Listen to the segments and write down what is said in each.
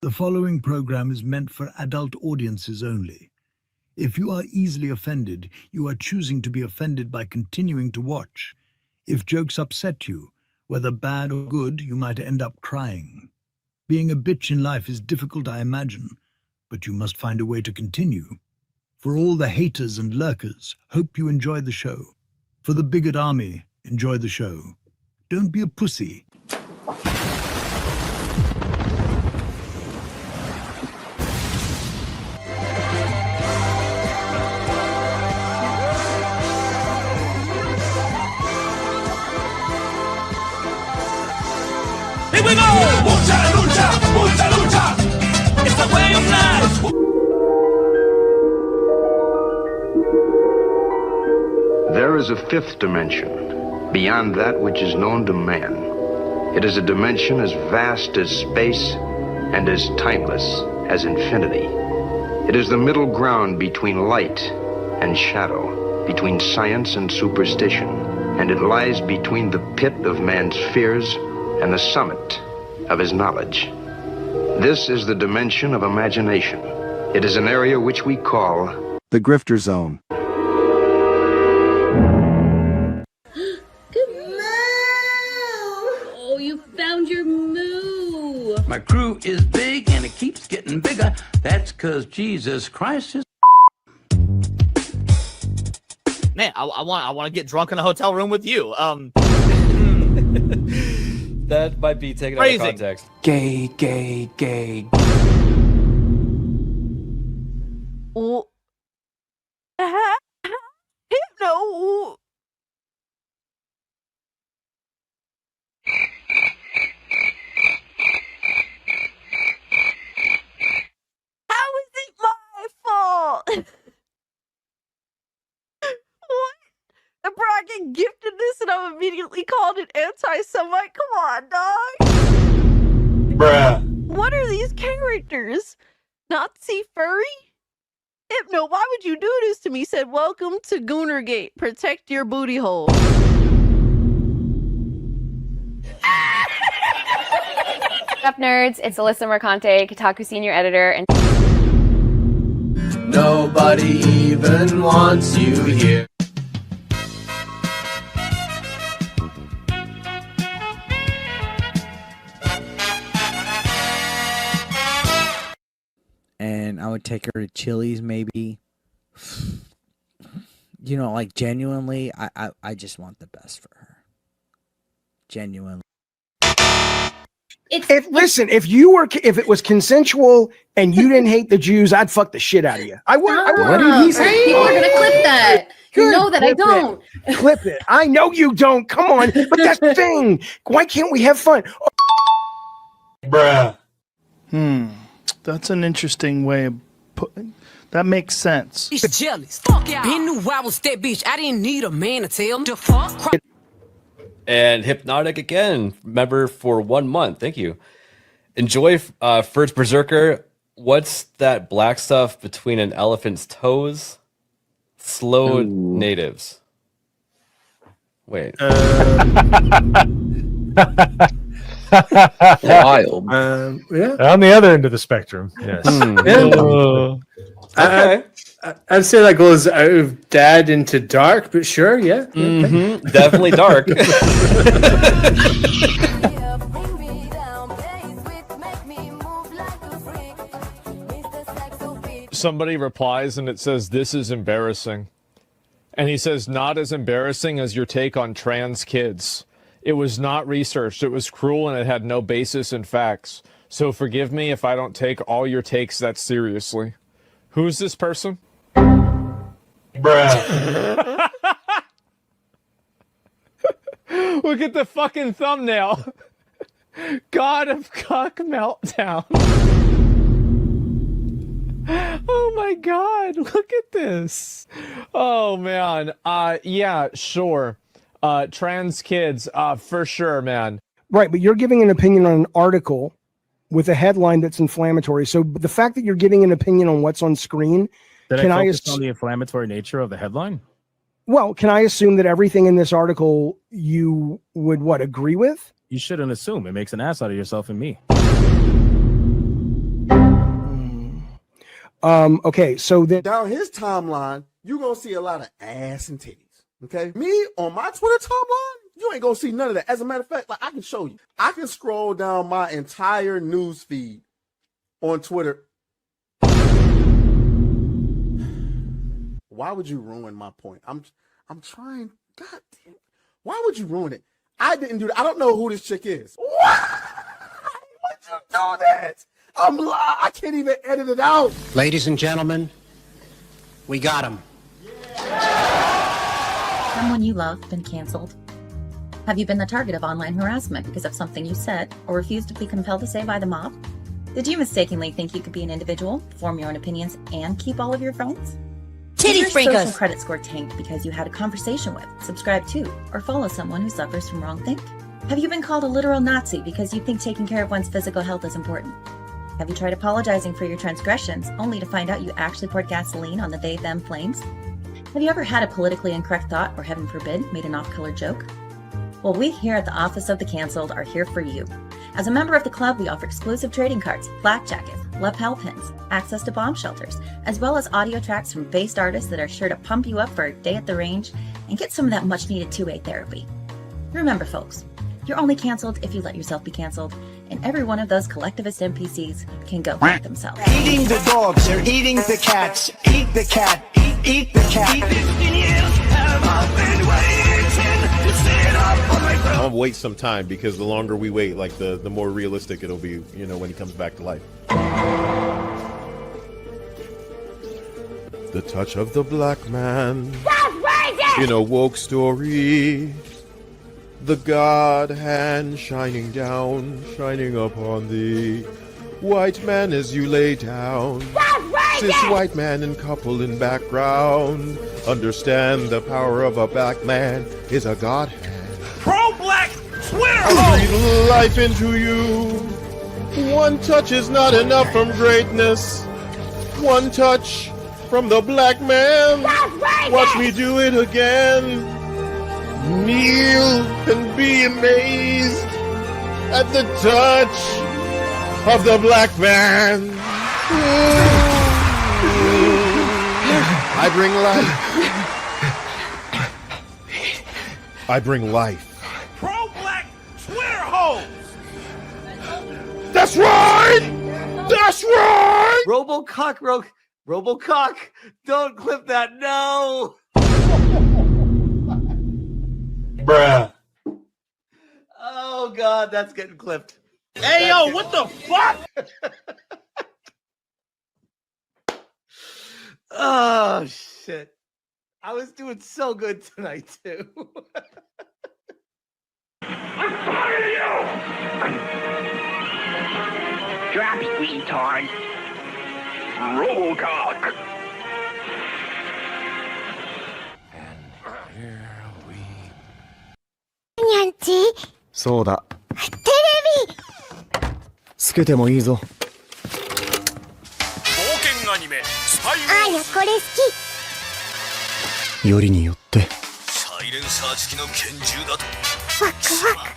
The following program is meant for adult audiences only. If you are easily offended, you are choosing to be offended by continuing to watch. If jokes upset you, whether bad or good, you might end up crying. Being a bitch in life is difficult, I imagine, but you must find a way to continue. For all the haters and lurkers, hope you enjoy the show. For the bigot army, enjoy the show. Don't be a pussy. Here we go! Mucha lucha, mucha lucha. It's the way of life. There is a fifth dimension, beyond that which is known to man. It is a dimension as vast as space and as timeless as infinity. It is the middle ground between light and shadow, between science and superstition, and it lies between the pit of man's fears and the summit of his knowledge. This is the dimension of imagination. It is an area which we call the grifter zone. Oh, you found your moo. My crew is big and it keeps getting bigger. That's because Jesus Christ is. Man, I want to get drunk in a hotel room with you. That might be taken out of context. Gay, gay, gay. Oh. No. How is it my fault? What? The bracket gifted this and I'm immediately called an anti-Semite? Come on, dog. Bruh. What are these characters? Nazi furry? Hypno, why would you do this to me? Said, welcome to Goonergate. Protect your booty hole. What's up, nerds? It's Alyssa Mercante, Kotaku senior editor, and nobody even wants you here. And I would take her to Chili's, maybe. You know, like, genuinely, I just want the best for her. Genuinely. Listen, if it was consensual and you didn't hate the Jews, I'd fuck the shit out of you. I would. What did he say? People are gonna clip that. You know that I don't. Clip it. I know you don't. Come on, but that's the thing. Why can't we have fun? Bruh. That's an interesting way of putting. That makes sense. He's jealous. Fuck yeah. He knew I was that bitch. I didn't need a man to tell him to fuck. And Hypnotic again, member for 1 month. Thank you. Enjoy First Berserker. What's that black stuff between an elephant's toes? Slow natives. Wait. Wild. Yeah. On the other end of the spectrum. Yes. Okay. I'd say that goes out of dad into dark, but sure, yeah. Mm-hmm. Definitely dark. Somebody replies and it says, "This is embarrassing." And he says, "Not as embarrassing as your take on trans kids. It was not researched. It was cruel and it had no basis in facts. So forgive me if I don't take all your takes that seriously." Who's this person? Bruh. Look at the fucking thumbnail. God of Cock Meltdown. Oh my God, look at this. Oh man. Yeah, sure. Trans kids, for sure, man. Right, but you're giving an opinion on an article with a headline that's inflammatory. So the fact that you're giving an opinion on what's on screen, can I focus on the inflammatory nature of the headline? Well, can I assume that everything in this article you would agree with? You shouldn't assume. It makes an ass out of yourself and me. Okay, so then down his timeline, you're gonna see a lot of ass and titties. Okay, me on my Twitter timeline, you ain't gonna see none of that. As a matter of fact, like I can show you, I can scroll down my entire news feed on Twitter. Why would you ruin my point? I'm trying. God damn. Why would you ruin it? I didn't do that. I don't know who this chick is. Why would you do that? I can't even edit it out. Ladies and gentlemen, we got him. Someone you love been canceled? Have you been the target of online harassment because of something you said or refused to be compelled to say by the mob? Did you mistakenly think you could be an individual, form your own opinions, and keep all of your friends? Did your social credit score tanked because you had a conversation with, subscribe to, or follow someone who suffers from wrongthink? Have you been called a literal Nazi because you think taking care of one's physical health is important? Have you tried apologizing for your transgressions only to find out you actually poured gasoline on the they-them flames? Have you ever had a politically incorrect thought or, heaven forbid, made an off-color joke? Well, we here at the Office of the Cancelled are here for you. As a member of the club, we offer exclusive trading cards, black jackets, lapel pins, access to bomb shelters, as well as audio tracks from based artists that are sure to pump you up for a day at the range and get some of that much-needed two-way therapy. Remember, folks, you're only canceled if you let yourself be canceled, and every one of those collectivist NPCs can go fuck themselves. Eating the dogs, they're eating the cats. Eat the cat, eat the cat. 15 years have I been waiting to sit up on my throne. I'll wait some time because the longer we wait, like the more realistic it'll be, you know, when he comes back to life. The touch of the black man in a woke story. The God hand shining down, shining upon thee. White man as you lay down. This white man and couple in background. Understand the power of a black man is a God hand. Pro-black Twitter I breathe life into you. One touch is not enough from greatness. One touch from the black man. Watch me do it again. Kneel and be amazed at the touch of the black man. I bring life. I bring life. Pro-black Twitter hoes. That's right! That's right! Robocock, don't clip that, no! Bruh. Oh God, that's getting clipped. Hey yo, what the fuck? Oh shit. I was doing so good tonight too. I'm tired of you! Drop retard. Robocock. Nyanchi? そうだ。テレビつけてもいいぞ。冒険アニメスパイあーやこれ好きよりによってサイレンサー付きの拳銃だとワクワク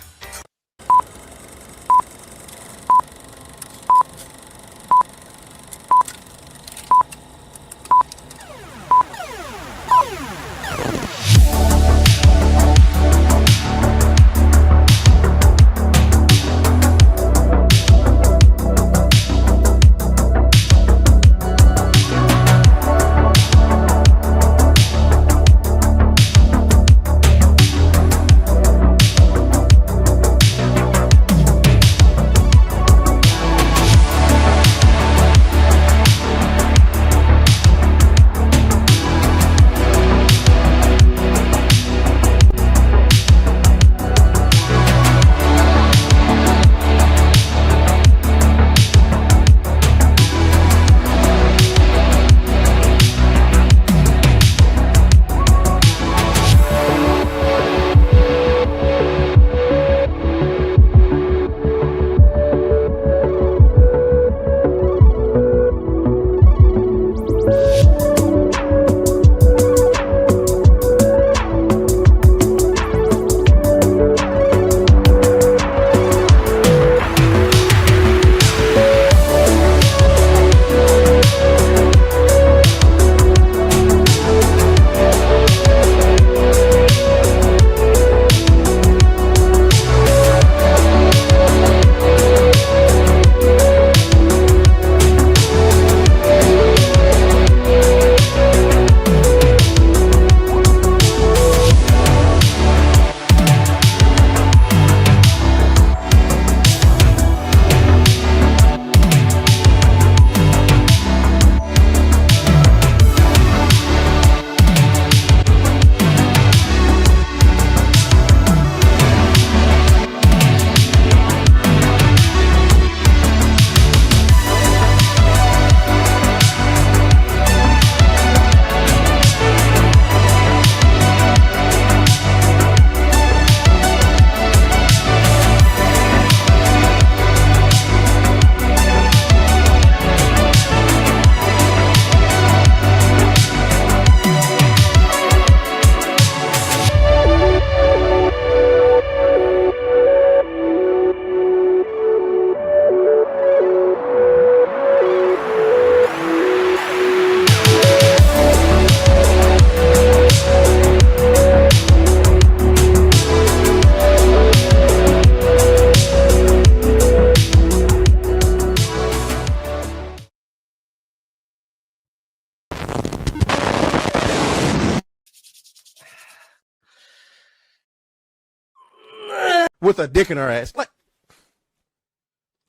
with a dick in her ass. Like,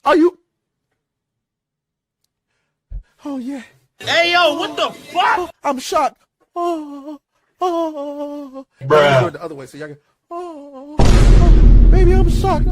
are you? Oh yeah. Hey yo, what the fuck? I'm shocked. Oh. Bruh. Y'all do it the other way, so y'all can. Oh, baby, I'm shocked.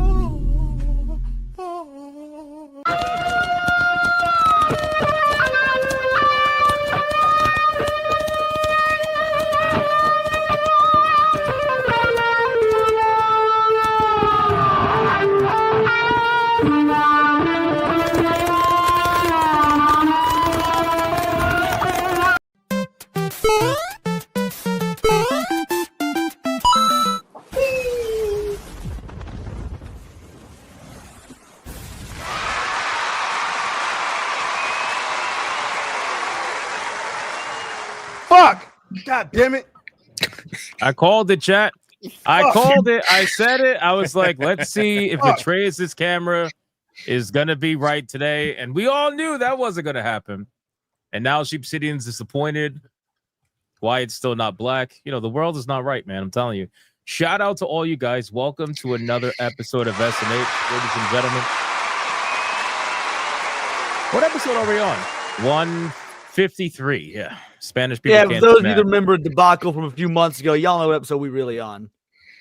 Fuck! God damn it! I called it, chat. I called it. I said it. I was like, let's see if Atreus' camera is gonna be right today, and we all knew that wasn't gonna happen. And now Sheep Obsidian's disappointed. Why it's still not black? You know, the world is not right, man. I'm telling you. Shout out to all you guys. Welcome to another episode of SNH, ladies and gentlemen. What episode are we on? 153. Yeah, Spanish people. Yeah, can't for those of be you mad. that remember debacle from a few months ago, y'all know what episode we really on.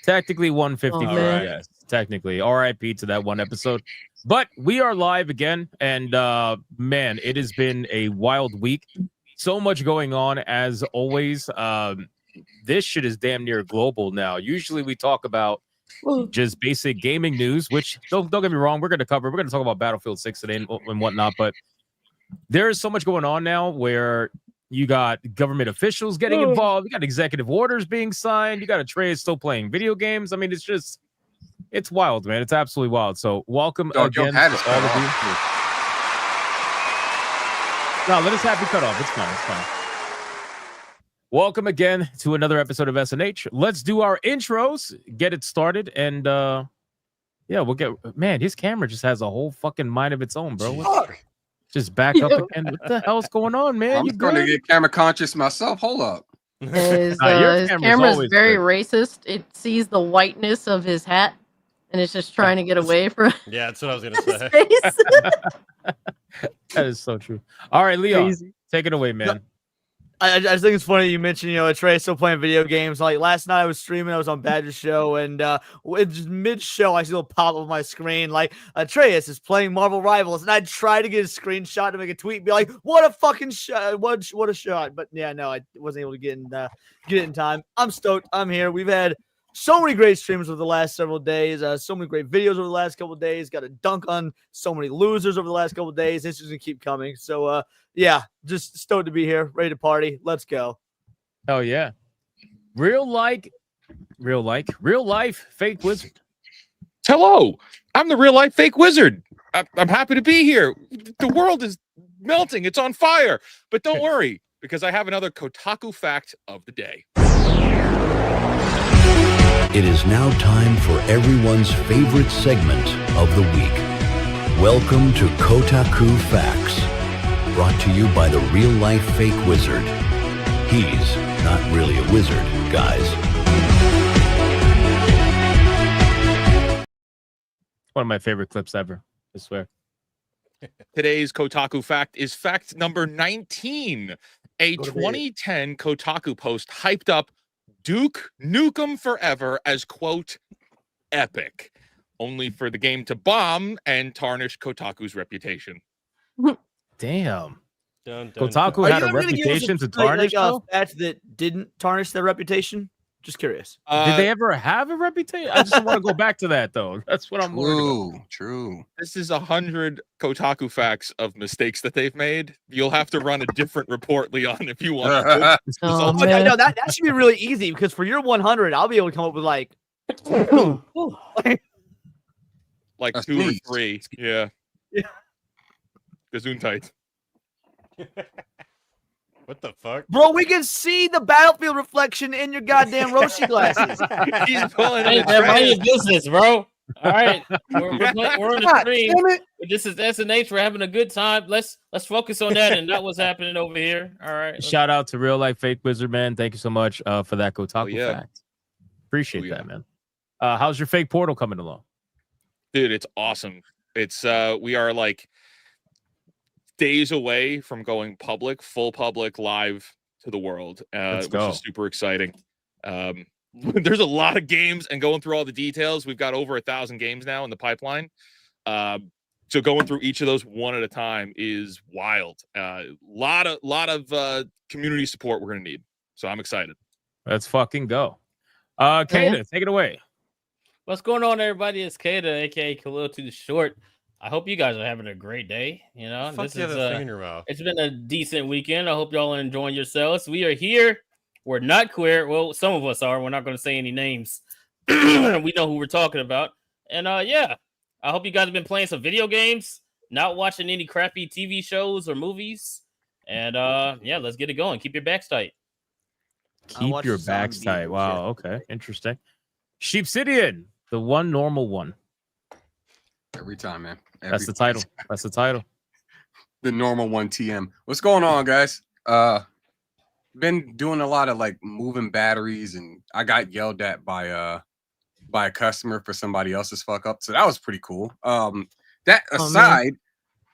Technically 153, yes. Technically. RIP to that one episode. But we are live again, and man, it has been a wild week. So much going on as always. This shit is damn near global now. Usually we talk about just basic gaming news, which don't get me wrong, we're gonna cover. We're gonna talk about Battlefield 6 today and whatnot, but there is so much going on now where you got government officials getting involved, you got executive orders being signed, you got Atreus still playing video games. I mean, it's wild, man. It's absolutely wild. So welcome again to all of you. No, let us have you cut off. It's fine. It's fine. Welcome again to another episode of SNH. Let's do our intros, get it started, and yeah, we'll get. Man, his camera just has a whole fucking mind of its own, bro. Just back up again. What the hell's going on, man? I'm going to get camera conscious myself. Hold up. His camera's camera's always very good. racist. It sees the whiteness of his hat, and it's just trying to get away from. Yeah, that's what I was gonna say. face. That is so true. All right, Leon, Crazy. take it away, man. I just think it's funny you mentioned, Atreus still playing video games. Like last night I was streaming, I was on Badger's show, and just mid-show I see a little pop up on my screen like Atreus is playing Marvel Rivals, and I tried to get a screenshot to make a tweet, and be like, "What a fucking shot! What a shot!" But yeah, no, I wasn't able to get it in time. I'm stoked. I'm here. We've had so many great streams over the last several days. So many great videos over the last couple of days. Got a dunk on so many losers over the last couple of days. It's just gonna keep coming. So yeah, just stoked to be here, ready to party. Let's go. Oh yeah, real life fake wizard. Hello, I'm the real life fake wizard. I'm happy to be here. The world is melting. It's on fire. But don't worry, because I have another Kotaku fact of the day. It is now time for everyone's favorite segment of the week. Welcome to Kotaku Facts, brought to you by the real-life fake wizard. He's not really a wizard, guys. One of my favorite clips ever, I swear. Today's Kotaku fact is fact number 19. A 2010 Kotaku post hyped up Duke Nukem Forever as, quote, epic, only for the game to bomb and tarnish Kotaku's reputation. Damn. Dun, Kotaku had a reputation to tarnish, a fact that didn't tarnish their reputation. Just curious. Did they ever have a reputation? I just want to go back to that, though. That's what I'm worried about. True. This is 100 Kotaku facts of mistakes that they've made. You'll have to run a different report, Leon, if you want. No, that should be really easy because for your 100, I'll be able to come up with like like 2 or 3. Yeah. Gesundheit. What the fuck? Bro, we can see the Battlefield reflection in your goddamn Roshi glasses. He's pulling Hey, man, mind your business, bro. All right, we're on the stream. This is SNH. We're having a good time. Let's focus on that and not what's happening over here. All right. Shout out to Real Life Fake Wizard, man. Thank you so much for that Kotaku fact. Appreciate that, man. How's your fake portal coming along? Dude, it's awesome. It's we are like days away from going public, full public, live to the world, which is super exciting. There's a lot of games, and going through all the details, we've got over 1,000 games now in the pipeline. So going through each of those one at a time is wild. Lot of community support we're gonna need. So I'm excited. Let's fucking go. Kada, take it away. What's going on, everybody? It's Kada, aka Khalil to the Short. I hope you guys are having a great day. You know, Fuck you have that thing in your mouth. It's been a decent weekend. I hope y'all are enjoying yourselves. We are here. We're not queer. Well, some of us are. We're not going to say any names. We know who we're talking about. And yeah, I hope you guys have been playing some video games, not watching any crappy TV shows or movies. And yeah, let's get it going. Keep your backs tight. Keep your backs tight. Wow. Okay. Interesting. Sheepsidian, the one normal one. Every time, man. That's the title. That's the title. The normal one TM. What's going on, guys? Been doing a lot of like moving batteries, and I got yelled at by a customer for somebody else's fuck up. So that was pretty cool. That aside,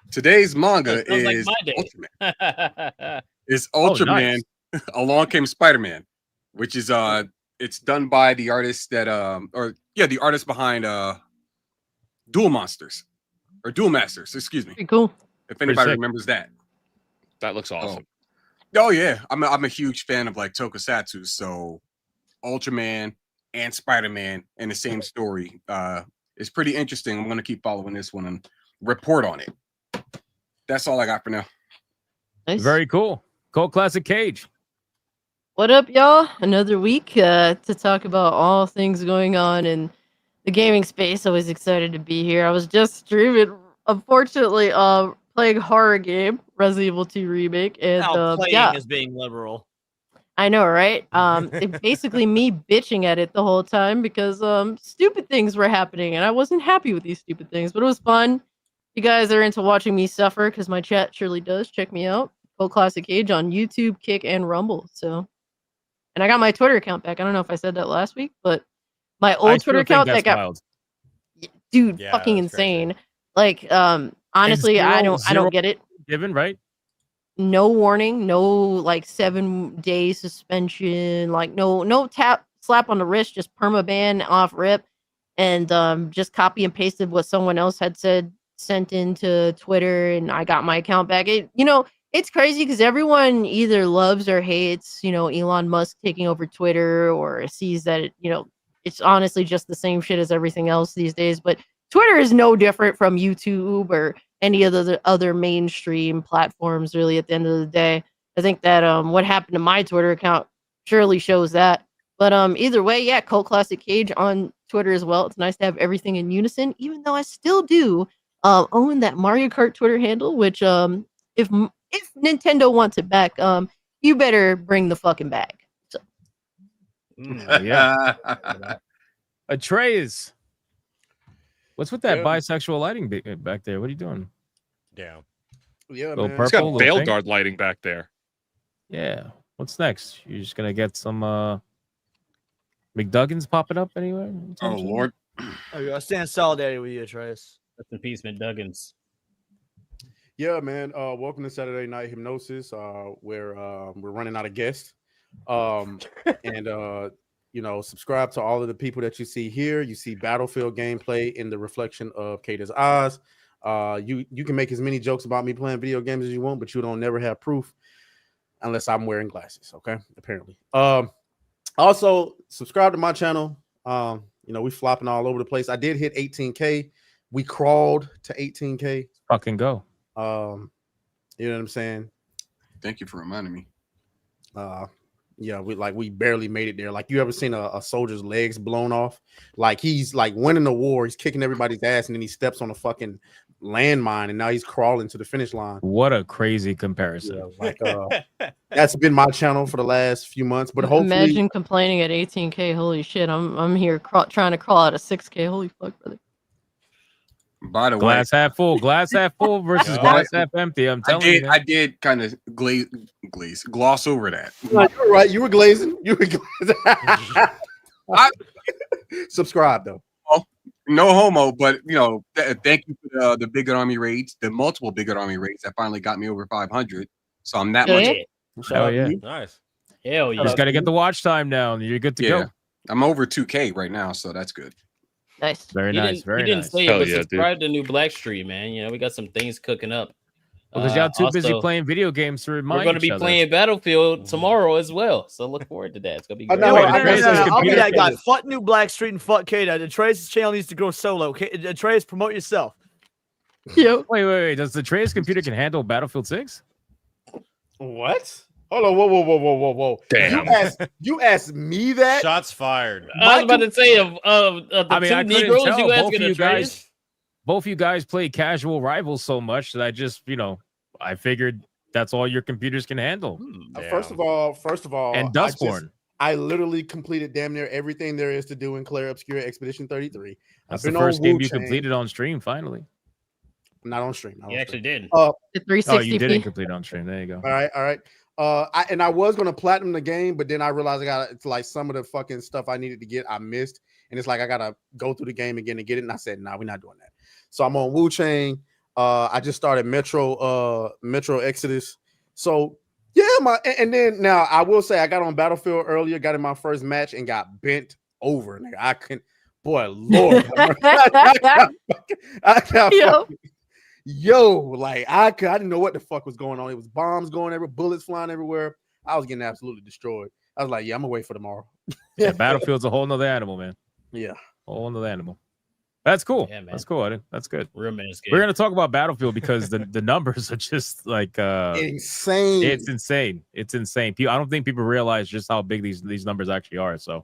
today's manga is Ultraman. It's Ultraman. Nice. Along Came Spider-Man, which is it's done by the artist that the artist behind Duel Monsters or Duel Masters, excuse me. Pretty cool. If anybody remembers that. That looks awesome. Oh yeah. I'm a huge fan of like tokusatsu, so Ultraman and Spider-Man in the same story is pretty interesting. I'm gonna keep following this one and report on it. That's all I got for now. Nice. Very cool. Cult Classic Cage. What up, y'all? Another week to talk about all things going on in the gaming space. Always excited to be here. I was just streaming, unfortunately, playing horror game, Resident Evil 2 remake, and playing is being liberal. I know, right? It basically me bitching at it the whole time because stupid things were happening, and I wasn't happy with these stupid things. But it was fun. You guys are into watching me suffer because my chat surely does. Check me out, Cult Classic Age on YouTube, Kick, and Rumble. So. And I got my Twitter account back. I don't know if I said that last week, but my old Twitter account that got wild. Dude, fucking insane. Like, honestly, I don't get it. Given, right? No warning, no like 7-day suspension, like no slap on the wrist, just permaban off rip, and just copy and pasted what someone else had said, sent into Twitter, and I got my account back. It's crazy because everyone either loves or hates, Elon Musk taking over Twitter, or sees that, it's honestly just the same shit as everything else these days. But Twitter is no different from YouTube or any of the other mainstream platforms, really, at the end of the day. I think that what happened to my Twitter account surely shows that. But either way, yeah, Cult Classic Cage on Twitter as well. It's nice to have everything in unison, even though I still do own that Mario Kart Twitter handle, which if Nintendo wants it back, you better bring the fucking bag. So. Yeah. Atreus. What's with that bisexual lighting back there? What are you doing? Yeah. Yeah, man. It's got veil guard lighting back there. Yeah. What's next? You're just gonna get some McDuggins popping up anywhere? Oh Lord. I stand in solidarity with you, Atreus. Rest in peace, McDuggins. Yeah, man. Welcome to Saturday Night Hypnosis. Where we're running out of guests. And subscribe to all of the people that you see here. You see Battlefield gameplay in the reflection of Kata's eyes. You can make as many jokes about me playing video games as you want, but you don't never have proof unless I'm wearing glasses. Okay, apparently. Also subscribe to my channel. We flopping all over the place. I did hit 18K. We crawled to 18K. Fucking go. You know what I'm saying? Thank you for reminding me. Yeah, we barely made it there. Like, you ever seen a soldier's legs blown off? Like, he's like winning the war, he's kicking everybody's ass, and then he steps on a fucking landmine, and now he's crawling to the finish line. What a crazy comparison! Yeah, that's been my channel for the last few months. But hopefully, imagine complaining at 18K. Holy shit! I'm here trying to crawl out of 6K. Holy fuck, brother. By the way, glass half full versus glass half empty. I'm telling you. I did kind of gloss over that. No, you were right. You were glazing. You were glazing. Subscribe though. Well, No homo, but thank you for the Big Good Army raids, the multiple Big Good Army raids that finally got me over 500. So I'm that much. Hell yeah. Nice. Hell You just got to get the watch time now, and you're good to go. I'm over 2K right now, so that's good. Nice. Very nice. Very he didn't nice. say it, but subscribe to New Blackstreet, man. We got some things cooking up. Because y'all too busy also, playing video games to remind we're going to be each other. playing Battlefield tomorrow as well. So look forward to that. It's going to be great. I'll be that guy. Fuck New Blackstreet and fuck Kata. Atreus' channel needs to grow solo. Atreus, promote yourself. Wait. Does the Atreus computer can handle Battlefield 6? What? Hold on, whoa. Damn. You asked me that? Shots fired. I was about to say of the I mean, two I couldn't Negroes tell. you asking Both of you guys play casual rivals so much that I just, I figured that's all your computers can handle. First of all, and Dustborn. I literally completed damn near everything there is to do in Clair Obscura Expedition 33. That's the first game you completed on stream, finally. Not on stream. You actually did. The 360p. Oh, you didn't complete on stream. There you go. All right. I was gonna platinum the game, but then I realized it's like some of the fucking stuff I needed to get, I missed, and it's like I gotta go through the game again and get it. And I said, nah, we're not doing that. So I'm on Wu Chain. I just started Metro Exodus. So yeah, and then now I will say I got on Battlefield earlier, got in my first match and got bent over. Nigga, I couldn't. Boy, Lord, I didn't know what the fuck was going on. It was bombs going everywhere, bullets flying everywhere. I was getting absolutely destroyed. I was like, yeah, I'm gonna wait for tomorrow. Yeah, Battlefield's a whole nother animal, man. Yeah, whole nother animal. That's cool. Yeah, man. That's cool. That's good. Real man's game. We're gonna talk about Battlefield because the numbers are just like insane. It's insane. It's insane. I don't think people realize just how big these numbers actually are. So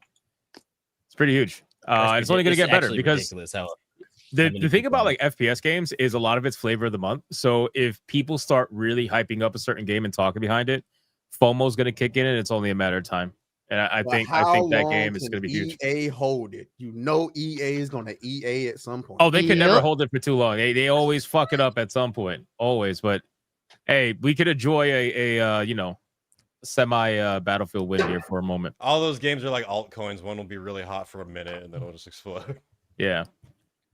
it's pretty huge. It's only gonna get better because the thing about like FPS games is a lot of it's flavor of the month. So if people start really hyping up a certain game and talking behind it, FOMO's gonna kick in, and it's only a matter of time. And I think that game is going to be huge. EA hold it. EA is going to EA at some point. Oh, they can never hold it for too long. They always fuck it up at some point. Always. But hey, we could enjoy a semi Battlefield win here for a moment. All those games are like altcoins. One will be really hot for a minute and then it'll just explode. Yeah.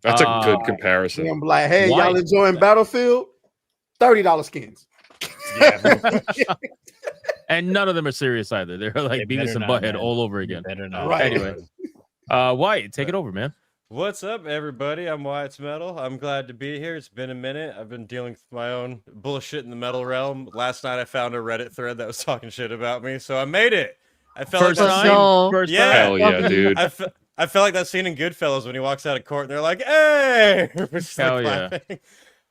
That's a good comparison. I'm like, hey, y'all enjoying Battlefield? $30 skins. Yeah. And none of them are serious either. They're like Beavis and Butthead all over again. Better not. Right. Anyway, Wyatt, take it over, man. What's up, everybody? I'm Wyatt's Metal. I'm glad to be here. It's been a minute. I've been dealing with my own bullshit in the metal realm. Last night I found a Reddit thread that was talking shit about me, so I made it. I felt First like time. Hell yeah, dude. I felt like that scene in Goodfellas when he walks out of court and they're like, "Hey!" Hell yeah.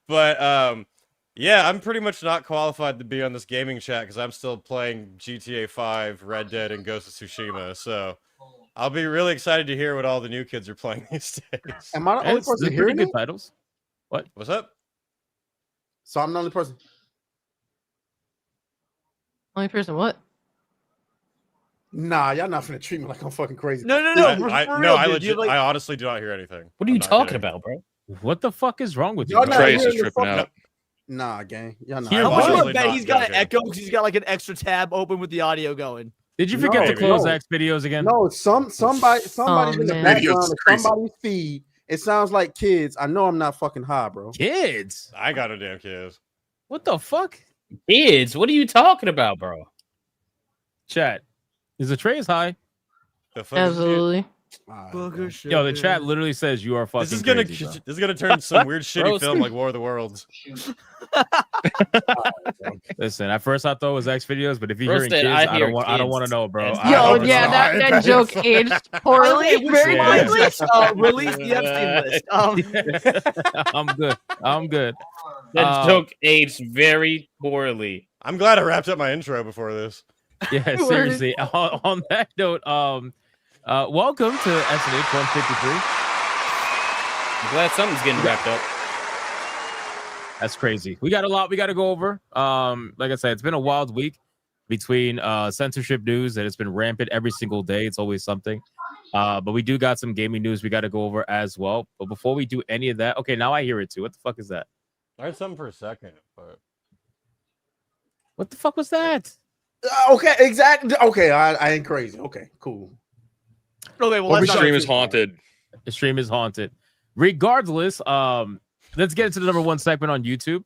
But yeah, I'm pretty much not qualified to be on this gaming chat because I'm still playing GTA 5, Red Dead, and Ghost of Tsushima. So I'll be really excited to hear what all the new kids are playing these days. Am I the only person hearing good it? titles. What's up? So I'm the only person. Only person what? Nah, y'all not finna treat me like I'm fucking crazy. No. I honestly do not hear anything. What are you I'm not talking kidding. about, bro? What the fuck is wrong with you? Y'all not Trace is hearing the tripping fuck- out. Nah, gang. Y'all not. Here, I'm why? sure Honestly that not he's got an joking. echo because he's got like an extra tab open with the audio going. Did you forget to No, close no. X videos again? No, somebody's in the man. background Video's of crazy. somebody's feed. It sounds like kids. I know I'm not fucking high, bro. Kids? I got no damn kids. What the fuck? Kids, what are you talking about, bro? Chat. Is the trays high? The fuck is this? Absolutely. Yo, the chat literally says you are fucking This is gonna crazy, bro. this is gonna turn some weird shitty Bro, film like War of the Worlds. Listen, at first I thought it was X videos, but if you're Bro hearing said, kids, I I hear don't want to kids. know, bro. Yo, I Yo, don't yeah, know. that joke aged poorly. Very Yeah. poorly. Release the Epstein list. I'm good. That joke aged very poorly. I'm glad I wrapped up my intro before this. Yeah, seriously. On that note, welcome to SNH 153. I'm glad something's getting wrapped up. That's crazy. We got a lot we got to go over. Like I said, it's been a wild week between censorship news that has been rampant every single day. It's always something. But we do got some gaming news we got to go over as well. But before we do any of that, okay, now I hear it too. What the fuck is that? I heard something for a second, but What the fuck was that? Okay, exactly. Okay, I ain't crazy. Okay, cool. Okay, well, Every that's not stream is true. haunted. The stream is haunted. Regardless, let's get into the number one segment on YouTube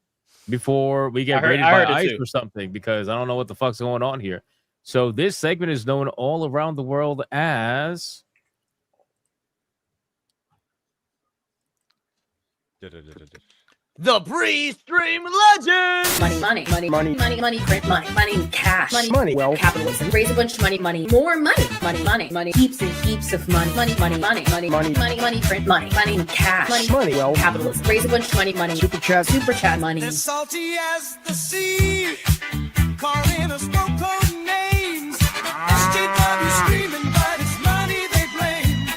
before we get raided I by heard it ICE too. or something, because I don't know what the fuck's going on here. So this segment is known all around the world as The pre-stream legend. Money, print money, cash, Money. Well, capitalism, raise a bunch of money, more money, heaps and heaps of money, print money, cash, Money. Well, capitalism, raise a bunch of money, super chat. money. As salty as the sea, calling us no-code names. SJW screaming, but it's money they blame.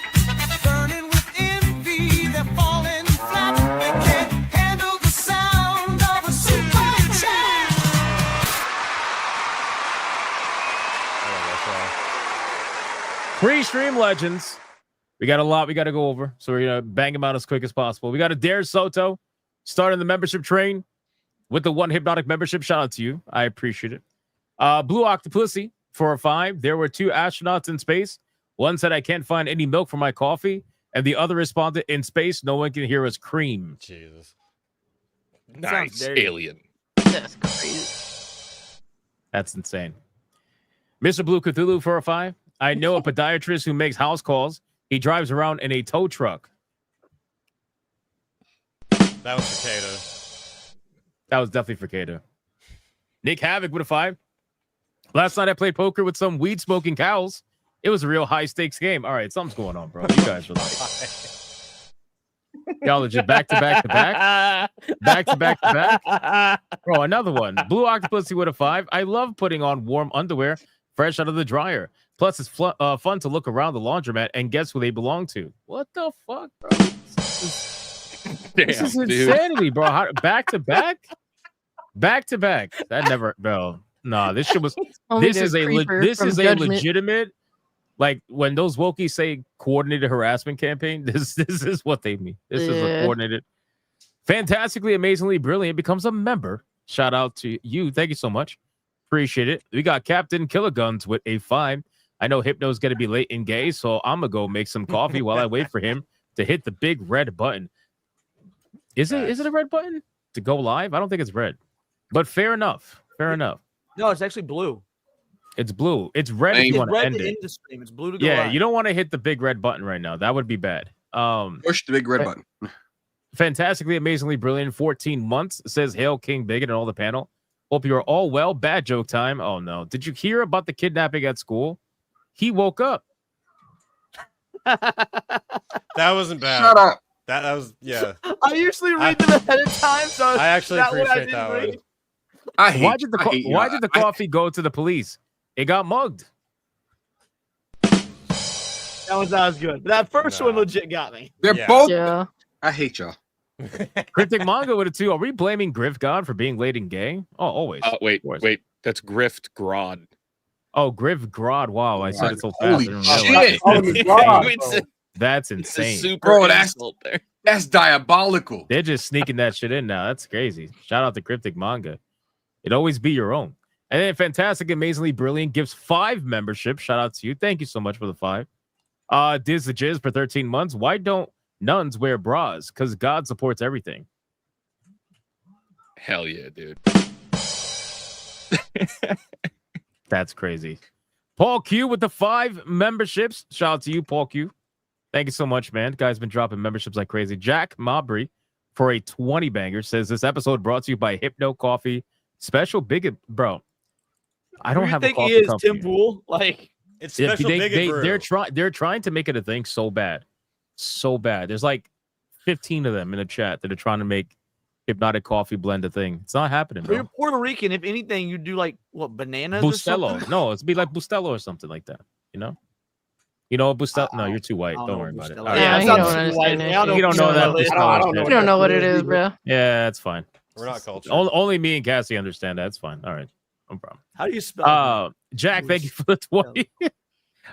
Burning with envy, they're falling flat. They can't handle the sound of a super chat. pre-stream legends. We got a lot we got to go over, so we're gonna bang them out as quick as possible. We got Adair Soto starting the membership train with the one hypnotic membership. Shout out to you, I appreciate it. Blue Octopussy for a 5. There were 2 astronauts in space. One said, "I can't find any milk for my coffee," and the other responded, "In space, no one can hear us cream." Jesus. Nice alien. That's crazy. That's insane. Mr. Blue Cthulhu for a 5. I know a podiatrist who makes house calls. He drives around in a tow truck. That was for Kato. That was definitely for Kato. Nick Havoc with a 5. Last night I played poker with some weed smoking cows. It was a real high stakes game. All right, something's going on, bro. You guys are like, y'all are just back to back to back, back to back to back. Bro, another one. Blue Octopussy with a 5. I love putting on warm underwear fresh out of the dryer. Plus, it's fun to look around the laundromat and guess who they belong to. What the fuck, bro? This is insanity, bro. Back to back, back to back. That never, bro. Nah, this shit was. This is a legitimate. Like when those wokies say coordinated harassment campaign, this is what they mean. This is a coordinated. Fantastically, amazingly brilliant becomes a member. Shout out to you. Thank you so much. Appreciate it. We got Captain Killerguns with a 5. I know Hypno's going to be late and gay, so I'm going to go make some coffee while I wait for him to hit the big red button. Is it a red button to go live? I don't think it's red. But fair enough. Fair enough. No, it's actually blue. It's blue. It's red if you want to end it. The stream. It's blue to go Yeah, live. you don't want to hit the big red button right now. That would be bad. Push the big red button. Fantastically, amazingly brilliant. 14 months. It says Hail King Bigot and all the panel. Hope you're all well. Bad joke time. Oh, no. Did you hear about the kidnapping at school? He woke up. That wasn't bad. Shut up. That was, yeah. I usually read them ahead of time, so I actually that one appreciate that one. read. Why did the coffee go to the police? It got mugged. That was not as good. That first one legit got me. They're both. Yeah. I hate y'all. Cryptic Manga with it too. Are we blaming Griff God for being late and gay? Oh, always. Wait. That's Grift Grod. Oh, Griff Grod. Wow, I said it so fast. Holy shit. That's insane. Bro, that's diabolical. They're just sneaking that shit in now. That's crazy. Shout out to Cryptic Manga. It always be your own. And then Fantastic, Amazingly Brilliant gives 5 membership. Shout out to you. Thank you so much for the 5. Diz the Jizz for 13 months. Why don't nuns wear bras? Because God supports everything. Hell yeah, dude. That's crazy. Paul Q with the 5 memberships. Shout out to you, Paul Q. Thank you so much, man. Guy's been dropping memberships like crazy. Jack Mabry for a 20 banger says this episode brought to you by Hypno Coffee. Special bigot, bro. I don't have a coffee he is company. Tim Pool. Like it's special bigot brew. They're trying to make it a thing so bad. So bad. There's like 15 of them in the chat that are trying to make Hypnotic Coffee blend a thing. It's not happening, You're bro. Puerto Rican. If anything, you do like what bananas or Bustelo. something? No, it'd be like Bustelo or something like that. You know? You know Bustelo? No, you're too white. Don't worry about it. All right. Yeah, you don't understand it. You don't know that. You don't know what it is, bro. Yeah, that's fine. We're not cultured. Only me and Cassie understand that. That's fine. All right. No problem. How do you spell Jack, thank you for the 20.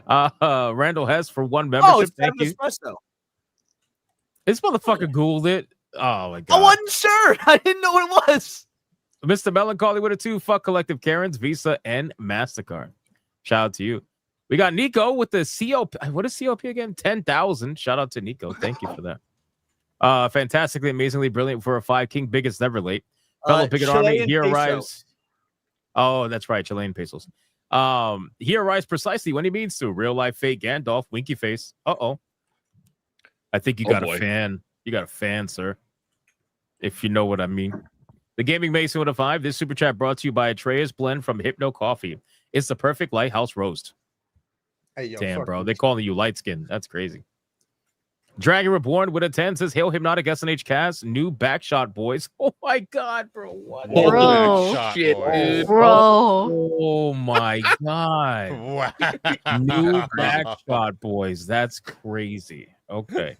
Randall Hess for 1 membership. Oh, it's thank you. espresso. This motherfucker Googled it. Oh my god. I wasn't sure. I didn't know what it was. Mr. Melancholy with a 2. Fuck Collective Karens, Visa, and MasterCard. Shout out to you. We got Nico with the COP. What is COP again? 10,000. Shout out to Nico. Thank you for that. Fantastically, amazingly brilliant for a 5 king, biggest never late. Fellow Picket Army, Chilean he peso. arrives. Oh, that's right, Chilean pesos. He arrives precisely when he means to. Real life fake Gandalf, winky face. Uh-oh. I think you Oh, got boy. a fan. You got a fan, sir. If you know what I mean. The Gaming Mason with a 5. This super chat brought to you by Atreus Blend from Hypno Coffee. It's the perfect lighthouse roast. Hey, yo, Damn, fuck bro. you. They calling you light skin. That's crazy. Dragon Reborn with a 10 says, Hail Hypnotic SNH cast. New backshot boys. Oh my God, bro. What? Bro. Shot Shit, boy. dude. Bro. Oh my God. Wow. New backshot boys. That's crazy. Okay.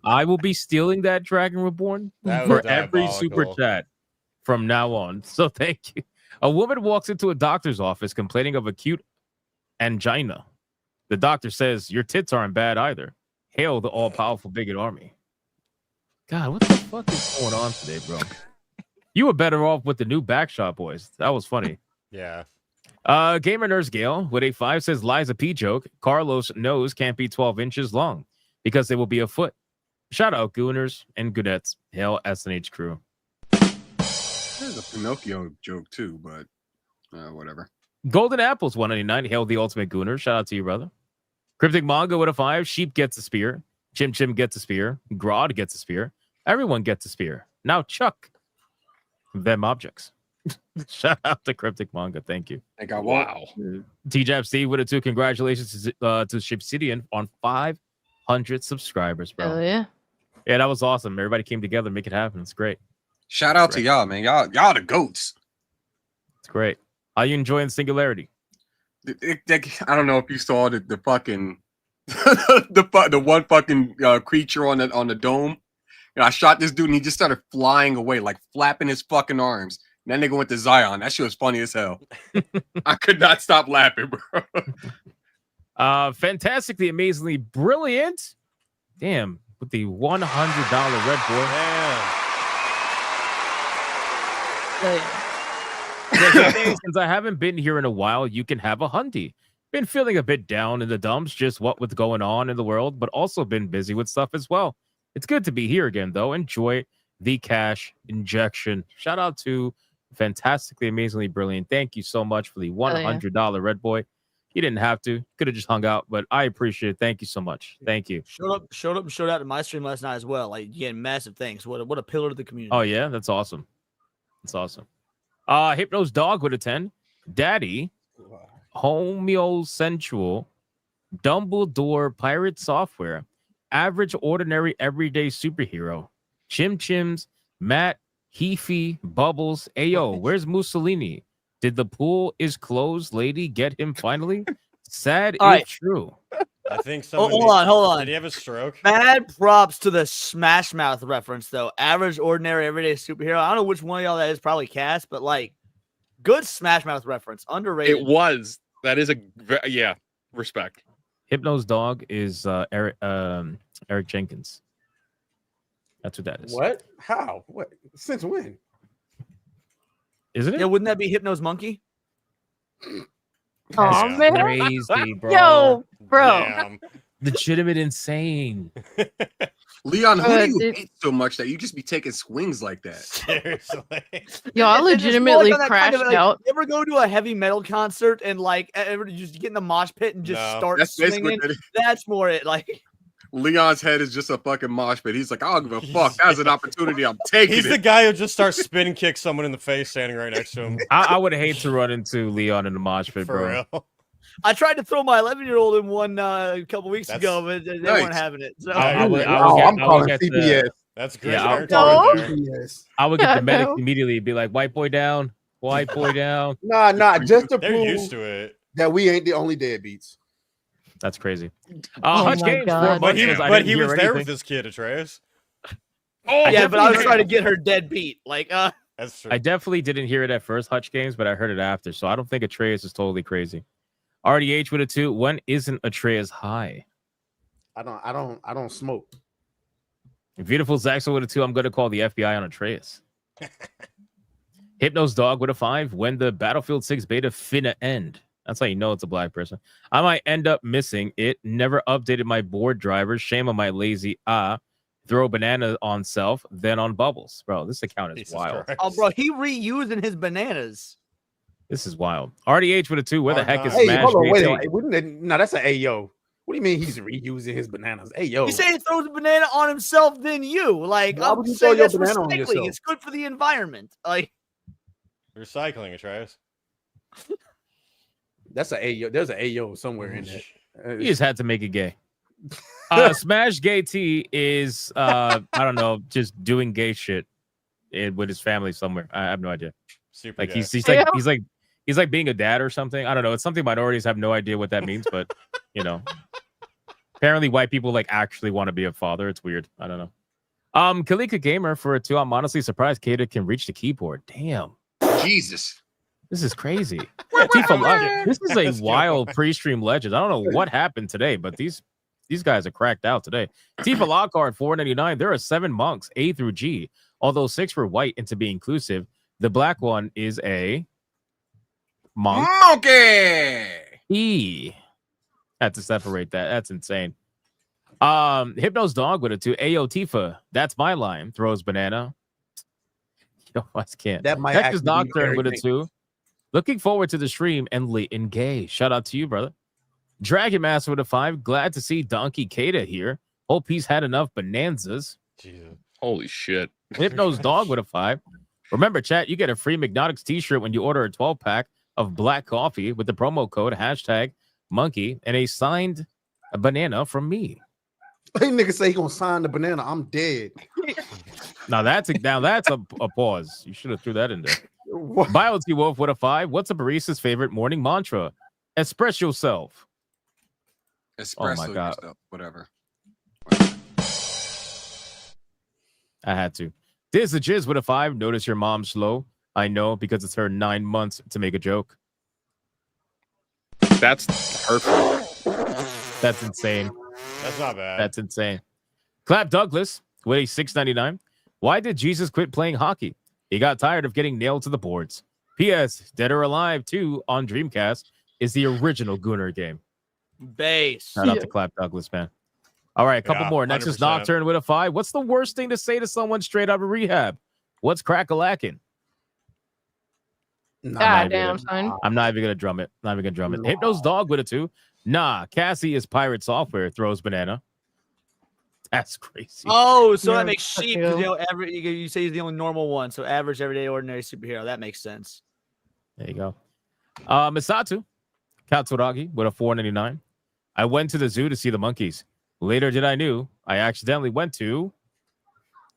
I will be stealing that Dragon Reborn That for was every super diabolical. chat from now on. So thank you. A woman walks into a doctor's office complaining of acute angina. The doctor says, your tits aren't bad either. Hail the all-powerful bigot army. God, what the fuck is going on today, bro? You were better off with the new backshot boys. That was funny. Yeah. Gamer Nurse Gale with a 5 says, Liza P joke. Carlos' nose can't be 12 inches long because they will be a foot. Shout out Gooners and Goonettes. Hail SNH crew. There's a Pinocchio joke too, but whatever. Golden Apples 199. Hail the ultimate Gooner. Shout out to you, brother. Cryptic Manga with a 5. Sheep gets a spear. Chim Chim gets a spear. Grodd gets a spear. Everyone gets a spear. Now Chuck. Them objects. Shout out to Cryptic Manga. Thank you. I got Wow. TJAP Steve with a 2. Congratulations to Shipsidian on 500 subscribers, bro. Hell yeah. Yeah, that was awesome. Everybody came together to make it happen. It's great. Shout out to y'all, man. Y'all the goats. It's great. How you enjoying Singularity? I don't know if you saw the fucking the one fucking creature on the dome. You know, I shot this dude and he just started flying away, like flapping his fucking arms. And then nigga went to Zion. That shit was funny as hell. I could not stop laughing, bro. Fantastically, amazingly brilliant. Damn, with the $100 Red Boy. Since I haven't been here in a while, you can have a hundy. Been feeling a bit down in the dumps, just what was going on in the world, but also been busy with stuff as well. It's good to be here again, though. Enjoy the cash injection. Shout out to Fantastically, Amazingly Brilliant. Thank you so much for the $100 Red Boy. You didn't have to. Could have just hung out, but I appreciate it. Thank you so much. Thank you. Showed up and showed out in my stream last night as well. Like, getting massive thanks. What a pillar of the community. Oh, yeah? That's awesome. That's awesome. Hypno's Dog with a 10. Daddy, Homeosensual, Dumbledore Pirate Software, Average Ordinary Everyday Superhero, Chim Chims, Matt, Heafy, Bubbles. Ayo, where's Mussolini? Did the pool is closed, lady? Get him finally? Sad All right. if true. I think Oh, someone. hold on. Did he have a stroke? Mad props to the Smash Mouth reference, though. Average, ordinary, everyday superhero. I don't know which one of y'all that is, probably Cass, but like, good Smash Mouth reference. Underrated. It was. That is yeah. Respect. Hypno's Dog is Eric Jenkins. That's what that is. What? How? What? Since when? Isn't it? Yeah, wouldn't that be Hypno's Monkey? Oh, man. Crazy, bro. Yo, bro. Damn. Legitimate insane. Leon, who do you dude. hate so much that you just be taking swings like that? Seriously. Yo, I And just legitimately on that kind crashed of, like, out. You ever go to a heavy metal concert and like ever just get in the mosh pit and just No. start That's basically swinging? what it is. That's more it. Like, Leon's head is just a fucking mosh pit. He's like, I don't give a fuck. That's an opportunity. I'm taking He's it. the guy who just starts spin kick someone in the face standing right next to him. I would hate to run into Leon in the mosh pit, For bro. real. I tried to throw my 11-year-old in one a couple weeks That's ago, but they nice. weren't having it. So I would get CPS. That's great. Yeah, Eric No. right there. CPS. I would get the medic No. immediately and be like, white boy down, white boy down. Nah, just to They're prove used to it. that we ain't the only deadbeats. That's crazy. Oh Hutch my Games, God. 4 But months he, says, I but didn't he hear was there anything. with this kid, Atreus. Oh, yeah, but I was trying to get her dead beat. Like, That's true. I definitely didn't hear it at first, Hutch Games, but I heard it after. So I don't think Atreus is totally crazy. RDH with a 2. When isn't Atreus high? I don't smoke. Beautiful Zaxo with a 2. I'm going to call the FBI on Atreus. Hypno's Dog with a 5. When the Battlefield 6 beta finna end. That's how you know it's a black person. I might end up missing it. Never updated my board drivers. Shame on my lazy throw banana on self, then on bubbles. Bro, this account is Jesus wild. Christ. Oh, bro, he reusing his bananas. This is wild. RDH with a 2. Where the heck is Hey, Smash hold on, wait. GT? No, that's an Ayo. What do you mean he's reusing his bananas? Ayo. You say he throws a banana on himself, then you. Like, Why I'm would you throw saying your that's banana on recycling. yourself? It's good for the environment. Like, Recycling, Atreus. That's an Ayo. There's an Ayo somewhere in there. You just had to make it gay. Smash Gay T is I don't know, just doing gay shit with his family somewhere. I have no idea. Super Like gay. he's like being a dad or something. I don't know. It's something minorities have no idea what that means, but you know. Apparently white people like actually want to be a father. It's weird. I don't know. Kalika Gamer for a 2. I'm honestly surprised Kata can reach the keyboard. Damn. Jesus. This is crazy. This is a wild pre-stream legend. I don't know what happened today, but these guys are cracked out today. Tifa Lockhart, $4.99. There are 7 monks, A through G. Although 6 were white, and to be inclusive, the black one is a monk. Monkey. E. Had to separate that. That's insane. Hypno's dog with a 2. Ayo Tifa. That's my line. Throws banana. Yo, I can't. That might Texas actually be Nocturne very with a big. 2. Looking forward to the stream and Leighton Gay. Shout out to you, brother. Dragon Master with a 5. Glad to see Donkey Kata here. Hope he's had enough bonanzas. Jesus. Holy shit. Hypno's dog with a 5. Remember, chat, you get a free McNaughtics t-shirt when you order a 12-pack of black coffee with the promo code #monkey and a signed banana from me. Hey, nigga say he gonna sign the banana. I'm dead. Now that's a pause. You should have threw that in there. Biology Wolf with a 5. What's a barista's favorite morning mantra? Express yourself. Espresso Oh my God. yourself, whatever. I had to. Diz the Jizz with a 5. Notice your mom's slow. I know because it's her 9 months to make a joke. That's hurtful. That's insane. That's not bad. That's insane. Clap Douglas with a $6.99. Why did Jesus quit playing hockey? He got tired of getting nailed to the boards. P.S. Dead or Alive 2 on Dreamcast is the original Gunnar game. base. Shout out to Clap Douglas, man. All right, a couple Yeah, more. Next is 100%. Nocturne with a 5. What's the worst thing to say to someone straight out of rehab? What's crack-a-lacking? God damn, son. I'm not even gonna drum it. Not even gonna drum it. Hypno's dog with a 2. Nah, Cassie is pirate software. Throws banana. That's crazy. Oh, so Yeah, that makes fuck sheep. you. 'Cause, you know, you say he's the only normal one. So average, everyday, ordinary superhero. That makes sense. There you go. Misatu Katsuragi with a 4.99. I went to the zoo to see the monkeys. Later did I knew I accidentally went to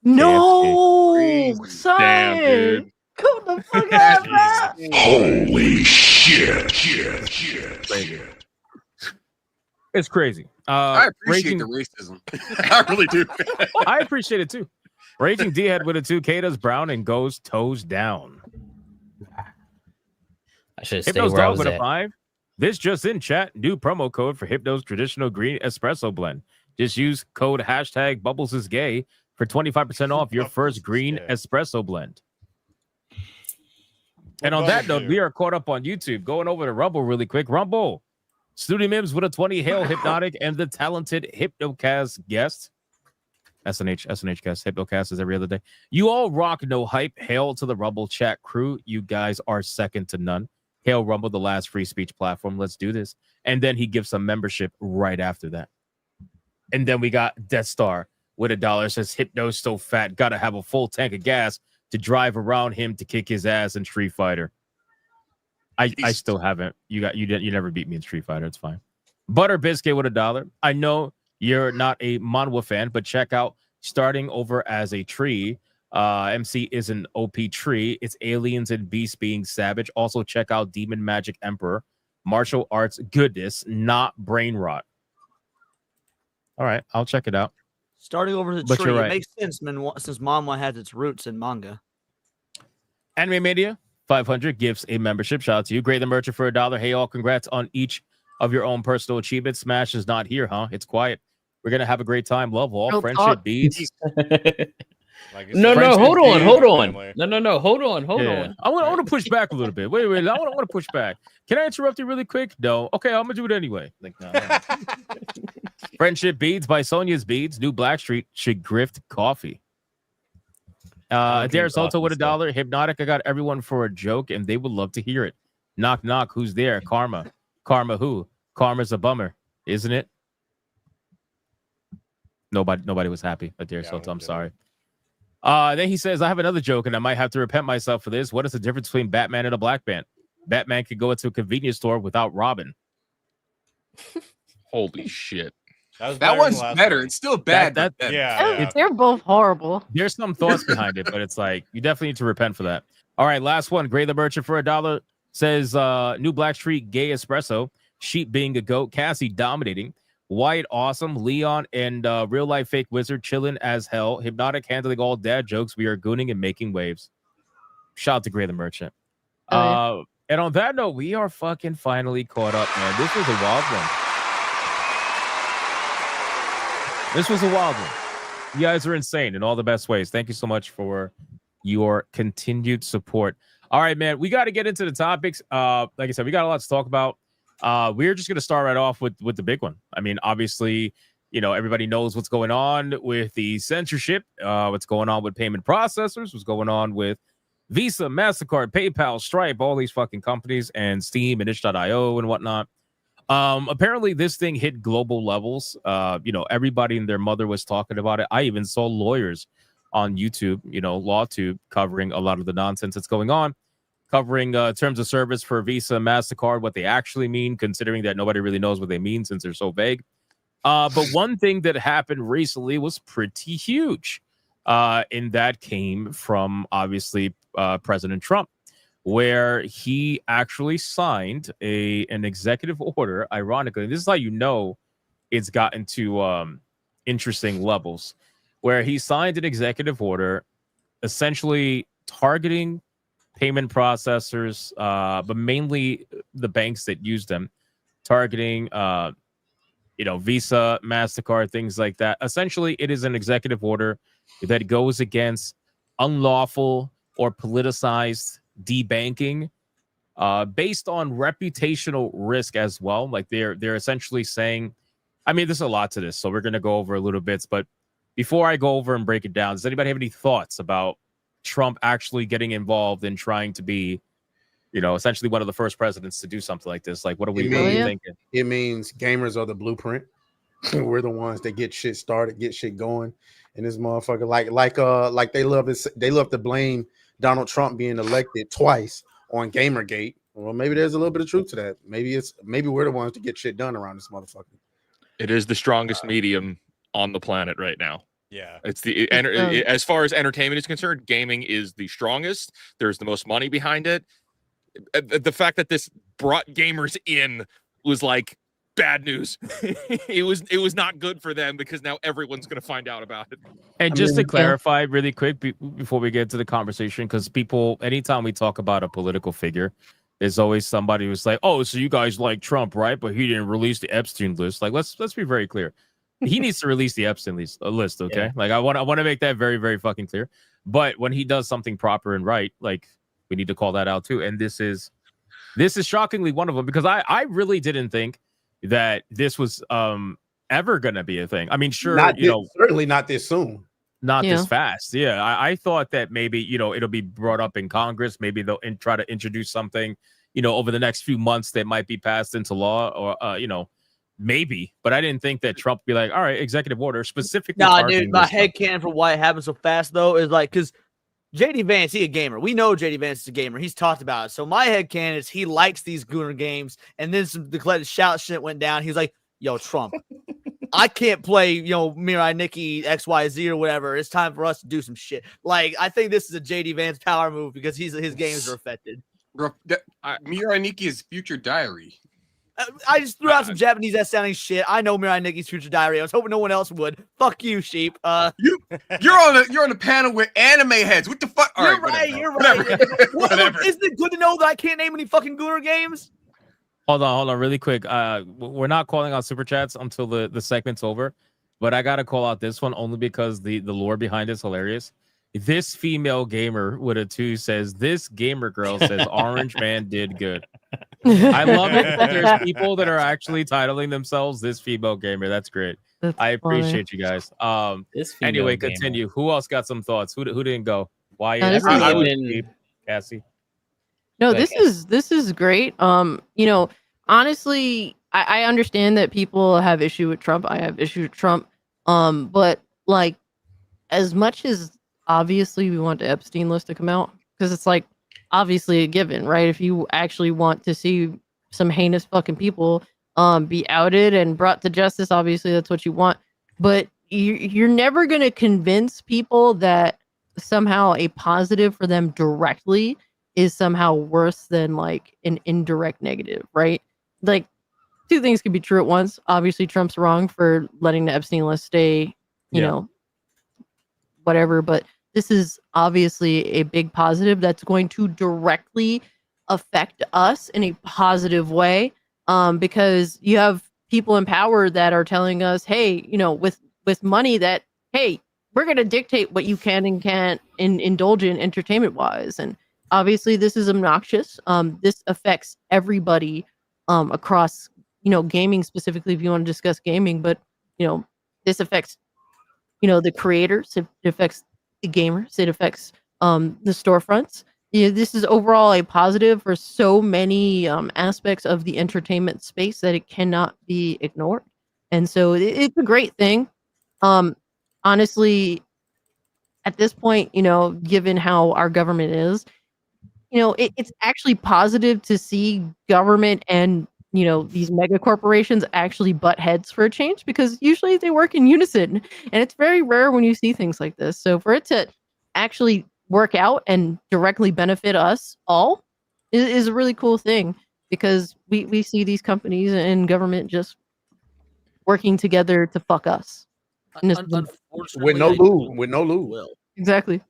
No, son. Damn, dude. Come the fuck out, man. Holy shit. Crazy. It's crazy. I appreciate Raging- the racism. I really do. I appreciate it too. Raging D head with a 2. Kata's brown and goes toes down. I should stay Hypno's where I dog was with a at. 5. This just in chat. New promo code for Hypno's traditional green espresso blend. Just use code #Bubbles is gay for 25% off your first green espresso blend. And on that note, we are caught up on YouTube. Going over to Rumble really quick. Rumble. Studio Mims with a 20. Hail Hypnotic and the talented Hypnocast guest. SNH guest. Hypnocast is every other day. You all rock, no hype. Hail to the Rumble chat crew. You guys are second to none. Hail Rumble, the last free speech platform. Let's do this. And then he gives some membership right after that. And then we got Death Star with $1. Says Hypno's so fat, gotta have a full tank of gas to drive around him to kick his ass in Street Fighter. I still haven't. You never beat me in Street Fighter. It's fine. Butter Biscuit with $1. I know you're not a Manhwa fan, but check out Starting Over as a Tree. MC is an OP tree. It's aliens and beasts being savage. Also check out Demon Magic Emperor. Martial arts goodness, not brain rot. All right, I'll check it out. Starting over the But tree. you're right. It makes sense, man, since Manhwa has its roots in manga. Anime Media 500 gives a membership. Shout out to you. Grade the merchant for $1. Hey, all, congrats on each of your own personal achievements. Smash is not here, huh? It's quiet. We're gonna have a great time. Love all. Real Friendship talk. beads. No, hold on. family. No, hold on. I want to push back a little bit. Wait. I want to push back. Can I interrupt you really quick? No. Okay, I'm gonna do it anyway. Like, no. Friendship Beads by Sonia's Beads. New Blackstreet should grift coffee. Adair Soto with $1. Hypnotic. I got everyone for a joke, and they would love to hear it. Knock knock. Who's there? Karma. Karma who? Karma's a bummer, isn't it? Nobody was happy. Adair Soto. I'm sorry. Then he says, I have another joke, and I might have to repent myself for this. What is the difference between Batman and a black man? Batman could go into a convenience store without Robin. Holy shit. That one's better. It's still bad. They're both horrible. There's some thoughts behind it, but it's like you definitely need to repent for that. All right, last one. Gray the Merchant for $1 says New Blackstreet gay espresso. Sheep being a goat. Cassie dominating. Wyatt awesome. Leon and real life fake wizard chilling as hell. Hypnotic handling all dad jokes. We are gooning and making waves. Shout out to Gray the Merchant. And on that note, we are fucking finally caught up, man. This was a wild one. You guys are insane in all the best ways. Thank you so much for your continued support. All right, man. We got to get into the topics. Like I said, we got a lot to talk about. We're just going to start right off with the big one. I mean, obviously, everybody knows what's going on with the censorship, what's going on with payment processors, what's going on with Visa, MasterCard, PayPal, Stripe, all these fucking companies, and Steam and itch.io and whatnot. Apparently this thing hit global levels. Everybody and their mother was talking about it. I even saw lawyers on YouTube, LawTube, covering a lot of the nonsense that's going on, covering terms of service for Visa, MasterCard, what they actually mean, considering that nobody really knows what they mean since they're so vague. But one thing that happened recently was pretty huge. And that came from, obviously, President Trump, where he actually signed an executive order. Ironically, this is how you know it's gotten to interesting levels, where he signed an executive order essentially targeting payment processors, but mainly the banks that use them, targeting Visa, MasterCard, things like that. Essentially, it is an executive order that goes against unlawful or politicized debanking based on reputational risk as well. Like they're essentially saying, I mean, there's a lot to this, so we're going to go over a little bits. But before I go over and break it down, does anybody have any thoughts about Trump actually getting involved in trying to be, essentially one of the first presidents to do something like this? Like, what are we thinking? It means gamers are the blueprint. We're the ones that get shit started, get shit going. And this motherfucker, like they love to blame Donald Trump being elected twice on Gamergate. Well, maybe there's a little bit of truth to that. Maybe we're the ones to get shit done around this motherfucker. It is the strongest medium on the planet right now. Yeah, it's as far as entertainment is concerned, gaming is the strongest. There's the most money behind it. The fact that this brought gamers in was like bad news. it was not good for them because now everyone's going to find out about it. And just to clarify really quick before we get to the conversation, because people, anytime we talk about a political figure, there's always somebody who's like, oh, so you guys like Trump, right? But he didn't release the Epstein list. Like, let's be very clear. He needs to release the Epstein list, okay? Yeah. Like, I want to make that very, very fucking clear. But when he does something proper and right, like, we need to call that out too. And this is shockingly one of them, because I really didn't think that this was ever gonna be a thing. I mean, sure, certainly not this soon, not this fast. Yeah, I thought that maybe it'll be brought up in Congress. Maybe they'll try to introduce something, over the next few months that might be passed into law, or maybe. But I didn't think that Trump would be like, all right, executive order specifically. Nah, dude, my headcanon for why it happened so fast though is like, because JD Vance, he a gamer. We know JD Vance is a gamer. He's talked about it. So my headcanon is he likes these Gooner games. And then some declared shout shit went down. He's like, yo, Trump, I can't play, Mirai Nikki XYZ or whatever. It's time for us to do some shit. Like, I think this is a JD Vance power move because his games are affected. Mirai Nikki is Future Diary. I just threw out some Japanese sounding shit. I know Mirai Nikki's Future Diary. I was hoping no one else would. Fuck you, sheep. You're on a panel with anime heads. What the fuck? All you're right, right. You're right. Whatever. Isn't it good to know that I can't name any fucking Gooner games? Hold on, really quick. We're not calling out super chats until the segment's over, but I gotta call out this one only because the lore behind it's hilarious. This female gamer with a 2 says, this gamer girl says Orange Man did good. I love it that there's people that are actually titling themselves this female gamer. That's great. I appreciate you guys. This female Anyway, gamer. continue. Who else got some thoughts? Who didn't go? Why? this is- Cassie. No, Go ahead, this is great. You know, honestly, I understand that people have issue with Trump. I have issue with Trump. But like, as much as obviously we want the Epstein list to come out, because it's like obviously a given, right? If you actually want to see some heinous fucking people be outed and brought to justice, obviously that's what you want. But you're never gonna convince people that somehow a positive for them directly is somehow worse than like an indirect negative, right? Like, two things could be true at once. Obviously, Trump's wrong for letting the Epstein list stay, you know, whatever. But this is obviously a big positive that's going to directly affect us in a positive way, because you have people in power that are telling us, hey, you know, with money that, hey, we're going to dictate what you can and can't indulge in entertainment wise. And obviously this is obnoxious. This affects everybody across, you know, gaming specifically, if you want to discuss gaming, but, you know, this affects, you know, the creators, it affects the gamers, it affects the storefronts. You know, this is overall a positive for so many aspects of the entertainment space that it cannot be ignored. And so it's a great thing. Honestly, at this point, you know, given how our government is, you know, it's actually positive to see government and, you know, these mega corporations actually butt heads for a change, because usually they work in unison, and it's very rare when you see things like this. So for it to actually work out and directly benefit us all is a really cool thing, because we see these companies and government just working together to fuck us. And With no lube. Exactly.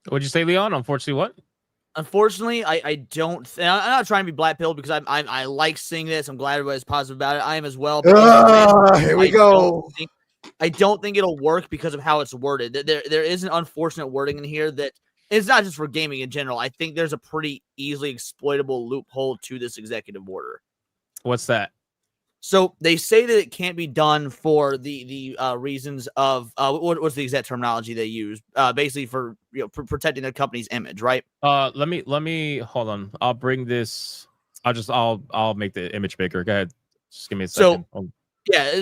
What'd you say, Leon? Unfortunately, what? Unfortunately, I don't. I'm not trying to be black pilled, because I like seeing this. I'm glad everybody's positive about it. I am as well. But Here we go. I don't think it'll work because of how it's worded. There is an unfortunate wording in here that it's not just for gaming in general. I think there's a pretty easily exploitable loophole to this executive order. What's that? So they say that it can't be done for the reasons of what's the exact terminology they use? Basically for, you know, for protecting their company's image, right? Let me hold on. I'll bring this. I'll make the image bigger. Go ahead. Just give me a second. Yeah,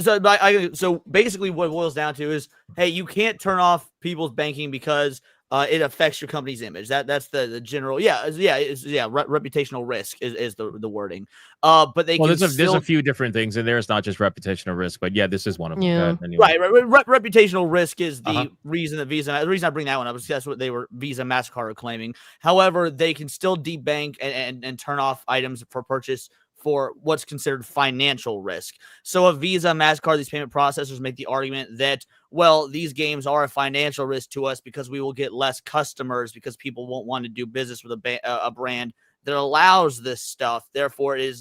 so basically what it boils down to is, hey, you can't turn off people's banking because it affects your company's image. That's the general. Reputational risk is the wording. But they there's a few different things in there. It's not just reputational risk, but yeah, this is one of them. Yeah. Anyway. Right. Reputational risk is the reason that Visa. The reason I bring that one up is that's what they were Visa, MasterCard are claiming. However, they can still debank and turn off items for purchase for what's considered financial risk. So a Visa, MasterCard, these payment processors make the argument that, well, these games are a financial risk to us because we will get less customers because people won't want to do business with a brand that allows this stuff. Therefore, it's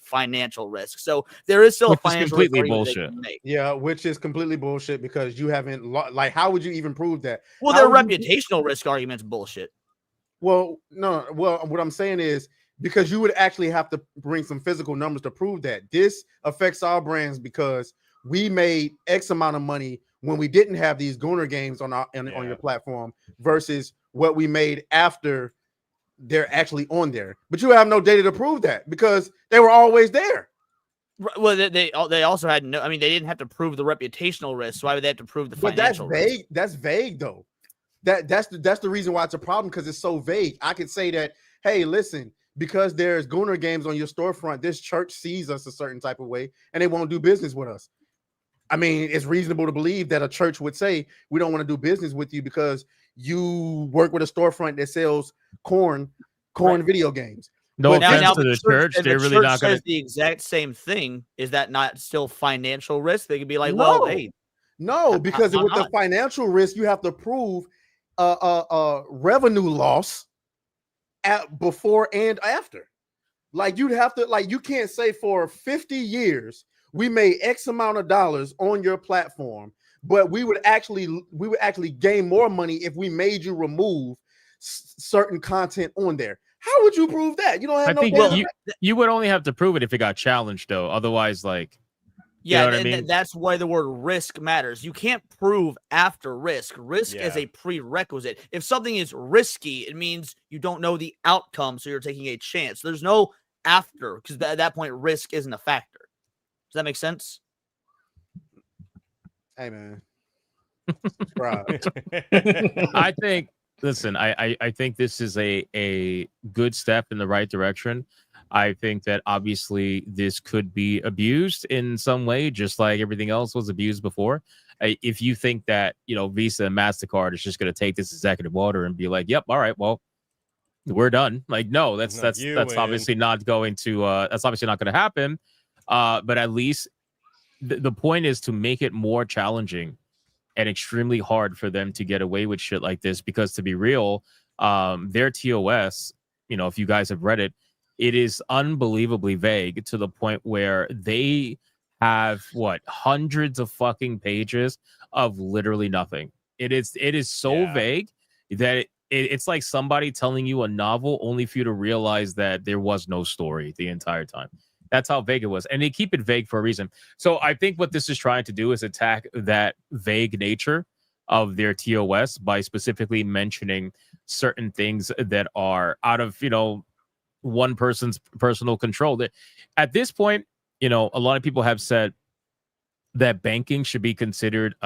financial risk. So there is still a financial risk. Completely bullshit. Yeah, which is completely bullshit, because you haven't like, how would you even prove that? Well, their reputational risk argument's bullshit. Well, no. Well, what I'm saying is, because you would actually have to bring some physical numbers to prove that this affects our brands, because we made X amount of money when we didn't have these Gooner games on your platform versus what we made after they're actually on there. But you have no data to prove that, because they were always there. Well, they also had no. I mean, they didn't have to prove the reputational risk. So why would they have to prove the financial risk? But that's vague. That's vague, though. That's the reason why it's a problem, because it's so vague. I could say that, hey, listen, because there's Gooner games on your storefront, this church sees us a certain type of way and they won't do business with us. I mean, it's reasonable to believe that a church would say, we don't want to do business with you because you work with a storefront that sells corn video games. No offense to the church. They're really not going to says the exact same thing. Is that not still financial risk? They could be like, no. well, hey. No, because with the financial risk, you have to prove revenue loss before and after. Like, you'd have to, like, you can't say for 50 years we made X amount of dollars on your platform, but we would actually gain more money if we made you remove certain content on there. How would you prove that? You don't have I no think data. you would only have to prove it if it got challenged, though. Otherwise, like, Yeah, you know what I and mean? that's why the word risk matters. You can't prove after risk. Risk is Yeah. a prerequisite. If something is risky, it means you don't know the outcome, so you're taking a chance. There's no after, because at that point, risk isn't a factor. Does that make sense? Hey, man. Subscribe. I think. Listen, I think this is a good step in the right direction. I think that obviously this could be abused in some way, just like everything else was abused before. If you think that, you know, Visa and MasterCard is just going to take this executive order and be like, yep, all right, well, we're done. Like, no, that's obviously not going to that's obviously not going to happen. But at least the point is to make it more challenging and extremely hard for them to get away with shit like this, because to be real, their TOS, you know, if you guys have read it, it is unbelievably vague to the point where they have hundreds of fucking pages of literally nothing. It is so vague that it's like somebody telling you a novel only for you to realize that there was no story the entire time. That's how vague it was. And they keep it vague for a reason. So I think what this is trying to do is attack that vague nature of their TOS by specifically mentioning certain things that are out of, you know, one person's personal control. That at this point, you know, a lot of people have said that banking should be considered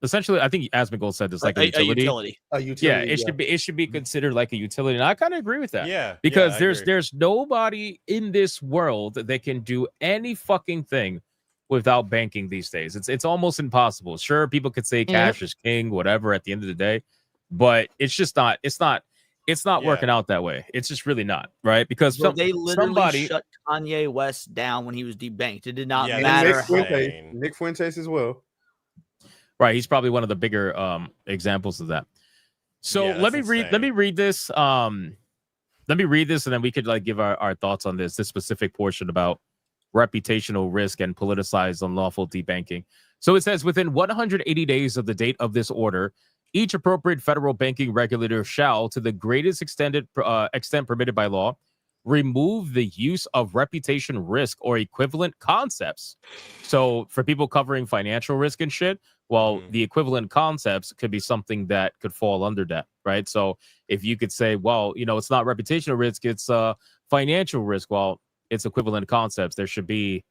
essentially, I think Asmongold said this, like a utility. A utility. Yeah, it should be considered like a utility, and I kind of agree with that. Yeah, because I agree. there's nobody in this world that can do any fucking thing without banking these days. It's almost impossible. Sure, people could say cash is king, whatever. At the end of the day, but it's just not. It's not working out that way. It's just really not, right? Because They literally shut Kanye West down when he was debanked. It did not matter. Nick Fuentes as well. Right, he's probably one of the bigger examples of that. So let me read this. Let me read this, and then we could like give our thoughts on this specific portion about reputational risk and politicized unlawful debanking. So it says, within 180 days of the date of this order, each appropriate federal banking regulator shall, to the greatest extent permitted by law, remove the use of reputation risk or equivalent concepts. So for people covering financial risk and shit, well, the equivalent concepts could be something that could fall under that, right? So if you could say, well, you know, it's not reputational risk, it's financial risk. Well, it's equivalent concepts. There should be,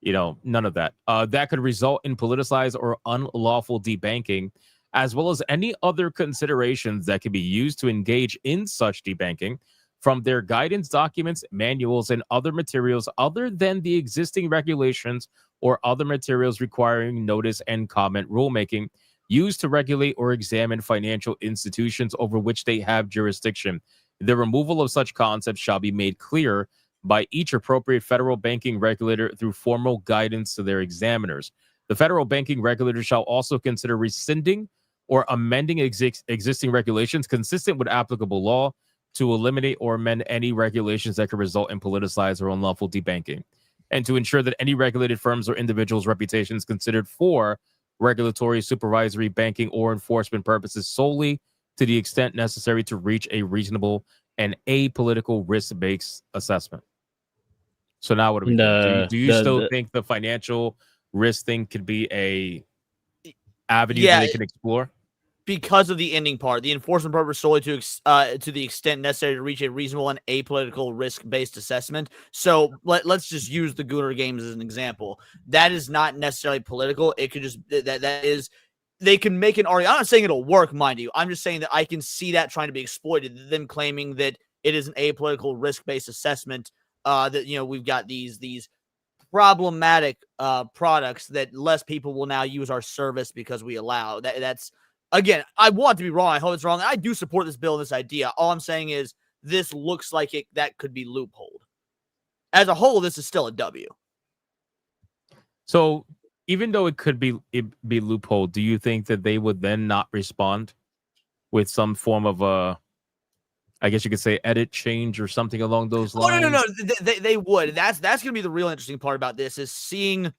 you know, none of that. That could result in politicized or unlawful debanking, as well as any other considerations that can be used to engage in such debanking from their guidance documents, manuals, and other materials other than the existing regulations or other materials requiring notice and comment rulemaking used to regulate or examine financial institutions over which they have jurisdiction. The removal of such concepts shall be made clear by each appropriate federal banking regulator through formal guidance to their examiners. The federal banking regulator shall also consider rescinding or amending existing regulations consistent with applicable law to eliminate or amend any regulations that could result in politicized or unlawful debanking, and to ensure that any regulated firms or individuals' reputations considered for regulatory, supervisory, banking, or enforcement purposes solely to the extent necessary to reach a reasonable and apolitical risk-based assessment. So now what do we do? Do you still think the financial risk thing could be a avenue that they can explore? Because of the ending part, the enforcement purpose solely to the extent necessary to reach a reasonable and apolitical risk-based assessment. So let's just use the Gooner games as an example. That is not necessarily political. It could just that is they can make an argument. I'm not saying it'll work, mind you. I'm just saying that I can see that trying to be exploited. Them claiming that it is an apolitical risk-based assessment. That, you know, we've got these problematic products that less people will now use our service because we allow that's. Again, I want to be wrong. I hope it's wrong. I do support this bill and this idea. All I'm saying is this looks like that could be loopholed. As a whole, this is still a W. So even though it could be loopholed, do you think that they would then not respond with some form of I guess you could say edit, change, or something along those lines? Oh, no. They would. That's going to be the real interesting part about this is seeing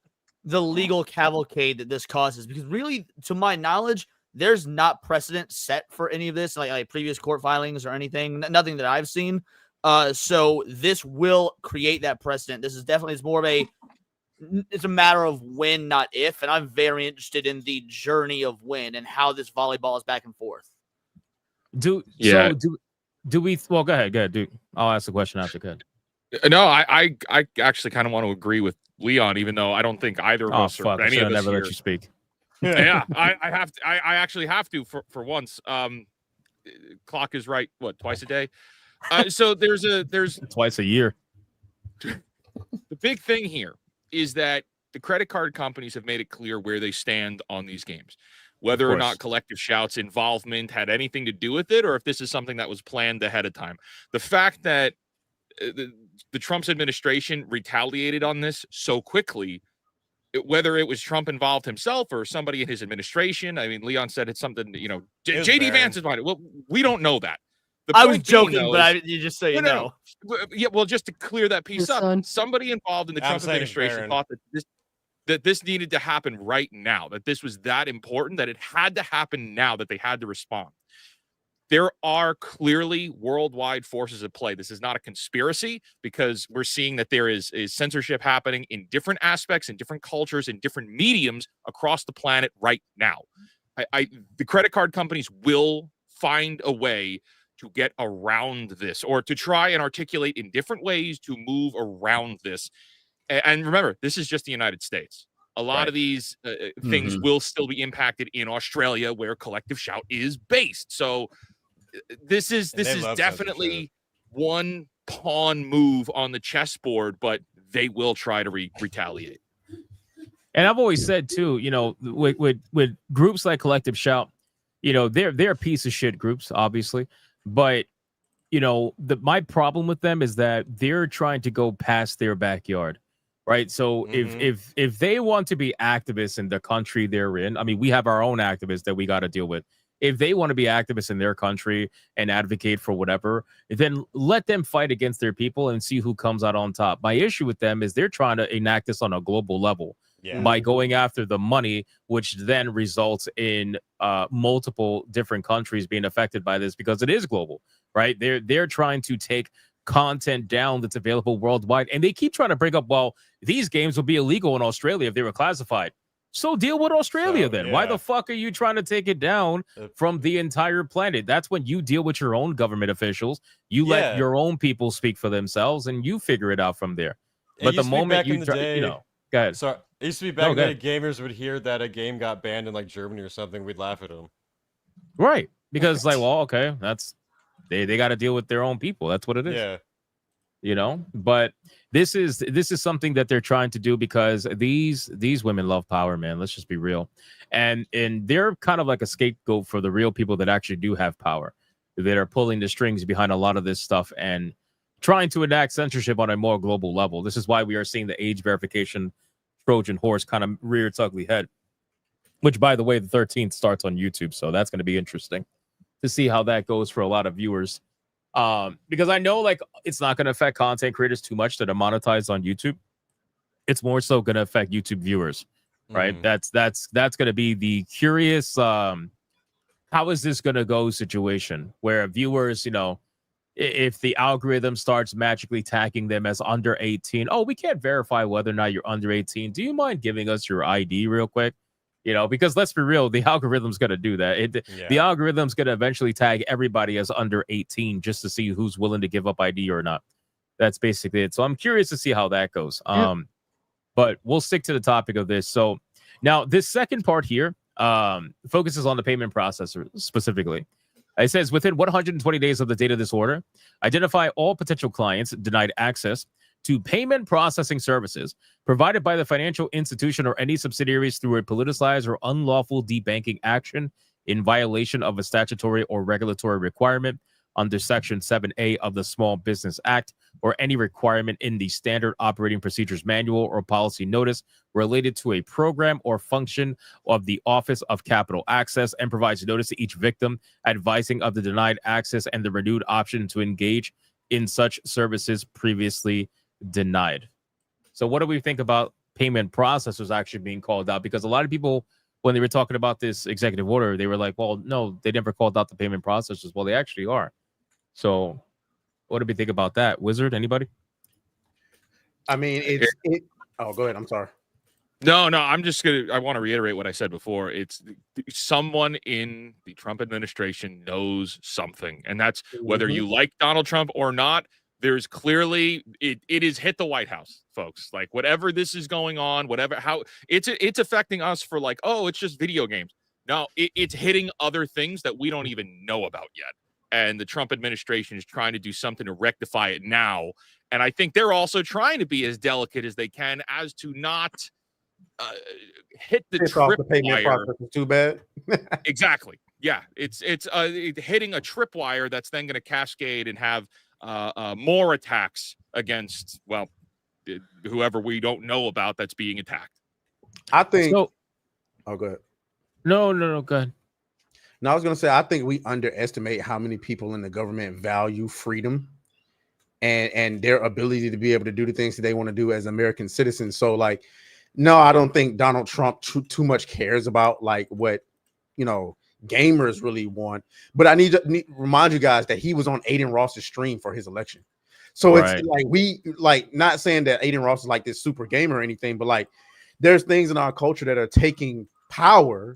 the legal cavalcade that this causes, because really, to my knowledge, there's not precedent set for any of this, like previous court filings or anything, nothing that I've seen. So this will create that precedent. This is definitely, it's a matter of when, not if, and I'm very interested in the journey of when and how this volleyball is back and forth. Do we? Well, go ahead, dude. I'll ask the question after. Good. No, I actually kind of want to agree with Leon, even though I don't think either of us or any of us never here. let you speak. Yeah, I have to. I actually have to for once. Clock is right. What, twice a day? So there's twice a year. The big thing here is that the credit card companies have made it clear where they stand on these games, whether or not Collective Shout's involvement had anything to do with it, or if this is something that was planned ahead of time. The fact that the Trump's administration retaliated on this so quickly, whether it was Trump involved himself or somebody in his administration. I mean, Leon said it's something, JD Vance is behind it. Well, we don't know that. I was joking, but you just say no. Yeah, well, just to clear that piece up, somebody involved in the Trump administration thought that this needed to happen right now, that this was that important, that it had to happen now, that they had to respond. There are clearly worldwide forces at play. This is not a conspiracy, because we're seeing that there is censorship happening in different aspects, in different cultures, in different mediums across the planet right now. The credit card companies will find a way to get around this, or to try and articulate in different ways to move around this. And remember, this is just the United States. A lot of these things will still be impacted in Australia, where Collective Shout is based. So this is definitely one pawn move on the chessboard, but they will try to retaliate. And I've always said too, with groups like Collective Shout, they're piece of shit groups, obviously, but my problem with them is that they're trying to go past their backyard, right? So if they want to be activists in the country they're in, I mean, we have our own activists that we got to deal with. If they want to be activists in their country and advocate for whatever, then let them fight against their people and see who comes out on top. My issue with them is they're trying to enact this on a global level by going after the money, which then results in multiple different countries being affected by this, because it is global, right? They're trying to take content down that's available worldwide, and they keep trying to bring up, well, these games would be illegal in Australia if they were classified. So deal with Australia then. Why the fuck are you trying to take it down from the entire planet? That's when you deal with your own government officials. You let your own people speak for themselves, and you figure it out from there. But the moment you try, go ahead. Sorry, it used to be back in the day, gamers would hear that a game got banned in like Germany or something, we'd laugh at them. Right. Because okay, that's they got to deal with their own people. That's what it is. Yeah. But this is something that they're trying to do, because these women love power, man. Let's just be real. And they're kind of like a scapegoat for the real people that actually do have power, that are pulling the strings behind a lot of this stuff and trying to enact censorship on a more global level. This is why we are seeing the age verification Trojan horse kind of rear its ugly head, which, by the way, the 13th starts on YouTube. So that's going to be interesting to see how that goes for a lot of viewers. Because I know it's not going to affect content creators too much that are monetized on YouTube. It's more so going to affect YouTube viewers, right? That's going to be the curious how is this going to go situation, where viewers, if the algorithm starts magically tagging them as under 18, we can't verify whether or not you're under 18. Do you mind giving us your ID real quick? Because let's be real, the algorithm's going to do that. The algorithm's going to eventually tag everybody as under 18 just to see who's willing to give up ID or not. That's basically it. So I'm curious to see how that goes. But we'll stick to the topic of this. So now this second part here focuses on the payment processor specifically. It says, within 120 days of the date of this order, identify all potential clients denied access to payment processing services provided by the financial institution or any subsidiaries through a politicized or unlawful debanking action in violation of a statutory or regulatory requirement under Section 7A of the Small Business Act, or any requirement in the Standard Operating Procedures Manual or Policy Notice related to a program or function of the Office of Capital Access, and provides notice to each victim advising of the denied access and the renewed option to engage in such services previously denied. So what do we think about payment processors actually being called out, because a lot of people, when they were talking about this executive order, they were like, well, no, they never called out the payment processors. Well, they actually are. So what do we think about that? Wizard, anybody? I mean, oh, go ahead. I'm sorry. No, I'm just I want to reiterate what I said before. It's someone in the Trump administration knows something, and that's whether you like Donald Trump or not. There's clearly it has hit the White House, folks. Like, whatever this is going on, whatever, how it's affecting us for like, oh, it's just video games. No, it's hitting other things that we don't even know about yet. And the Trump administration is trying to do something to rectify it now. And I think they're also trying to be as delicate as they can as to not hit the tripwire. Too bad. Exactly. Yeah, it's hitting a tripwire that's then going to cascade and have more attacks against, well, whoever we don't know about that's being attacked. I think. So, oh, go ahead. No, go ahead. No, I was going to say, I think we underestimate how many people in the government value freedom and their ability to be able to do the things that they want to do as American citizens. So, like, no, I don't think Donald Trump too much cares about like what, gamers really want. But I need to remind you guys that he was on Aiden Ross's stream for his election. So it's like not saying that Aiden Ross is like this super gamer or anything, but like there's things in our culture that are taking power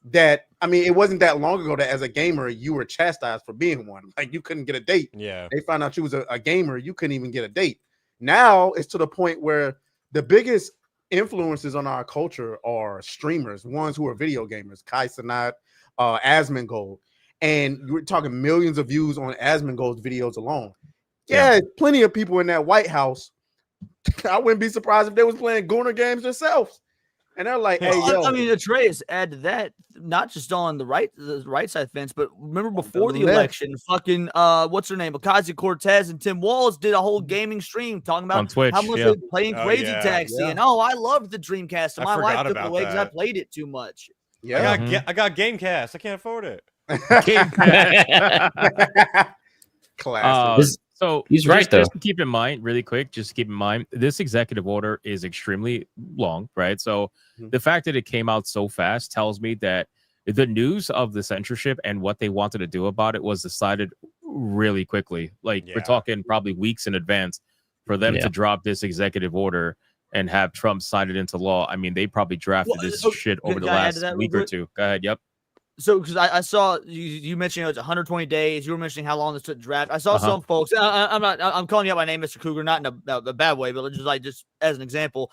that, I mean, it wasn't that long ago that as a gamer, you were chastised for being one. Like you couldn't get a date. Yeah. They found out you was a gamer. You couldn't even get a date. Now it's to the point where the biggest influences on our culture are streamers, ones who are video gamers, Kai Cenat, Asmongold. And you're talking millions of views on Asmongold's videos alone. Yeah, plenty of people in that White House. I wouldn't be surprised if they was playing Gooner games themselves. And they're like, hey, yo. I mean, Atreus, add to that, not just on the right side of the fence, but remember before the election, fucking what's her name? Ocasio-Cortez and Tim Walz did a whole gaming stream talking about on Twitch, how much they're playing Crazy Taxi. And I loved the Dreamcast. And my wife took it away because I played it too much. Yeah, I got Gamecast. I can't afford it. Classic. So he's right, though. Just to keep in mind, really quick, just keep in mind, this executive order is extremely long, right? So the fact that it came out so fast tells me that the news of the censorship and what they wanted to do about it was decided really quickly. Like we're talking probably weeks in advance for them to drop this executive order and have Trump sign it into law. I mean, they probably drafted this shit over the last week or two. Go ahead. Yep. So, because I saw you mentioned it's 120 days. You were mentioning how long this took to draft. I saw some folks. I'm calling you out by name, Mr. Cougar, not in a bad way, but just as an example.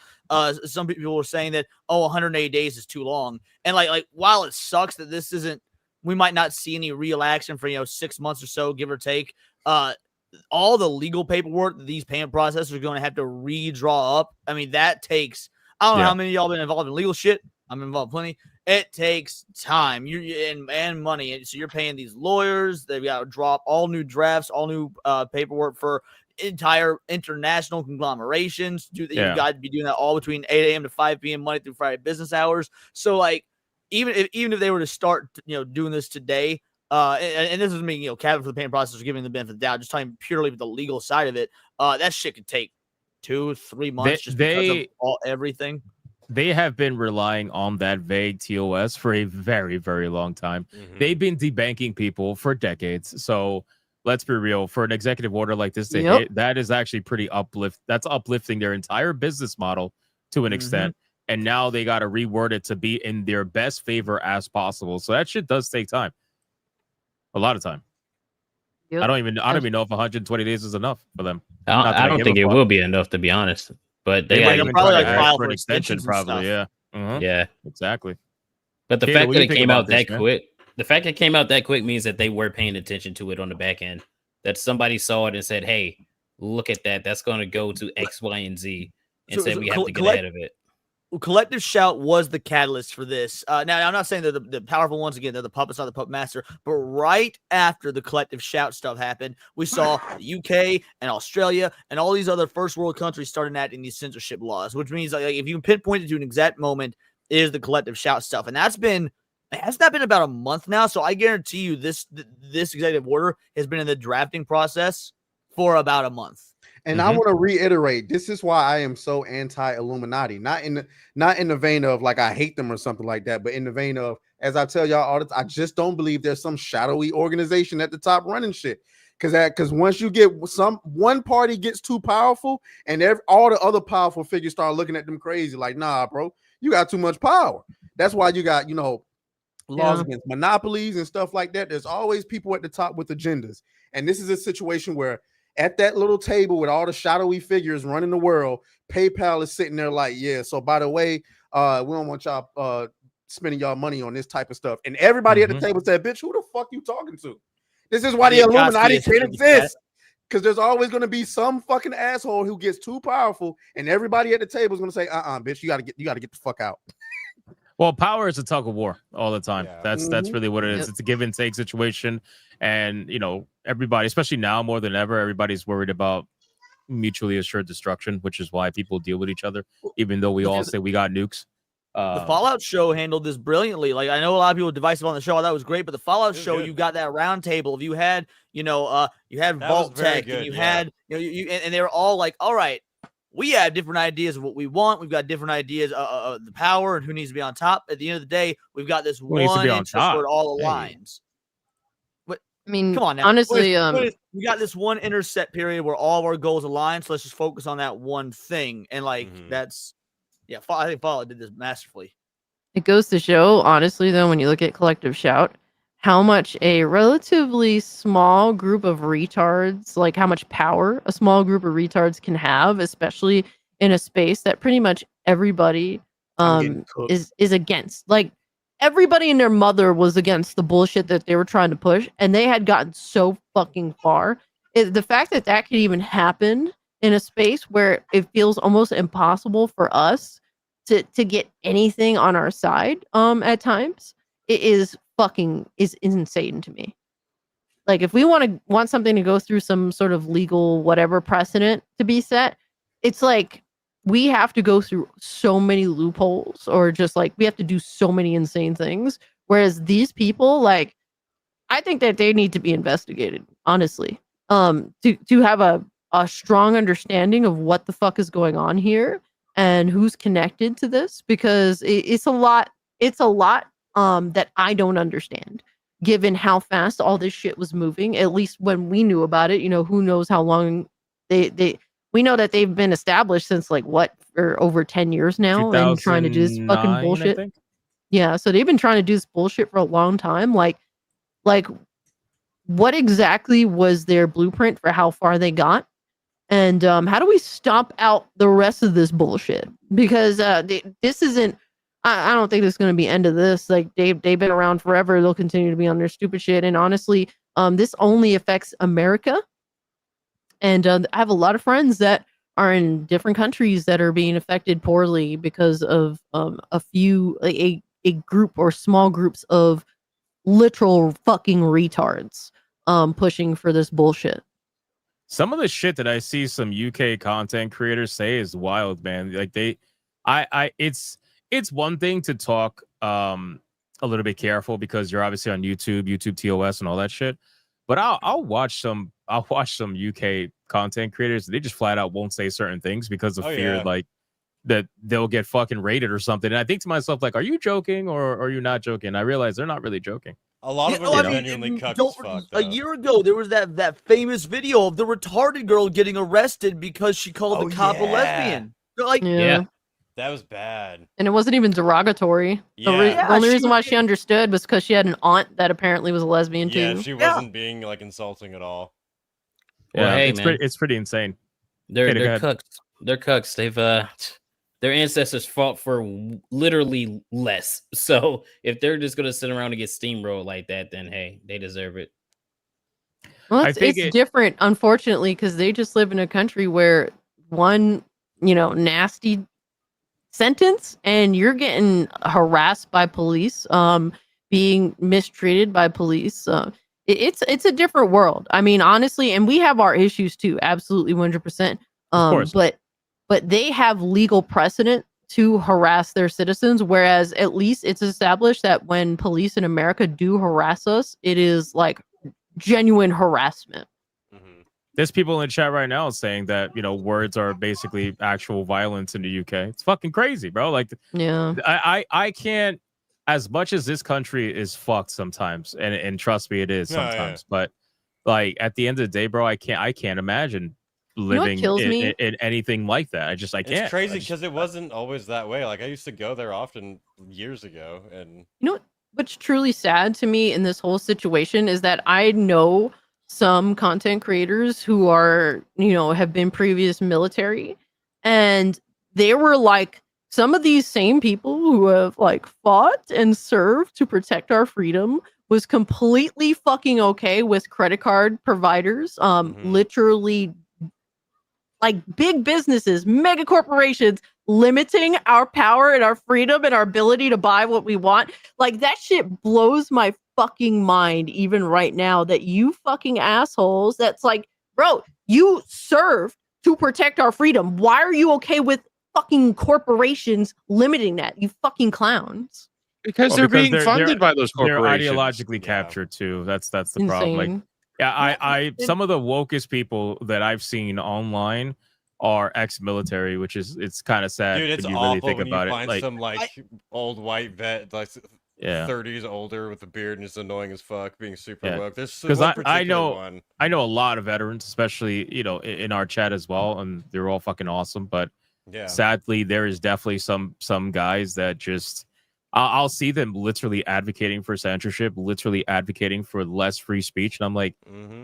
Some people were saying that 180 days is too long, and like while it sucks that this isn't, we might not see any real action for 6 months or so, give or take. All the legal paperwork that these payment processors are going to have to redraw up. I mean, that takes. I don't know how many of y'all been involved in legal shit. I'm involved plenty. It takes time and money. And so you're paying these lawyers. They've got to drop all new drafts, all new paperwork for entire international conglomerations. You got to be doing that all between 8 a.m. to 5 p.m. Monday through Friday business hours. So like even if they were to start doing this today, and this is me, cabin for the payment processors, giving the benefit of the doubt, just talking purely with the legal side of it, that shit could take 2-3 months because of everything. They have been relying on that vague TOS for a very, very long time. They've been debanking people for decades. So let's be real. For an executive order like this to hit, that is actually pretty That's uplifting their entire business model to an extent. And now they got to reword it to be in their best favor as possible. So that shit does take time. A lot of time. I don't even know if 120 days is enough for them. I don't think it will be enough, to be honest. But they might probably file for an extension, probably. Yeah, exactly. But the fact that it came out that quick, means that they were paying attention to it on the back end. That somebody saw it and said, "Hey, look at that. That's going to go to X, Y, and Z," and said we have to get ahead of it. Collective Shout was the catalyst for this. Now, I'm not saying that the powerful ones, again, they're the puppets, not the puppet master, but right after the Collective Shout stuff happened, we saw the UK and Australia and all these other first world countries starting acting these censorship laws, which means like if you can pinpoint it to an exact moment, it is the Collective Shout stuff. And has not been about a month now. So I guarantee you this executive order has been in the drafting process for about a month. And I want to reiterate, this is why I am so anti-Illuminati. Not in the vein of like I hate them or something like that, but in the vein of, as I tell y'all all the time, I just don't believe there's some shadowy organization at the top running shit. Because once you get one party gets too powerful, and all the other powerful figures start looking at them crazy, like, nah, bro, you got too much power. That's why you got, laws against monopolies and stuff like that. There's always people at the top with agendas. And this is a situation where at that little table with all the shadowy figures running the world, PayPal is sitting there like, yeah, so by the way, we don't want y'all spending y'all money on this type of stuff. And everybody at the table said, bitch, who the fuck you talking to? This is why the Illuminati can't exist. Because there's always going to be some fucking asshole who gets too powerful, and everybody at the table is going to say, bitch, you gotta get the fuck out. Well, power is a tug of war all the time. Yeah. That's really what it is. It's a give and take situation. And, everybody, especially now more than ever, everybody's worried about mutually assured destruction, which is why people deal with each other, even though we all say we got nukes. The Fallout show handled this brilliantly. Like, I know a lot of people were divisive on the show. That was great, but the Fallout show, you got that round table. If you had, you had Vault Tech, and you had, and they were all like, all right, we have different ideas of what we want. We've got different ideas of the power and who needs to be on top. At the end of the day, we've got this one interest where it all aligns. But I mean, come on now. Honestly, we got this one interset period where all of our goals align. So let's just focus on that one thing. And that's. Yeah, I think Fallout did this masterfully. It goes to show, honestly, though, when you look at Collective Shout, how much a relatively small group of retards, like how much power a small group of retards can have, especially in a space that pretty much everybody is against. Like, everybody and their mother was against the bullshit that they were trying to push, and they had gotten so fucking far. The fact that that could even happen in a space where it feels almost impossible for us to get anything on our side at times, it is insane to me. Like, if we want something to go through some sort of legal whatever precedent to be set, it's like we have to go through so many loopholes, or just like we have to do so many insane things, whereas these people, like, I think that they need to be investigated, honestly, to have a strong understanding of what the fuck is going on here and who's connected to this, because it's a lot that I don't understand, given how fast all this shit was moving. At least when we knew about it, who knows how long we know that they've been established since for over 10 years now, and trying to do this fucking bullshit. Yeah, so they've been trying to do this bullshit for a long time. Like what exactly was their blueprint for how far they got? And how do we stomp out the rest of this bullshit? Because this isn't. I don't think there's going to be end of this. Like, they've been around forever. They'll continue to be on their stupid shit. And honestly, this only affects America. And I have a lot of friends that are in different countries that are being affected poorly because of a group or small groups of literal fucking retards pushing for this bullshit. Some of the shit that I see some UK content creators say is wild, man. Like, it's one thing to talk a little bit careful because you're obviously on YouTube TOS and all that shit. But I'll watch some UK content creators. They just flat out won't say certain things because of fear, like that they'll get fucking raided or something. And I think to myself, like, are you joking or are you not joking? I realize they're not really joking. A lot of them are genuinely cucked as fuck, a year ago, there was that famous video of the retarded girl getting arrested because she called the cop a lesbian. Like, that was bad. And it wasn't even derogatory. The only reason why she understood was because she had an aunt that apparently was a lesbian too. Yeah, she wasn't being like insulting at all. Yeah, it's pretty insane. They're cucks. They're cucks. They've their ancestors fought for literally less. So if they're just gonna sit around and get steamrolled like that, then hey, they deserve it. Well, it's different, unfortunately, because they just live in a country where one, nasty sentence and you're getting harassed by police, being mistreated by police. It's a different world. I mean, honestly, and we have our issues too, absolutely 100%. Of course. But they have legal precedent to harass their citizens, whereas at least it's established that when police in America do harass us, it is like genuine harassment. There's people in the chat right now saying that, you know, words are basically actual violence in the UK. It's fucking crazy, bro. Like, yeah, I can't, as much as this country is fucked sometimes, and trust me, it is sometimes. But like at the end of the day, bro, I can't imagine living kills me? in anything like that. I can't. It's crazy because it wasn't always that way. Like I used to go there often years ago, and You know what's truly sad to me in this whole situation is that I know some content creators who are, you know, have been previous military, and they were like some of these same people who have like fought and served to protect our freedom was completely fucking okay with credit card providers literally like big businesses, mega corporations limiting our power and our freedom and our ability to buy what we want. Like that shit blows my fucking mind even right now that you fucking assholes, that's like, bro, you serve to protect our freedom. Why are you okay with fucking corporations limiting that? You fucking clowns. Because they're being funded by those corporations. They're ideologically captured too. That's the problem. Like, Insane. yeah, I some of the wokest people that I've seen online are ex-military, which is it's kind of sad. dude, it's when you awful really think when about you it. find Like, some like old white vet, like Yeah. 30s older with a beard and just annoying as fuck, being super woke. There's because one I know one. I know a lot of veterans, especially in our chat as well, and they're all fucking awesome. But Yeah. sadly, there is definitely some guys that just I'll see them literally advocating for censorship, literally advocating for less free speech, and I'm like,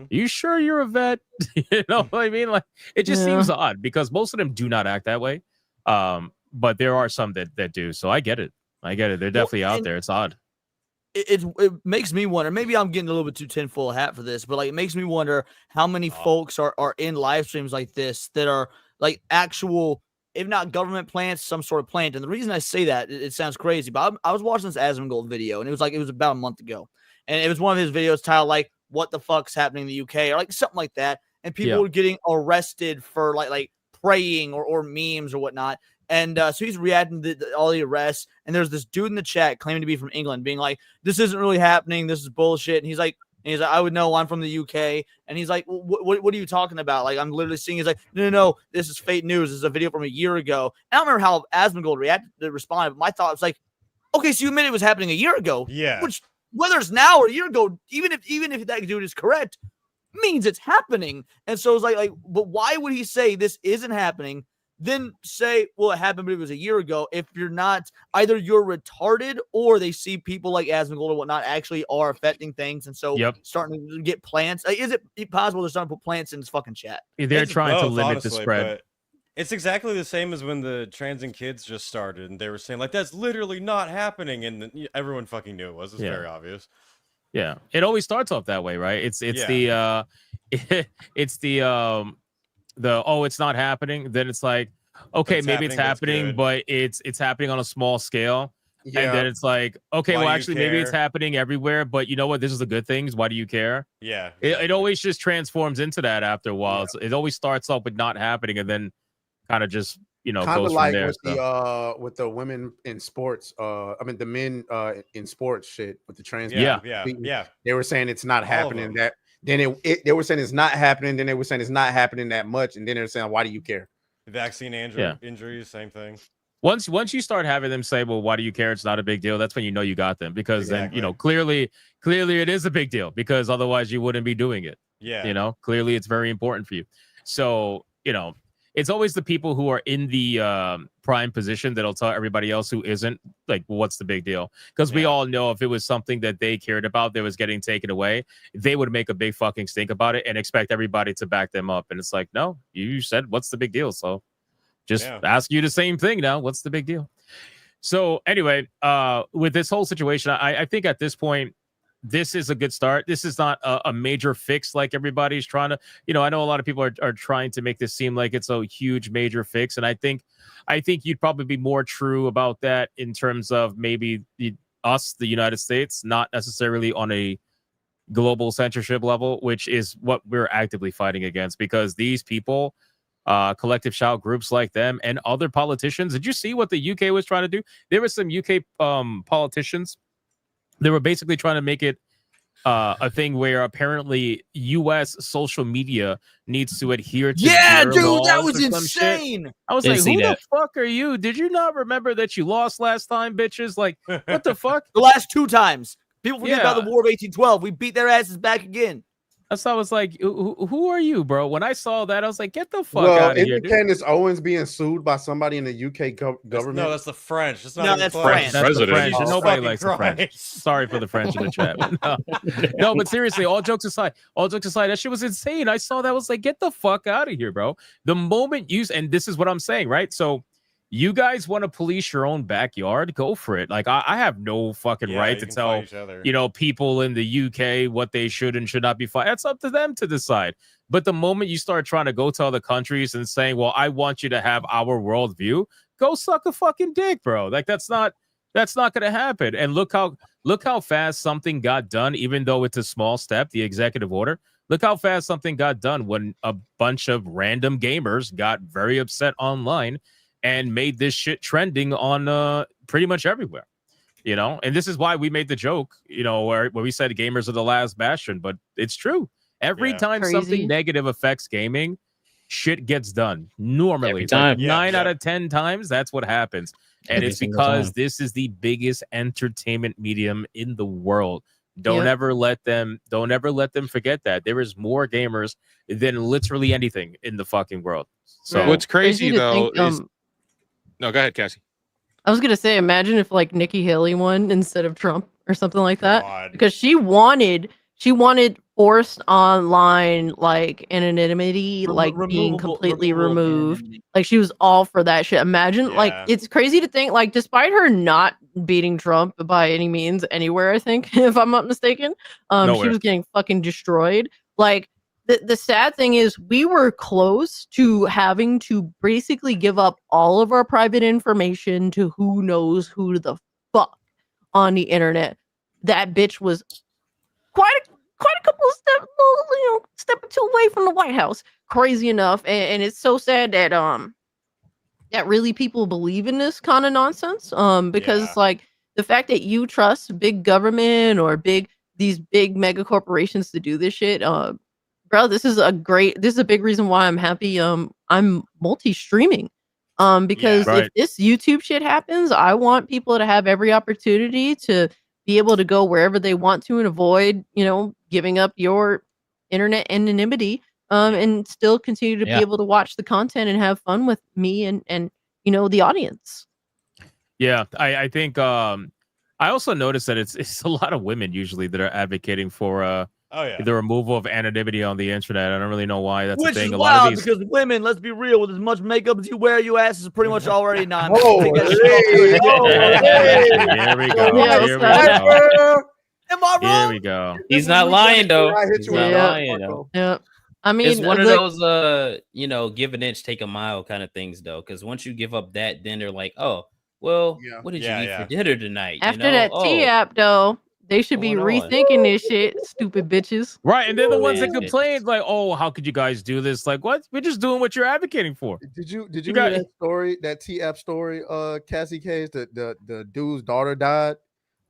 you sure you're a vet? You know what I mean? Like it just seems odd because most of them do not act that way, but there are some that do. So I get it. They're definitely out there. It's odd. It makes me wonder. Maybe I'm getting a little bit too tinfoil hat for this, but like it makes me wonder how many folks are in live streams like this that are like actual, if not government plants, some sort of plant. And the reason I say that, it sounds crazy, but I was watching this Asmongold video, and it was about a month ago, and it was one of his videos titled like "What the fuck's happening in the UK" or like something like that, and people were getting arrested for like praying or memes or whatnot. And so he's reacting to all the arrests, and there's this dude in the chat claiming to be from England, being like, "This isn't really happening. This is bullshit." And he's like, "I would know. I'm from the UK." And he's like, "What are you talking about? Like, I'm literally seeing." He's like, "No, this is fake news. This is a video from a year ago." And I don't remember how Asmongold responded, but my thought was like, "Okay, so you admit it was happening a year ago, which whether it's now or a year ago, even if that dude is correct, means it's happening." And so it's like, but why would he say this isn't happening? Then say, well, it happened, but it was a year ago. If you're not, either you're retarded or they see people like Asmongold or whatnot actually are affecting things. And so starting to get plants. Is it possible they're starting to put plants in this fucking chat? They're trying to limit the spread. But it's exactly the same as when the trans and kids just started and they were saying like, that's literally not happening. And everyone fucking knew it was. It's very obvious. Yeah. It always starts off that way, right? It's the it's not happening, then it's like, okay, maybe it's happening, but it's happening on a small scale. And then it's like, okay, well, actually, maybe it's happening everywhere, but you know what? This is a good thing. Why do you care? Yeah. It always just transforms into that after a while. It always starts off with not happening and then kind of just, kind goes of like from there. with the women in sports, I mean the men in sports shit with the trans. Yeah. They were saying it's not happening that. Then they were saying it's not happening. Then they were saying it's not happening that much. And then they're saying, why do you care? Vaccine injuries, same thing. Once you start having them say, well, why do you care? It's not a big deal. That's when you know you got them, because then, clearly it is a big deal, because otherwise you wouldn't be doing it. Yeah. Clearly it's very important for you. So, it's always the people who are in the prime position that'll tell everybody else who isn't, like, well, what's the big deal? Because we all know if it was something that they cared about that was getting taken away, they would make a big fucking stink about it and expect everybody to back them up. And it's like, no, you said, what's the big deal? So just ask you the same thing now. What's the big deal? So anyway, with this whole situation, I think at this point, this is a good start. This is not a major fix like everybody's trying to, I know a lot of people are trying to make this seem like it's a huge major fix. And I think you'd probably be more true about that in terms of maybe the United States, not necessarily on a global censorship level, which is what we're actively fighting against, because these people, collective shout groups like them and other politicians. Did you see what the UK was trying to do? There were some UK politicians. They were basically trying to make it a thing where apparently U.S. social media needs to adhere to Yeah, their dude, that laws was or some shit. insane. I was Didn't like, see who the that. fuck are you? Did you not remember that you lost last time, bitches? Like, what the fuck? The last 2 times. People forget about Yeah. the War of 1812. We beat their asses back again. So I was like, who are you, bro? When I saw that, I was like, get the fuck Well, out of here, isn't dude. Candace Owens being sued by somebody in the UK government? No, that's the French. That's not No, even that's close. France. That's the French. Jesus Nobody fucking likes the French. Christ. Sorry for the French in the chat. But no, but seriously, all jokes aside, that shit was insane. I saw that, I was like, get the fuck out of here, bro. The moment you, and this is what I'm saying, right? So you guys want to police your own backyard? Go for it. Like, I have no fucking right to tell, people in the UK what they should and should not be fighting. That's up to them to decide. But the moment you start trying to go to other countries and saying, well, I want you to have our worldview, go suck a fucking dick, bro. Like, that's not going to happen. And look how fast something got done, even though it's a small step, the executive order. Look how fast something got done when a bunch of random gamers got very upset online and made this shit trending on pretty much everywhere, and this is why we made the joke, where we said gamers are the last bastion, but it's true. Every time something negative affects gaming, shit gets done. Normally, Every it's like time. 9 out of 10 times, that's what happens. And Every it's single because time. this is the biggest entertainment medium in the world. Don't ever let them forget that. There is more gamers than literally anything in the fucking world. So what's crazy to though think, is no, go ahead, Cassie. I was gonna say, imagine if like Nikki Haley won instead of Trump or something like that, because she wanted forced online like anonymity, like being completely removed. Like she was all for that shit. Imagine, like it's crazy to think, like despite her not beating Trump by any means anywhere, I think if I'm not mistaken, she Nowhere. was getting fucking destroyed. Like the sad thing is we were close to having to basically give up all of our private information to who knows who the fuck on the internet. That bitch was quite a couple of steps, step or two away from the White House. Crazy enough, and it's so sad that that really people believe in this kind of nonsense. Because it's like the fact that you trust big government or these big mega corporations to do this shit. Bro, this is a big reason why I'm happy. I'm multi-streaming. Because if this YouTube shit happens, I want people to have every opportunity to be able to go wherever they want to and avoid, giving up your internet anonymity, and still continue to be able to watch the content and have fun with me and the audience. Yeah, I think I also noticed that it's a lot of women usually that are advocating for the removal of anonymity on the internet. I don't really know why that's Which a thing. is A lot of wild these because women, let's be real, with as much makeup as you wear, your ass is pretty much already non. Here we go. Here we go. Am I wrong? Here we go. He's not lying though. He's not lying though. Yeah. I mean, it's one of those give an inch, take a mile kind of things though. Because once you give up that, then they're like, oh, well, what did you eat for dinner tonight? After that T-app though, they should be rethinking this shit, stupid bitches. Right, and they're the ones that Man. complained, like, "Oh, how could you guys do this?" Like, what? We're just doing what you're advocating for. Did you hear that story, that T-app story, Cassie Case, the dude's daughter died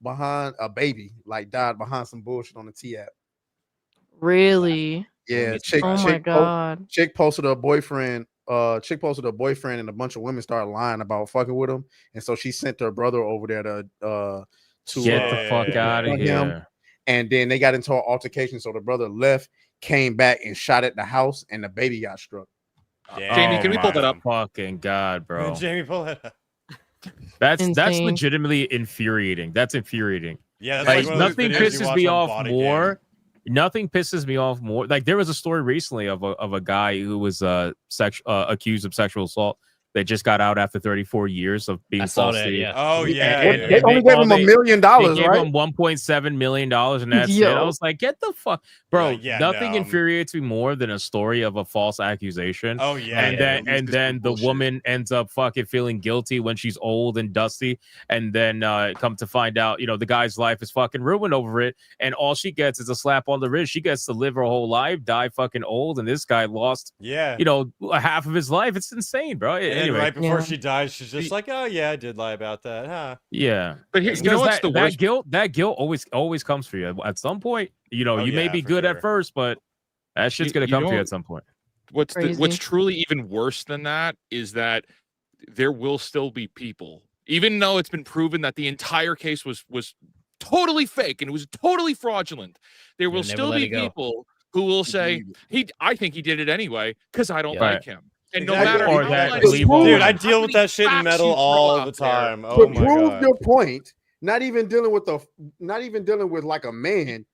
behind a baby, like died behind some bullshit on the T-app. Really? Yeah, Oh my god. Chick posted her boyfriend. Chick posted her boyfriend, and a bunch of women started lying about fucking with him, and so she sent her brother over there to Get the fuck out of him. here. And then they got into an altercation, so the brother left, came back, and shot at the house, and the baby got struck. Jamie, can we pull that up? Fucking god, bro. Jamie, pull that up. That's Insane. legitimately infuriating. That's infuriating. Yeah, that's like one of those nothing videos you pisses watch me on off Body more. Nothing pisses me off more. Like there was a story recently of a guy who was accused of sexual assault that just got out after 34 years of being falsely. Oh yeah. And They only gave him $1 million, They gave right? him $1.7 million, and that's it. I was like, get the fuck, bro. Nothing infuriates me more than a story of a false accusation. Oh yeah. And then the woman ends up fucking feeling guilty when she's old and dusty, and then come to find out, the guy's life is fucking ruined over it, and all she gets is a slap on the wrist. She gets to live her whole life, die fucking old, and this guy lost, half of his life. It's insane, bro. anyway. right before she dies, she's just like, "Oh yeah, I did lie about that, huh?" Yeah, But here, you know what's the worst? That guilt always comes for you at some point. You know, Oh, you may yeah, be for good sure. at first, but that shit's gonna You come for you know at some point. What's Crazy. truly even worse than that is that there will still be people, even though it's been proven that the entire case was totally fake and it was totally fraudulent. There will You'll never still let be it go. people who will say I think he did it anyway because I don't Yeah. like him. And no Exactly. matter Or how that much believe all Dude, women. I deal with that shit in facts metal you throw all out the there. time. Oh To my prove god. your point, not even dealing with like a man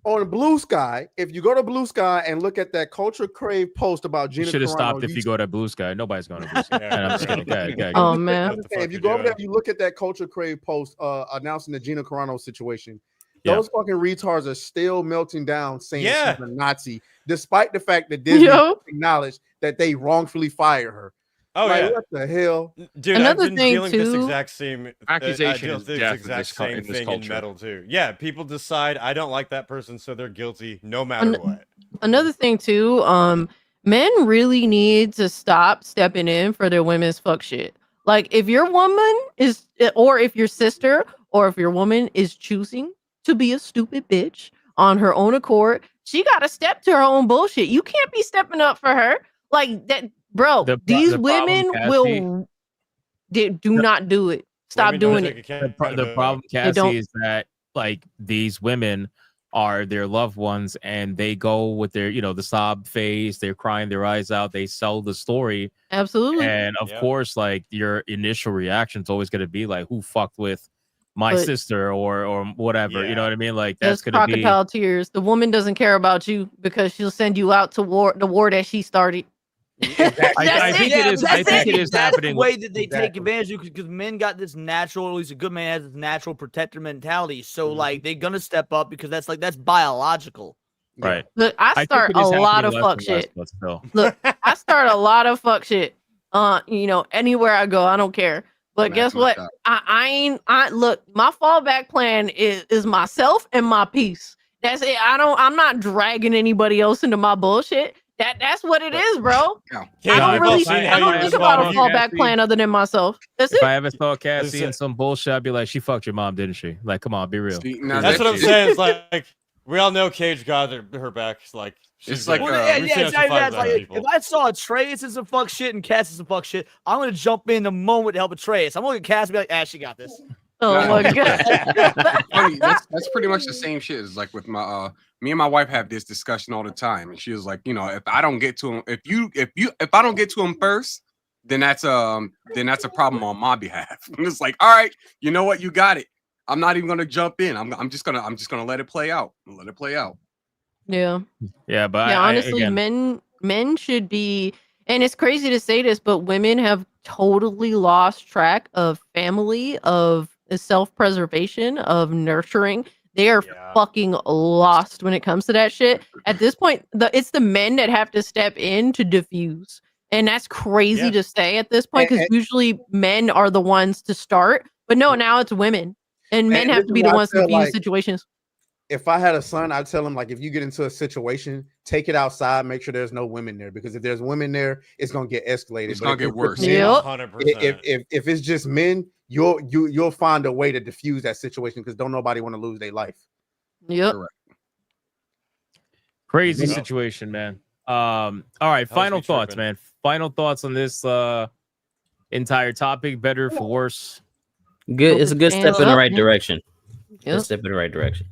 on Blue Sky. If you go to Blue Sky and look at that Culture Crave post about You Gina should have Carano, stopped if you go to Blue Sky. Nobody's going to Blue Sky. Yeah, I'm just bro. kidding. Go ahead. Oh man. I'm just saying, if you go over there, you look at that Culture Crave post announcing the Gina Carano situation. Yeah. Those fucking retards are still melting down, saying Yeah. she's a Nazi, despite the fact that Disney Yo. acknowledged that they wrongfully fired her. Oh Like, yeah. what the hell? Dude, Another I've been thing, dealing with this too- exact same Accusation I deal is with death this exact same in this thing in culture. metal too. Yeah, people decide I don't like that person, so they're guilty no matter what. Another thing too, men really need to stop stepping in for their women's fuck shit. Like if your woman is, or if your sister, or if your woman is choosing to be a stupid bitch on her own accord, she got to step to her own bullshit. You can't be stepping up for her like that, bro. These women will do not do it. Stop doing it. The problem, don't- Cassie, is that like these women are their loved ones and they go with their, you know, the sob face, they're crying their eyes out, they sell the story. Absolutely. And of course, like your initial reaction is always going to be like, who fucked with my But- sister or whatever, you know what I mean? Like that's Just going to be crocodile tears. The woman doesn't care about you because she'll send you out to the war that she started. I think it is. I think it is That's happening. the way that they take advantage of you because men got this natural, at least a good man has this natural protector mentality. So like they're gonna step up because that's biological. Right. Look, I think start it a is lot happening of less fuck and less, shit. but still. Look, I start a lot of fuck shit. You know, anywhere I go, I don't care. But guess what? I look, my fallback plan is myself and my peace. That's it. I'm not dragging anybody else into my bullshit. That's what it is, bro. I don't think about a fallback plan other than myself. That's If it. I ever saw Cassie in some bullshit, I'd be like, she fucked your mom, didn't she? Like, come on, be real. That's what I'm saying. It's like we all know Cage got her back. It's like It's like Well, we've seen her exactly. survive It's like, that, people. if I saw Atreus in some fuck shit and Cass in some fuck shit, I'm gonna jump in the moment to help Atreus. I'm gonna look at Cass and be like, she got this. Oh my god. Funny, that's pretty much the same shit. It's like with my me and my wife have this discussion all the time, and she was like, you know, if I don't get to him, if I don't get to him first, then that's a problem on my behalf. And it's like, all right, you know what, you got it. I'm not even gonna jump in. I'm just gonna let it play out. Let it play out. Yeah. Yeah, but Yeah, I honestly, again, men should be, and it's crazy to say this, but women have totally lost track of family, of self-preservation, of nurturing. They are fucking lost when it comes to that shit. At this point, it's the men that have to step in to diffuse. And that's crazy to say at this point, because usually men are the ones to start. But no, now it's women. And men have to be the ones to diffuse situations. If I had a son, I'd tell him, like, if you get into a situation, take it outside, make sure there's no women there, because if there's women there, it's gonna get escalated. It's gonna get worse. Men, 100%. If it's just men, you'll find a way to diffuse that situation because don't nobody want to lose their life. Yep. crazy situation, man. All right, final thoughts, man. Final thoughts on this entire topic. Better for worse. Good. It's a good step in the right direction. Yep. Good step in the right direction.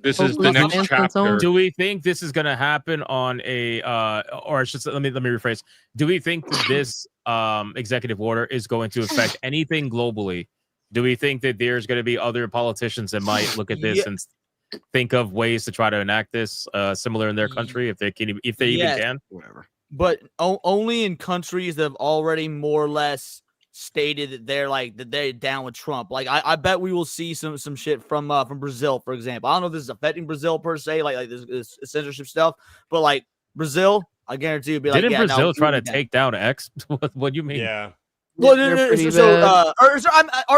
This is the next chapter. Do we think this is going to happen on a or I should say, let me rephrase. Do we think that this executive order is going to affect anything globally? Do we think that there's going to be other politicians that might look at this and think of ways to try to enact this similar in their country if they can, if they even can? Whatever. But only in countries that have already more or less stated that they're down with Trump. Like I bet we will see some shit from Brazil, for example. I don't know if this is affecting Brazil per se, like this censorship stuff, but like Brazil, I guarantee you'll be like, didn't Brazil try to down. take down X? What do you mean? Yeah. Well,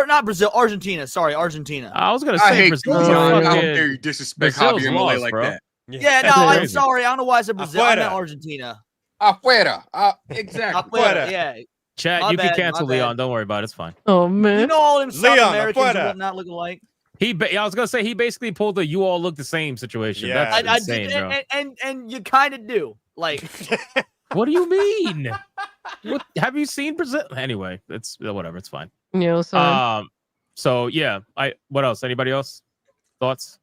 not Brazil, Argentina. Sorry, Argentina. I was gonna I say hate Brazil. you, John. How dare you disrespect Brazil's Javier Milei lost, like bro. that? Yeah, no, I'm sorry. I don't know why I said Brazil. I meant Afuera. Argentina. Afuera. Exactly. Afuera. Yeah. Chat, My you bad, can cancel my bad. Leon. Don't worry about it. It's fine. Oh man. You know all them South Leon, Americans and afuera. whatnot look alike. I was gonna say he basically pulled the "you all look the same" situation. Yeah. That's I insane, did, bro. and you kind of do. Like, What do you mean? What have you seen Brazil? Anyway, it's whatever. It's fine. So So yeah. What else? Anybody else? Thoughts?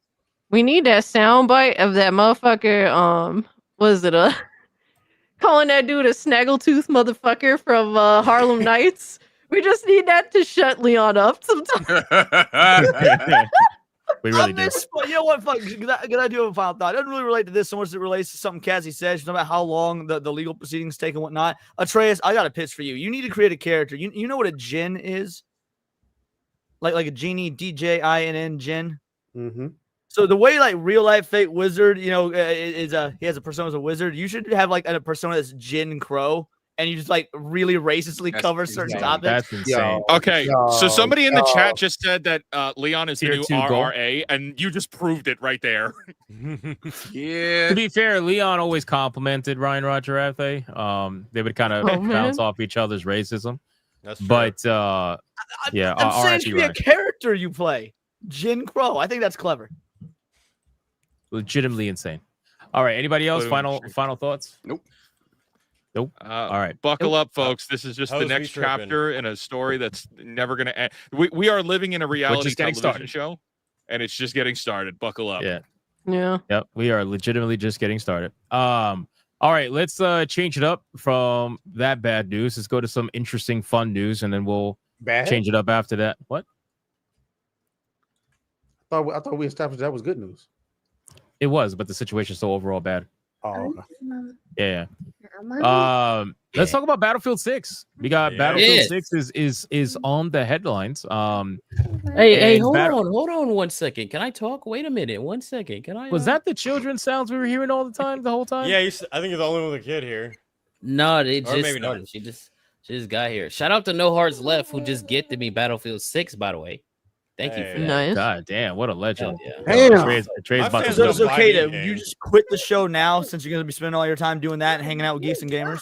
we need that soundbite of that motherfucker. Was it calling that dude a snaggletooth motherfucker from Harlem Nights? We just need that to shut Leon up sometimes. We really do. But you know what? Fuck. Can I do a final thought? It doesn't really relate to this so much as it relates to something Cassie said. She's talking about how long the legal proceedings take and whatnot. Atreus, I got a pitch for you. You need to create a character. You know what a djinn is? Like a genie, DJINN, djinn. Mm-hmm. So the way like real life fake wizard, he has a persona as a wizard. You should have like a persona that's Jin Crow, and you just like really racistly cover certain topics. That's insane. Okay, so somebody in the chat just said that Leon is the Tier new 2 goal. RRA, and you just proved it right there. Yeah. To be fair, Leon always complimented Ryan Roger Afe. They would kind of bounce off each other's racism. That's true. But yeah, I'm saying it should be a Ryan. character you play. Jin Crow. I think that's clever. Legitimately insane. All right, anybody else? Boom. Final thoughts? Nope. All right. Buckle up, folks. This is just the Hose me next tripping. chapter in a story that's never going to end. We are living in a reality just getting television started. show, and it's just getting started. Buckle up. Yeah. Yeah. Yep. We are legitimately just getting started. All right, let's change it up from that bad news. Let's go to some interesting, fun news, and then we'll change it up after that. What? I thought we established that was good news. It was, but the situation's still overall bad. Oh, Yeah. Let's talk about Battlefield 6. We got Battlefield 6 is on the headlines. Hey, and hold on 1 second. Can I talk? Wait a minute, 1 second. Can I? Was that the children's sounds we were hearing all the whole time? Yeah, I think you're the only one with a kid here. No, they Or just maybe not. started. She just got here. Shout out to No Hearts Left who just gifted me Battlefield 6, by the way. Thank you for that. Nice. God damn, what a legend. Damn. Trey's about to So go. it's okay to you just quit the show now since you're going to be spending all your time doing that and hanging out with geeks and gamers.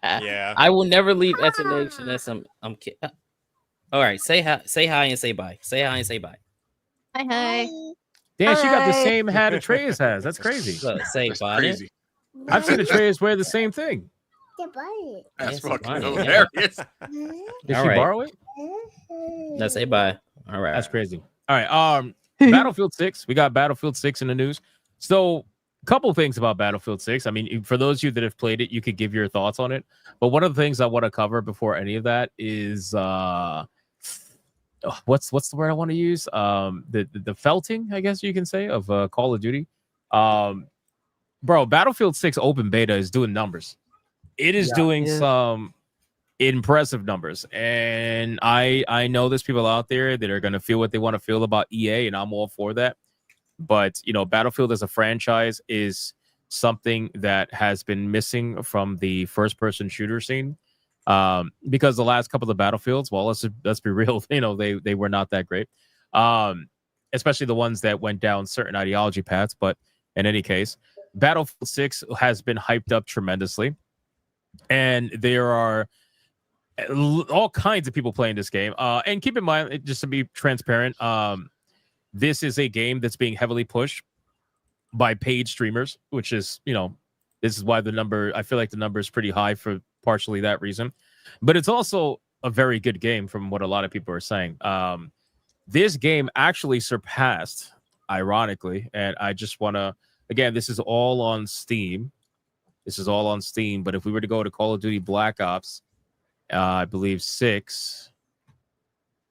Yeah. I will never leave SNH unless I'm kidding. All right, say hi and say bye. Say hi and say bye. Hi. Damn, she got the Hi. same hat Atreus has. That's crazy. So, say bye. Crazy. I've seen Atreus wear the same thing. That's Yes, fucking fine, yeah. hilarious. Did All she right. borrow it? No, say bye. All right. That's crazy. All right. Battlefield 6. We got Battlefield 6 in the news. So, a couple things about Battlefield 6. I mean, for those of you that have played it, you could give your thoughts on it. But one of the things I want to cover before any of that is what's the word I want to use? The felting, I guess you can say, of Call of Duty. Bro, Battlefield 6 open beta is doing numbers. It is doing some impressive numbers, and I know there's people out there that are going to feel what they want to feel about EA, and I'm all for that. But Battlefield as a franchise is something that has been missing from the first-person shooter scene, because the last couple of Battlefields, well, let's be real, they were not that great, especially the ones that went down certain ideology paths. But in any case, Battlefield 6 has been hyped up tremendously. And there are all kinds of people playing this game. And keep in mind, just to be transparent, this is a game that's being heavily pushed by paid streamers, which is, this is why I feel like the number is pretty high for partially that reason. But it's also a very good game from what a lot of people are saying. This game actually surpassed, ironically, and I just want to, again, this is all on Steam. But if we were to go to Call of Duty Black Ops, I believe 6.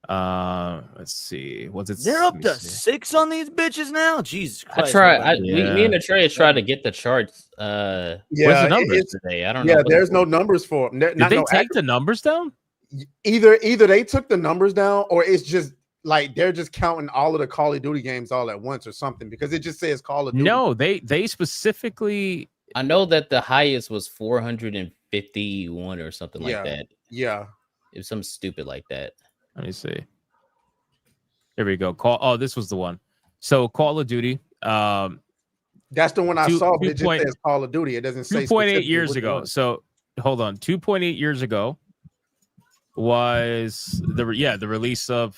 Let's see. They're up to 6 on these bitches now. Jesus Christ! Me and Atreus tried to get the charts. Yeah, what's the numbers today? I don't know. Yeah, there's no numbers for them. Did they take the numbers down? Either they took the numbers down, or it's just like they're just counting all of the Call of Duty games all at once or something, because it just says Call of Duty. No, they specifically. I know that the highest was 451 or something like that. Yeah. It was something stupid like that. Let me see. Here we go. This was the one. So Call of Duty. That's the one I saw, but it just says Call of Duty. It doesn't say 2.8 years ago. one. So hold on, 2.8 years ago was the release of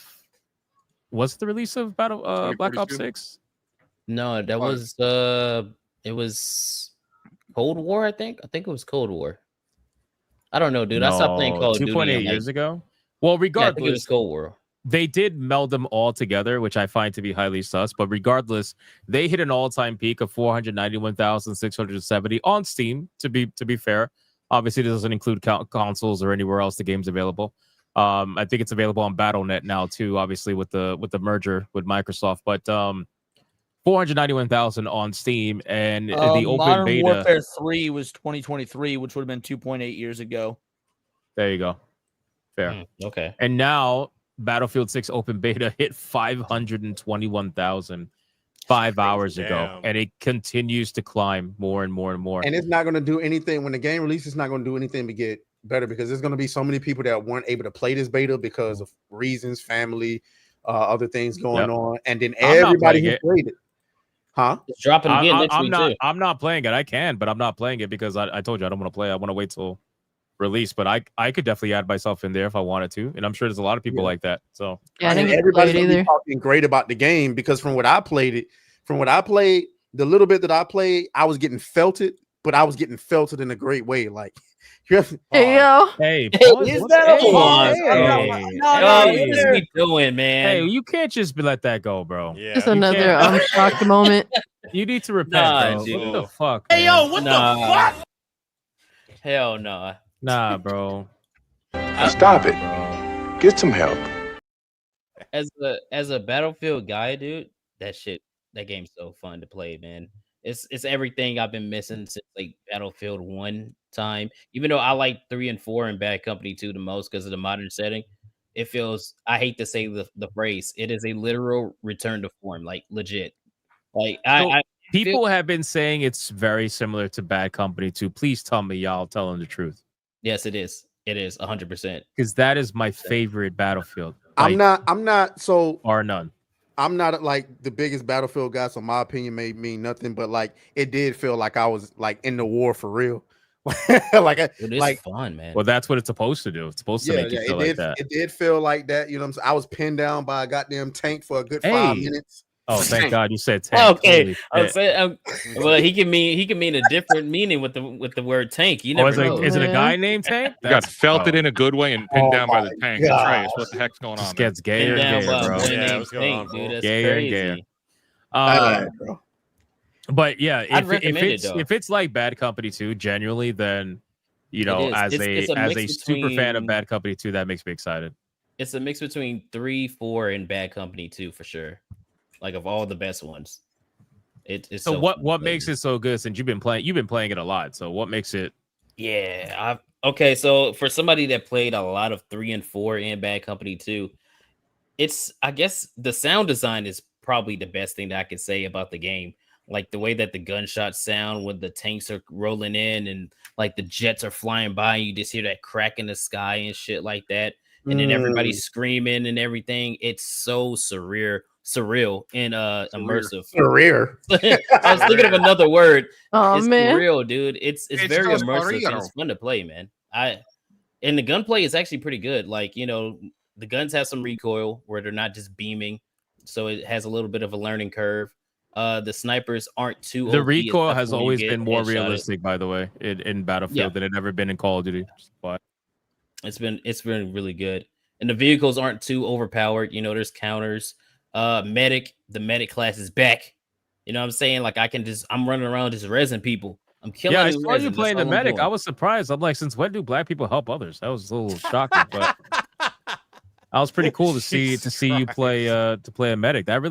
Battle Black Ops 6? No, that was it was Cold War, I think. I think it was Cold War. I don't know, dude. I stopped playing Call of Duty 2.8 years ago. Well, Yeah, I think regardless, it was Cold War. they did meld them all together, which I find to be highly sus. But regardless, they hit an all-time peak of 491,670 on Steam. To be fair, obviously it doesn't include consoles or anywhere else the game's available. I think it's available on BattleNet now too, obviously with the merger with Microsoft. But 491,000 on Steam, and the open Modern beta. Warfare 3 was 2023, which would have been 2.8 years ago. There you go. Fair. Okay. And now Battlefield 6 open beta hit 521,000 5 hours ago, and it continues to climb more and more and more. And it's not going to do anything when the game releases. It's not going to do anything to get better because there's going to be so many people that weren't able to play this beta because of reasons, family, other things going on, and then everybody who played it. Huh? It's dropping again next week too. I'm not playing it. I can, but I'm not playing it because I told you I don't want to play. I want to wait till release, but I could definitely add myself in there if I wanted to, and I'm sure there's a lot of people like that. So Yeah, I didn't everybody's play it gonna be either. talking great about the game because from what I played, the little bit that I played, I was getting felted, but I was getting felted in a great way. Like, Hey yo, hey, Is that a pause? What is we doing, man? Hey, you can't just let that go, bro. Yeah. just another shocked moment. You need to repent, Nah, bro. dude. What the fuck? Hey, man? yo, what the fuck? Hell no. Nah, bro. Stop it. Get some help. As a Battlefield guy, dude, that game's so fun to play, man. It's everything I've been missing since like Battlefield 1 time. Even though I like 3 and 4 and Bad Company 2 the most because of the modern setting, it feels, I hate to say the phrase, it is a literal return to form, like legit. Like People have been saying it's very similar to Bad Company 2. Please tell me y'all telling the truth. Yes, it is. It is 100%. Because that is my favorite Battlefield. I'm not so or none. I'm not like the biggest Battlefield guy, so my opinion may mean nothing, but like it did feel like I was like in the war for real. It is fun, man. Well, that's what it's supposed to do. It's supposed to make you feel like that. It did feel like that. You know what I'm saying? I was pinned down by a goddamn tank for a good 5 minutes. Oh, thank God you said tank. Okay, well, he can mean a different meaning with the word tank. You never know. Is it a guy named Tank? You got felted in a good way and pinned down by the tank. Trace, what the heck's going on? Just gets gayer and gayer, bro. Yeah, what's going on, dude? That's Gayer and crazy. gayer. But yeah, I'd recommend it, though. if it's like Bad Company 2, genuinely, then you know, as a super fan of Bad Company 2, that makes me excited. It's a mix between 3, 4, and Bad Company 2 for sure. Like of all the best ones. It's so what makes it so good since you've been playing it a lot. So what makes it okay, so for somebody that played a lot of 3 and 4 and Bad Company 2, I guess the sound design is probably the best thing that I could say about the game. Like the way that the gunshots sound when the tanks are rolling in and like the jets are flying by, and you just hear that crack in the sky and shit like that. And then everybody's screaming and everything. It's so surreal and immersive. Surreal. I was thinking of another word. Oh It's man, surreal, dude. It's very just immersive and surreal. it's fun to play, man. And the gunplay is actually pretty good. Like, you know, the guns have some recoil where they're not just beaming, so it has a little bit of a learning curve. The snipers aren't too. the OP, recoil except has for when you always get been more headshotted. realistic, by the way, in Battlefield than it ever been in Call of Duty. But It's been really good. And the vehicles aren't too overpowered. You know, there's counters. The medic class is back. You know what I'm saying? Like I'm running around just resin people. I'm killing. yeah, I these saw resin. you That's playing all the I'm medic. doing. I was surprised. I'm like, since when do black people help others? That was a little shocking, but I was pretty cool to see you play a medic. That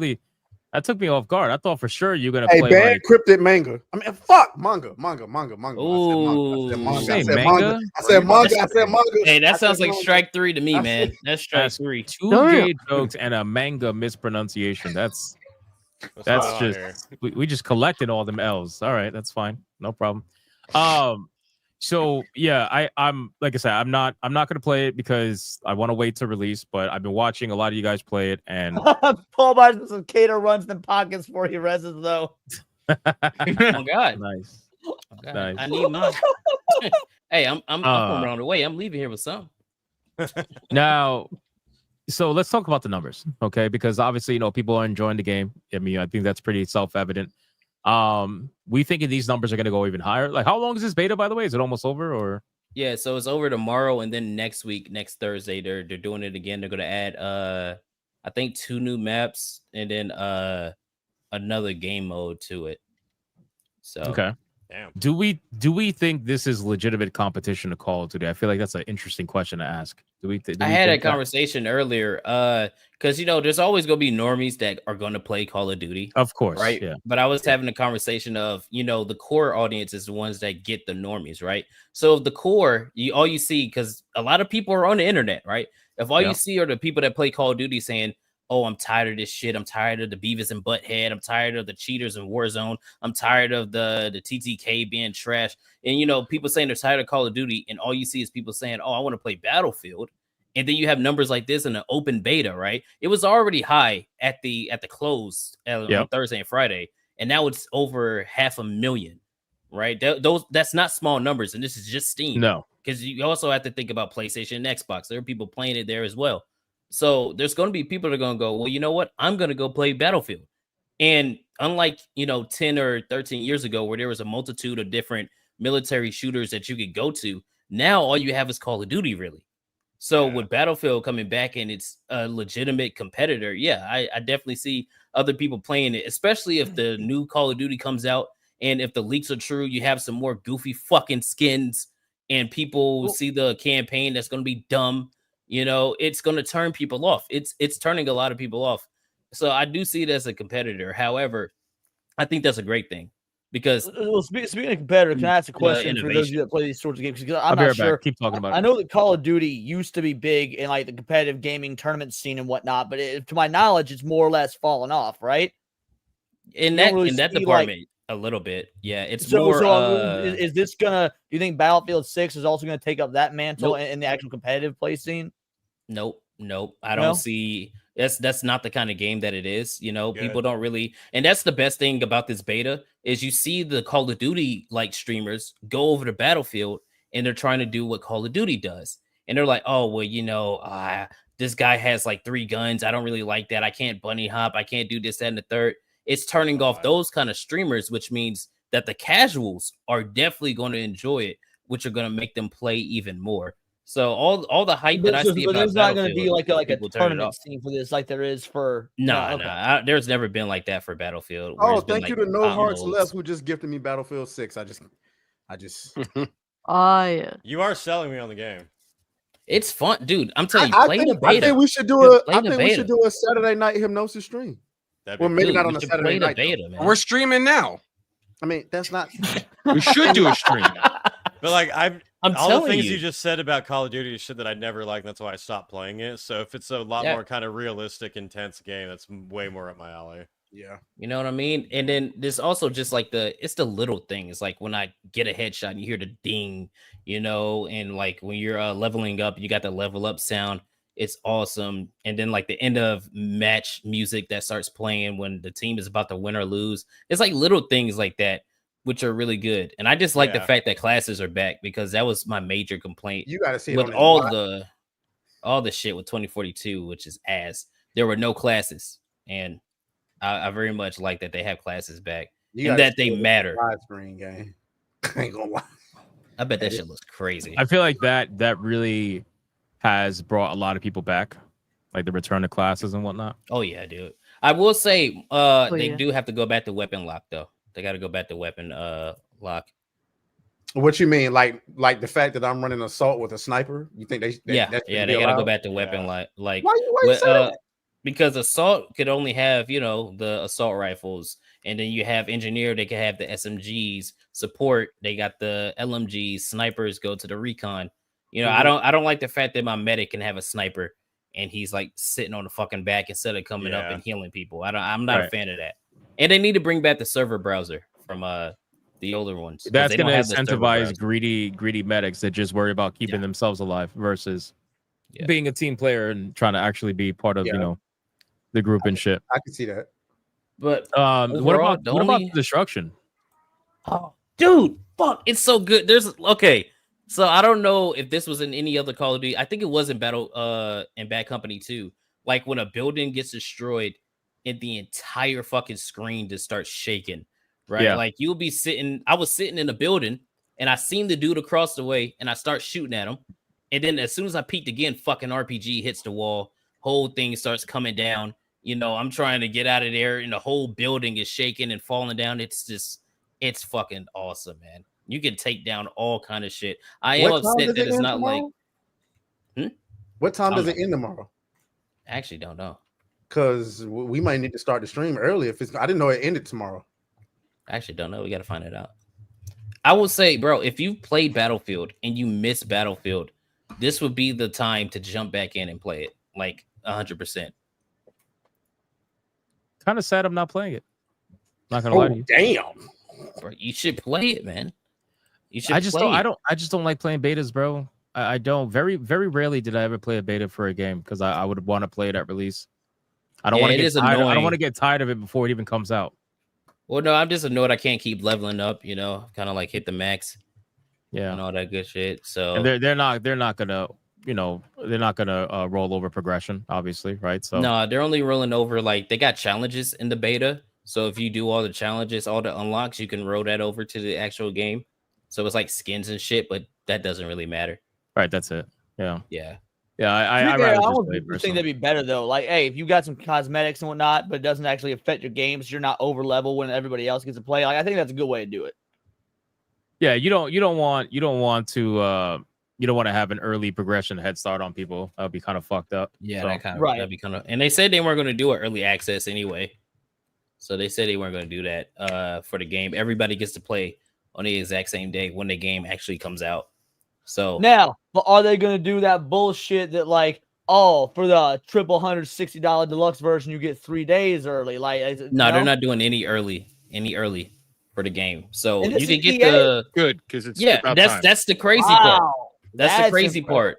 took me off guard. I thought for sure you're gonna play bad like cryptid manga. I mean, fuck manga. Ooh, I said manga. Hey, that I sounds said like manga. strike 3 to me, man. That's strike 3. two gay jokes and a manga mispronunciation. That's just we just collected all them L's. All right, that's fine, no problem. So yeah, I'm like I said, I'm not gonna play it because I want to wait to release. But I've been watching a lot of you guys play it, and Paul buys some Cater runs them pockets before he reses though. Oh God, nice. Oh, God. Nice. I need mine. Hey, I'm from around the way. I'm leaving here with some. Now, so let's talk about the numbers, okay? Because obviously, people are enjoying the game. I mean, I think that's pretty self-evident. We thinking these numbers are going to go even higher. Like, how long is this beta, by the way? Is it almost over, or? Yeah, so it's over tomorrow, and then next week, next Thursday, they're doing it again. They're going to add, I think, 2 new maps and then another game mode to it. So Okay. Damn. Do we think this is legitimate competition to Call of Duty? I feel like that's an interesting question to ask. I had a conversation earlier, because there's always gonna be normies that are gonna play Call of Duty, of course, right? Yeah. But I was having a conversation of the core audience is the ones that get the normies, right? So the core, all you see, because a lot of people are on the internet, right? If all you see are the people that play Call of Duty saying, "Oh, I'm tired of this shit. I'm tired of the Beavis and Butthead. I'm tired of the cheaters in Warzone. I'm tired of the TTK being trash." And people saying they're tired of Call of Duty, and all you see is people saying, "Oh, I want to play Battlefield." And then you have numbers like this in an open beta, right? It was already high at the close on Thursday and Friday, and now it's over 500,000, right? That's not small numbers, and this is just Steam. No, because you also have to think about PlayStation and Xbox. There are people playing it there as well. So there's going to be people that are going to go, well, you know what? I'm going to go play Battlefield. And unlike, 10 or 13 years ago, where there was a multitude of different military shooters that you could go to, now all you have is Call of Duty, really. So with Battlefield coming back and it's a legitimate competitor, I definitely see other people playing it, especially if the new Call of Duty comes out. And if the leaks are true, you have some more goofy fucking skins and people see the campaign that's going to be dumb. It's going to turn people off. It's turning a lot of people off. So I do see it as a competitor. However, I think that's a great thing because speaking of competitor, can I ask a question for those of you that play these sorts of games? Because I'm not sure. Keep talking about it. I know that Call of Duty used to be big in like the competitive gaming tournament scene and whatnot, but to my knowledge, it's more or less fallen off, right? In that department, a little bit. Yeah, it's more. Is this gonna? Do you think Battlefield 6 is also gonna take up that mantle in the actual competitive play scene? Nope. I don't see. That's not the kind of game that it is. People don't really, and that's the best thing about this beta is you see the Call of Duty like streamers go over to Battlefield and they're trying to do what Call of Duty does, and they're like, oh well, this guy has like 3 guns. I don't really like that. I can't bunny hop. I can't do this, that, and the third. It's turning off those kind of streamers, which means that the casuals are definitely going to enjoy it, which are going to make them play even more. So all the hype that I see about there's not going to be like a people turn it tournament off. scene for this, like there is for No, there's never been like that for Battlefield. Oh, thank you to No Hearts Left who just gifted me Battlefield 6. I just. Oh yeah. You are selling me on the game. It's fun, dude. I'm telling you, I think we should do a Saturday night hypnosis stream. Well, maybe not on a Saturday night. We're streaming now. I mean, that's not. We should do a stream. But like I'm all the telling things you. you just said about Call of Duty is shit that I never liked. That's why I stopped playing it. So if it's a lot more kind of realistic, intense game, that's way more up my alley. Yeah. You know what I mean? And then there's also just like it's the little things. Like when I get a headshot and you hear the ding, and like when you're leveling up, you got the level up sound. It's awesome. And then like the end of match music that starts playing when the team is about to win or lose. It's like little things like that, which are really good. And I just like the fact that classes are back because that was my major complaint. You got to see it with on all the shit with 2042, which is ass. There were no classes. And I very much like that they have classes back and that they matter. Screen game. I ain't gonna lie. I bet that shit looks crazy. I feel like that really has brought a lot of people back, like the return to classes and whatnot. Oh yeah, dude. I will say they do have to go back to weapon lock though. They got to go back to weapon lock. What you mean, like the fact that I'm running assault with a sniper? You think they they got to go back to weapon lock. Like why you say that? Because assault could only have the assault rifles, and then you have engineer. They can have the SMGs. Support. They got the LMGs. Snipers go to the recon. I don't like the fact that my medic can have a sniper and he's like sitting on the fucking back instead of coming up and healing people. I'm not a fan of that. And they need to bring back the server browser from the older ones. That's going to incentivize greedy medics that just worry about keeping themselves alive versus being a team player and trying to actually be part of the group and shit. I can see that. But what about destruction? Oh, dude, fuck! It's so good. So I don't know if this was in any other Call of Duty. I think it was in in Bad Company too. Like when a building gets destroyed and the entire fucking screen just starts shaking, right? Yeah. Like you'll be sitting, I was sitting in a building and I seen the dude across the way and I start shooting at him. And then as soon as I peeked again, fucking RPG hits the wall, whole thing starts coming down. You know, I'm trying to get out of there and the whole building is shaking and falling down. It's fucking awesome, man. You can take down all kind of shit. I am What time upset does that it it's end not tomorrow? What time does it end tomorrow? I actually don't know. Because we might need to start the stream early. If it's, I didn't know it ended tomorrow. I actually don't know. We got to find it out. I will say, bro, if you've played Battlefield and you miss Battlefield, this would be the time to jump back in and play it, like 100%. Kind of sad I'm not playing it. Not gonna lie to you. Damn. Bro, you should play it, man. You should. I just don't like playing betas, bro. I don't. Very rarely did I ever play a beta for a game because I would want to play it at release. I don't want to get tired. I don't want to get tired of it before it even comes out. Well, no, I'm just annoyed I can't keep leveling up. You know, kind of like hit the max. Yeah, and all that good shit. So and they're not gonna roll over progression, obviously, right? So no, they're only rolling over like they got challenges in the beta. So if you do all the challenges, all the unlocks, you can roll that over to the actual game. So it's like skins and shit, but that doesn't really matter. Right, that's it. Yeah. Yeah. Yeah, I almost think that'd be better though. Like, hey, if you got some cosmetics and whatnot, but it doesn't actually affect your games, you're not over level when everybody else gets to play. Like, I think that's a good way to do it. Yeah, you don't want to have an early progression head start on people. That would be kind of fucked up. Yeah, so. that'd be kind of. And they said they weren't going to do it early access anyway. So they said they weren't going to do that for the game. Everybody gets to play on the exact same day when the game actually comes out. So now, but are they going to do that bullshit that like, oh, for the $160 deluxe version, you get 3 days early? Like, no, they're not doing any early for the game. So you can get the good because it's that's the crazy part. That's the crazy part.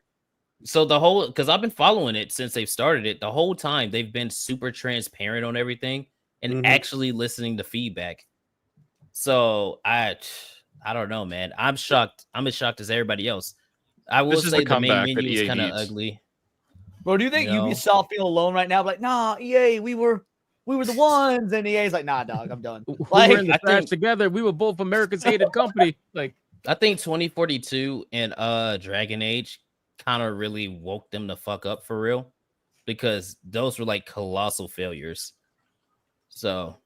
So the whole because I've been following it since they've started it. The whole time they've been super transparent on everything and actually listening to feedback. So I don't know, man. I'm shocked. I'm as shocked as everybody else. I will say the main menu is kind of ugly. Bro, do you think Ubisoft feel alone right now? Like, nah, EA, we were the ones, and EA's like, nah, dog, I'm done. Like, we were in the trash together. We were both America's hated company. Like, I think 2042 and Dragon Age kind of really woke them the fuck up for real, because those were like colossal failures. So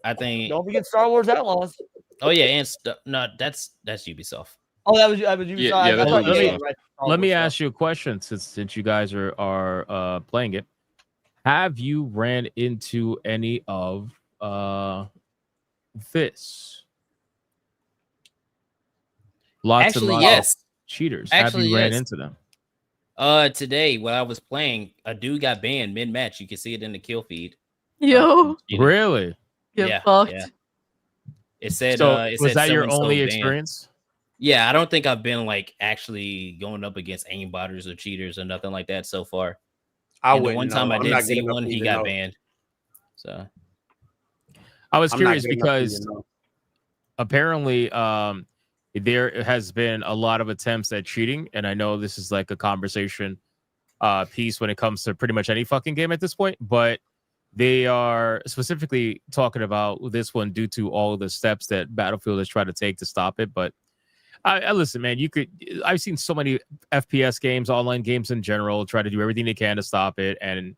I think don't forget Star Wars Outlaws. Oh yeah, and no, that's Ubisoft. Oh, that was Ubisoft. Let me ask you a question, since you guys are playing it. Have you ran into any of this? Lots of cheaters. Have you ran into them? Today when I was playing, a dude got banned mid-match. You can see it in the kill feed. Yo, really? Get fucked. Yeah. It said, so was that your so-and-so only banned. experience? Yeah, I don't think I've been like actually going up against aimbotters or cheaters or nothing like that so far. And the one time I did see one, he got banned. So I was curious because apparently there has been a lot of attempts at cheating, and I know this is like a conversation piece when it comes to pretty much any fucking game at this point, but they are specifically talking about this one due to all the steps that Battlefield has tried to take to stop it. But I listen, man, I've seen so many FPS games, online games in general, try to do everything they can to stop it. And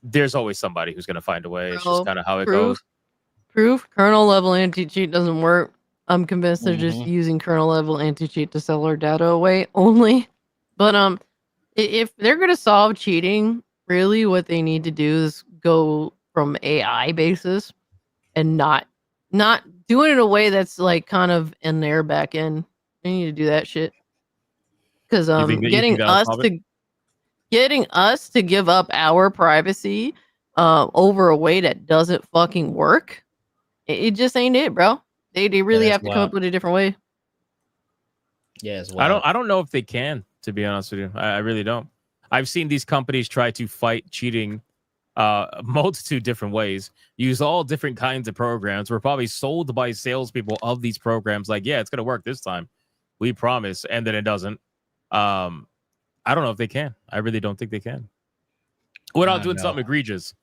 there's always somebody who's going to find a way. It's just kind of how it goes. Kernel level anti-cheat doesn't work. I'm convinced they're just using kernel level anti-cheat to sell our data away only. But if they're going to solve cheating, really what they need to do is go from AI basis and not doing it in a way that's like kind of in their back end. They need to do that shit. Because getting us to give up our privacy over a way that doesn't fucking work, it just ain't it, bro. They really have to come up with a different way. Yeah, I don't know if they can, to be honest with you. I really don't. I've seen these companies try to fight cheating a multitude different ways, use all different kinds of programs. We're probably sold by salespeople of these programs like, yeah, it's gonna work this time. We promise, and then it doesn't. I don't know if they can. I really don't think they can. Without doing something egregious.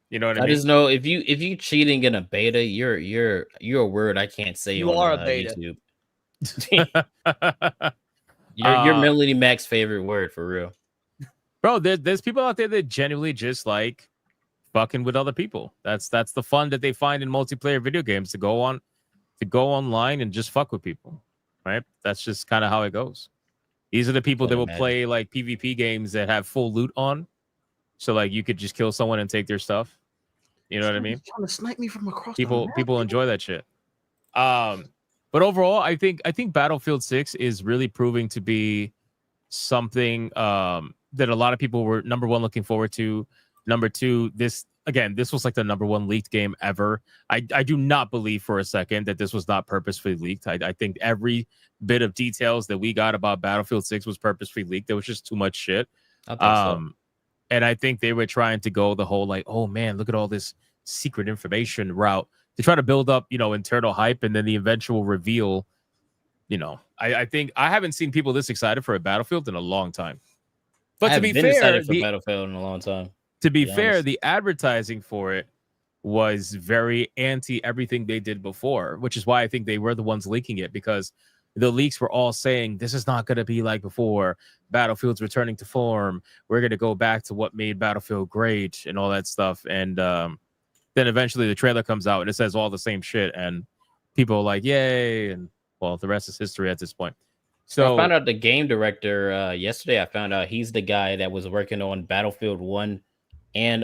You know what I mean? I just know if you cheating in a beta, you're a word I can't say You on are a beta. YouTube. You're Melody Mac's favorite word for real. Bro, there's people out there that genuinely just like fucking with other people. That's the fun that they find in multiplayer video games, to go online and just fuck with people. Right? That's just kind of how it goes. These are the people that will play like PvP games that have full loot on. So like you could just kill someone and take their stuff. You know what I mean? Trying to snipe me from across People enjoy that shit. But overall, I think Battlefield 6 is really proving to be something that a lot of people were, number one, looking forward to. Number two, this was like the number one leaked game ever. I do not believe for a second that this was not purposefully leaked. I think every bit of details that we got about Battlefield 6 was purposefully leaked. There was just too much shit. I think so. And I think they were trying to go the whole like, oh man, look at all this secret information route to try to build up, internal hype, and then the eventual reveal. I think I haven't seen people this excited for a Battlefield in a long time. But to be fair, for Battlefield in a long time. To be fair, the advertising for it was very anti everything they did before, which is why I think they were the ones leaking it, because the leaks were all saying this is not going to be like before. Battlefield's returning to form. We're going to go back to what made Battlefield great and all that stuff. And then eventually the trailer comes out and it says all the same shit. And people are like, yay. And well, the rest is history at this point. So I found out the game director yesterday. I found out he's the guy that was working on Battlefield 1 and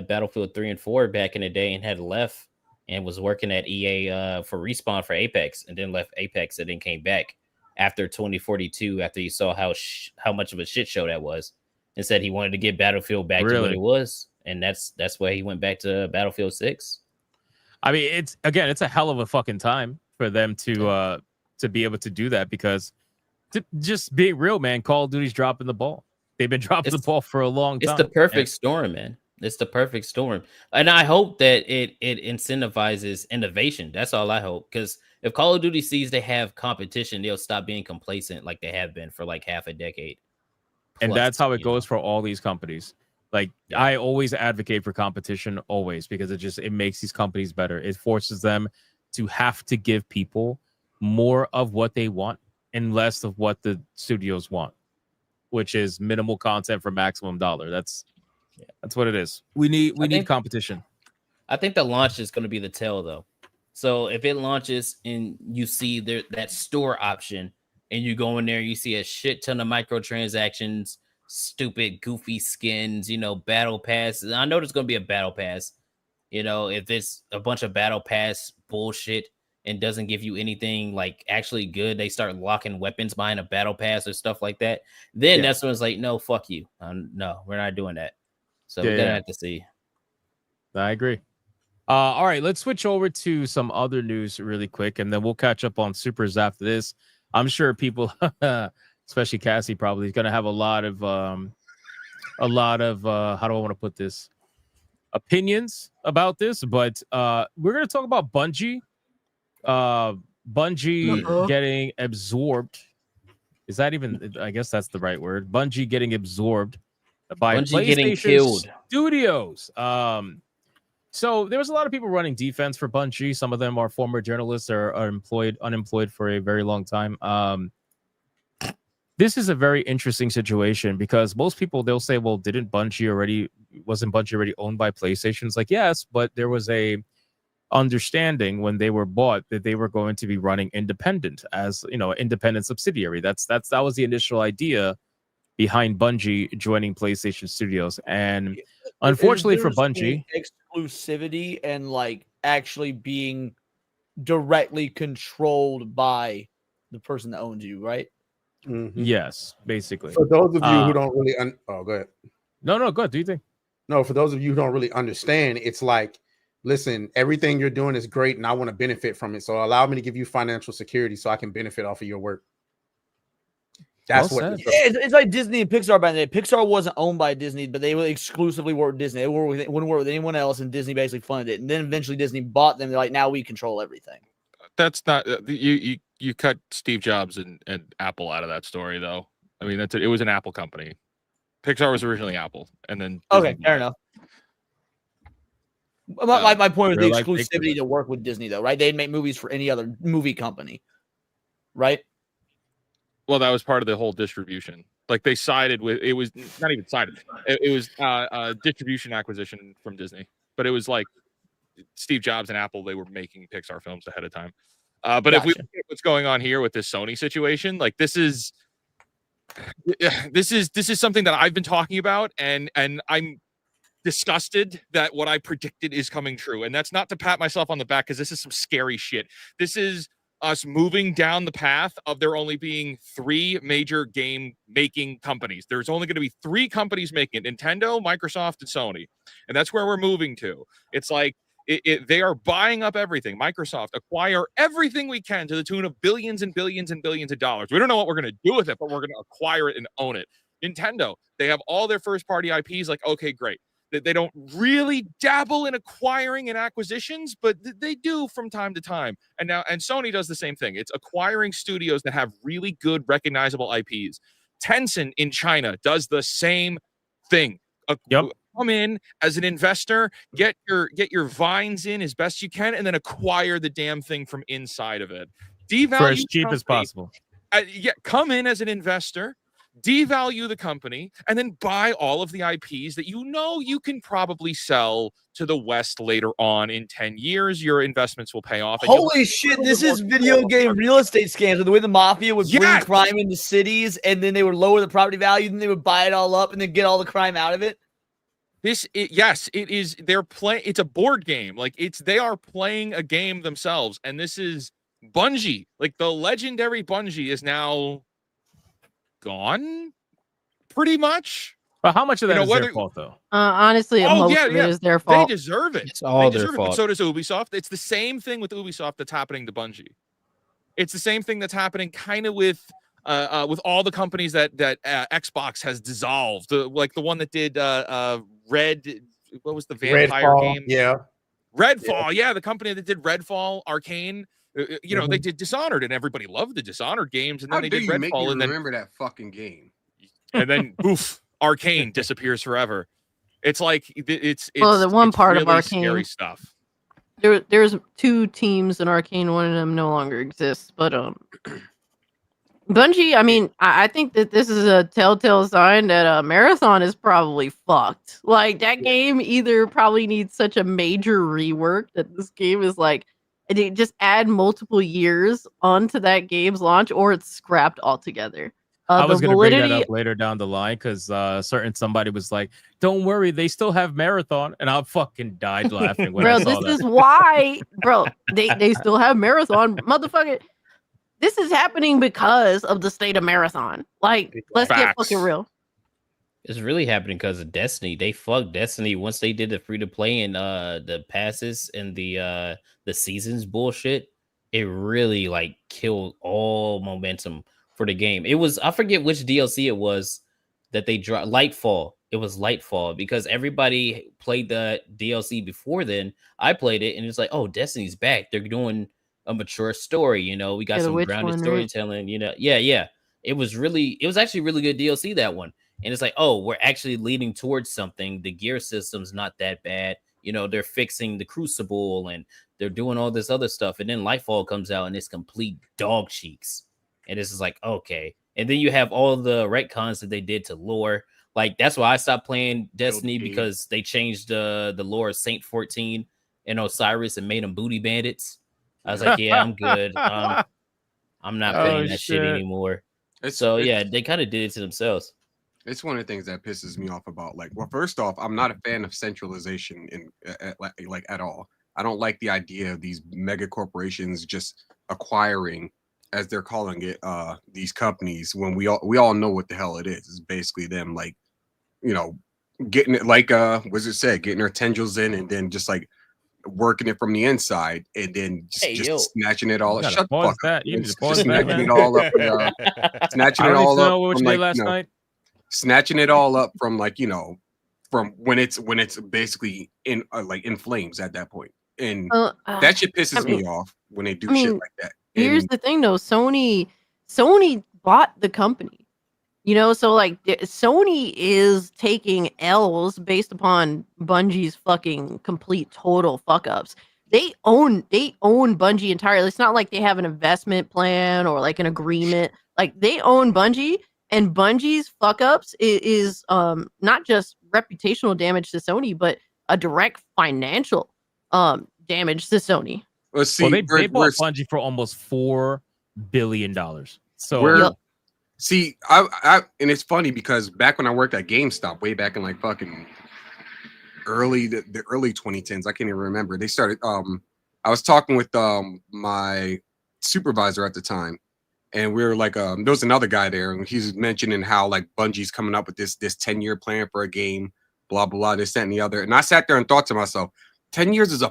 Battlefield 3 and 4 back in the day, and had left and was working at EA for Respawn for Apex, and then left Apex and then came back after 2042, after he saw how much of a shit show that was, and said he wanted to get Battlefield back to what it was. And that's why he went back to Battlefield 6. I mean, it's a hell of a fucking time for them to be able to do that, because just being real, man, Call of Duty's dropping the ball. They've been dropping the ball for a long time. It's the perfect storm, man. It's the perfect storm. And I hope that it incentivizes innovation. That's all I hope. Because if Call of Duty sees they have competition, they'll stop being complacent like they have been for like half a decade. And that's how it goes for all these companies. Like, I always advocate for competition, always, because it makes these companies better. It forces them to have to give people more of what they want and less of what the studios want, which is minimal content for maximum dollar. That's what it is. We need competition. I think the launch is going to be the tell, though. So if it launches and you see that store option, and you go in there, you see a shit ton of microtransactions, stupid, goofy skins, battle passes. I know there's going to be a battle pass. If it's a bunch of battle pass bullshit and doesn't give you anything like actually good, they start locking weapons behind a battle pass or stuff like that. Then that's when it's like, no, fuck you. No, we're not doing that. So we're gonna have to see. I agree. All right, let's switch over to some other news really quick, and then we'll catch up on supers after this. I'm sure people, especially Cassie, probably is gonna have a lot of how do I want to put this, opinions about this, but we're gonna talk about Bungie. Bungie getting absorbed. Is that even? I guess that's the right word. Bungie getting absorbed by Bungie PlayStation getting killed. Studios. So there was a lot of people running defense for Bungie. Some of them are former journalists or are unemployed for a very long time. This is a very interesting situation, because most people, they'll say, well, wasn't Bungie already owned by PlayStation? It's like, yes, but there was a understanding when they were bought that they were going to be running independent as, an independent subsidiary. That was the initial idea behind Bungie joining PlayStation Studios. And unfortunately for Bungie, exclusivity and like actually being directly controlled by the person that owns you, right? Mm-hmm. Yes, basically. For those of you who don't really go ahead. No, go ahead. Do you think? No, for those of you who don't really understand, it's like, listen, everything you're doing is great and I want to benefit from it. So allow me to give you financial security so I can benefit off of your work. That's what it's like Disney and Pixar back then. Pixar wasn't owned by Disney, but they exclusively worked with Disney. They wouldn't work with anyone else, and Disney basically funded it. And then eventually Disney bought them. They're like, now we control everything. That's not you you cut Steve Jobs and Apple out of that story, though. I mean, it was an Apple company. Pixar was originally Apple, and then Okay, fair enough. My point was the real life exclusivity to work with Disney, though, right? They'd make movies for any other movie company, right? Well, that was part of the whole distribution. Like they sided with it was not even sided. It was a distribution acquisition from Disney, but it was like Steve Jobs and Apple. They were making Pixar films ahead of time. But if we look at what's going on here with this Sony situation, like this is something that I've been talking about, and I'm disgusted that what I predicted is coming true. And that's not to pat myself on the back, because this is some scary shit. This is us moving down the path of there only being 3 major game making companies. There's only going to be 3 companies making it: Nintendo, Microsoft, and Sony. And that's where we're moving to. It's like they are buying up everything. Microsoft acquire everything we can to the tune of billions and billions and billions of dollars. We don't know what we're going to do with it, but we're going to acquire it and own it. Nintendo, they have all their first party IPs. Like, okay, great. They don't really dabble in acquiring and acquisitions, but they do from time to time. And Sony does the same thing. It's acquiring studios that have really good recognizable IPs. Tencent in China does the same thing. Come in as an investor, get your vines in as best you can, and then acquire the damn thing from inside of it. Devalue for as cheap as possible. Come in as an investor, devalue the company, and then buy all of the IPs that you can probably sell to the West later on in 10 years. Your investments will pay off. Holy shit, this is video game real estate scams. The way the mafia would bring crime into cities, and then they would lower the property value, then they would buy it all up and then get all the crime out of it. Yes, it is. They're playing. It's a board game. Like they are playing a game themselves. And this is Bungie. Like the legendary Bungie is now gone, pretty much. But how much of that is their fault, though? Honestly, most of it is their fault. They deserve it. It's all they their deserve fault. It. But so does Ubisoft. It's the same thing with Ubisoft that's happening to Bungie. It's the same thing that's happening kind of with all the companies that Xbox has dissolved. Like the one that did Red. What was the vampire Redfall, game? Yeah. Redfall. Yeah, the company that did Redfall, Arcane. They did Dishonored, and everybody loved the Dishonored games. And then they did How dare you make me Redfall, and then remember that fucking game? and then poof, Arcane disappears forever. It's like it's well, the one part really of Arcane, scary stuff. There's 2 teams in Arcane. One of them no longer exists, but Bungie. I mean, I think that this is a telltale sign that Marathon is probably fucked. Like that game either probably needs such a major rework that this game is like, it just add multiple years onto that game's launch, or it's scrapped altogether. I was going to bring that up later down the line because somebody was like, "Don't worry, they still have Marathon," and I fucking died laughing when I saw that. This is why, bro. They still have Marathon, motherfucker. This is happening because of the state of Marathon. Like, let's get fucking real. It's really happening because of Destiny. They fucked Destiny once they did the free to play and the passes and the seasons bullshit. It really like killed all momentum for the game. It was, I forget which DLC it was that they dropped. Lightfall. It was Lightfall because everybody played the DLC before then. I played it and it's like, oh, Destiny's back. They're doing a mature story. We got some grounded storytelling. Yeah. It was actually really good DLC, that one. And it's like, oh, we're actually leading towards something. The gear system's not that bad. They're fixing the Crucible and they're doing all this other stuff. And then Lightfall comes out and it's complete dog cheeks. And it's just like, okay. And then you have all the retcons that they did to lore. Like, that's why I stopped playing Destiny, because they changed the lore of Saint 14 and Osiris and made them booty bandits. I was like, yeah, I'm good. I'm not playing that shit anymore. They kind of did it to themselves. It's one of the things that pisses me off about, like, well, first off, I'm not a fan of centralization at all. I don't like the idea of these mega corporations just acquiring, as they're calling it, these companies when we all know what the hell it is. It's basically them, like, getting it, like Wizard said, getting their tendrils in and then just like working it from the inside and then just snatching it all up. Shut the fuck up. You need to pause snatching it all up. Snatching it all up. What we did last night? Snatching it all up from from when it's basically in flames at that point. And that shit pisses me off when they do shit like that. Here's And the thing, though. Sony bought the company. So like Sony is taking L's based upon Bungie's fucking complete total fuck ups. They own Bungie entirely. It's not like they have an investment plan or like an agreement. Like they own Bungie, and Bungie's fuck ups is not just reputational damage to Sony, but a direct financial damage to Sony. let's see. Well, they bought we're- Bungie for almost $4 billion. So We're see, I and it's funny because back when I worked at GameStop, way back in like fucking the early 2010s, I can't even remember. They started. I was talking with my supervisor at the time, and we were like, there was another guy there, and he's mentioning how like Bungie's coming up with this 10-year plan for a game, blah blah blah, this that and the other. And I sat there and thought to myself, 10 years is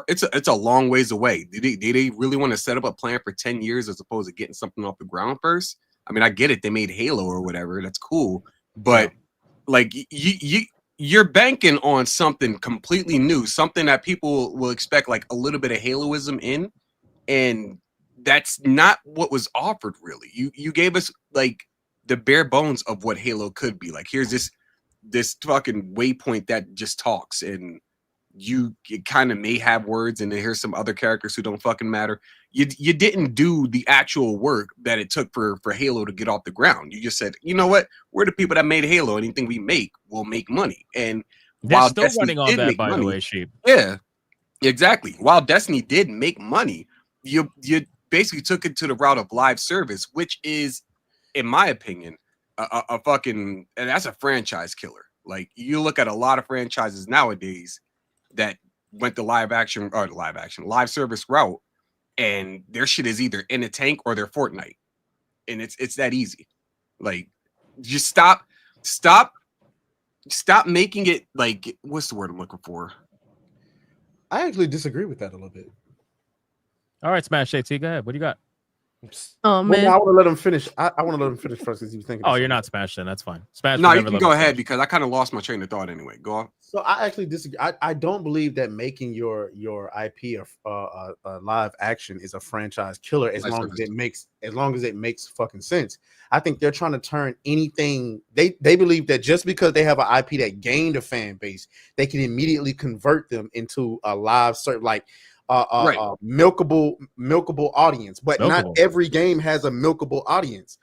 it's a long ways away. Do they really want to set up a plan for 10 years as opposed to getting something off the ground first? I mean, I get it. They made Halo or whatever. That's cool. But like you're banking on something completely new, something that people will expect like a little bit of Haloism in. And that's not what was offered really. You gave us like the bare bones of what Halo could be. Like here's this fucking waypoint that just talks, and you kind of may have words, and then here's some other characters who don't fucking matter. You didn't do the actual work that it took for Halo to get off the ground. You just said, you know what? We're the people that made Halo. Anything we make will make money. And they're while still Destiny running on did that, make by the money, way, Sheep. yeah, exactly. While Destiny did make money, you basically took it to the route of live service, which is, in my opinion, a fucking, and that's a franchise killer. Like you look at a lot of franchises nowadays that went the live service route, and their shit is either in a tank or they're Fortnite, and it's that easy. Like, just stop making it like, what's the word I'm looking for? I actually disagree with that a little bit. All right, Smash AT, go ahead. What do you got? Oh Well, man, no, I want to let him finish. I want to let him finish first because he was thinking. Oh, you're not Smash then. That's fine. Smash. No, you whatever can level go ahead Smash. because I kind of lost my train of thought anyway. Go on. So I actually disagree. I don't believe that making your IP a live action is a franchise killer as long as it makes fucking sense. I think they're trying to turn anything. They believe that just because they have an IP that gained a fan base, they can immediately convert them into a live like milkable audience. But not every game has a milkable audience.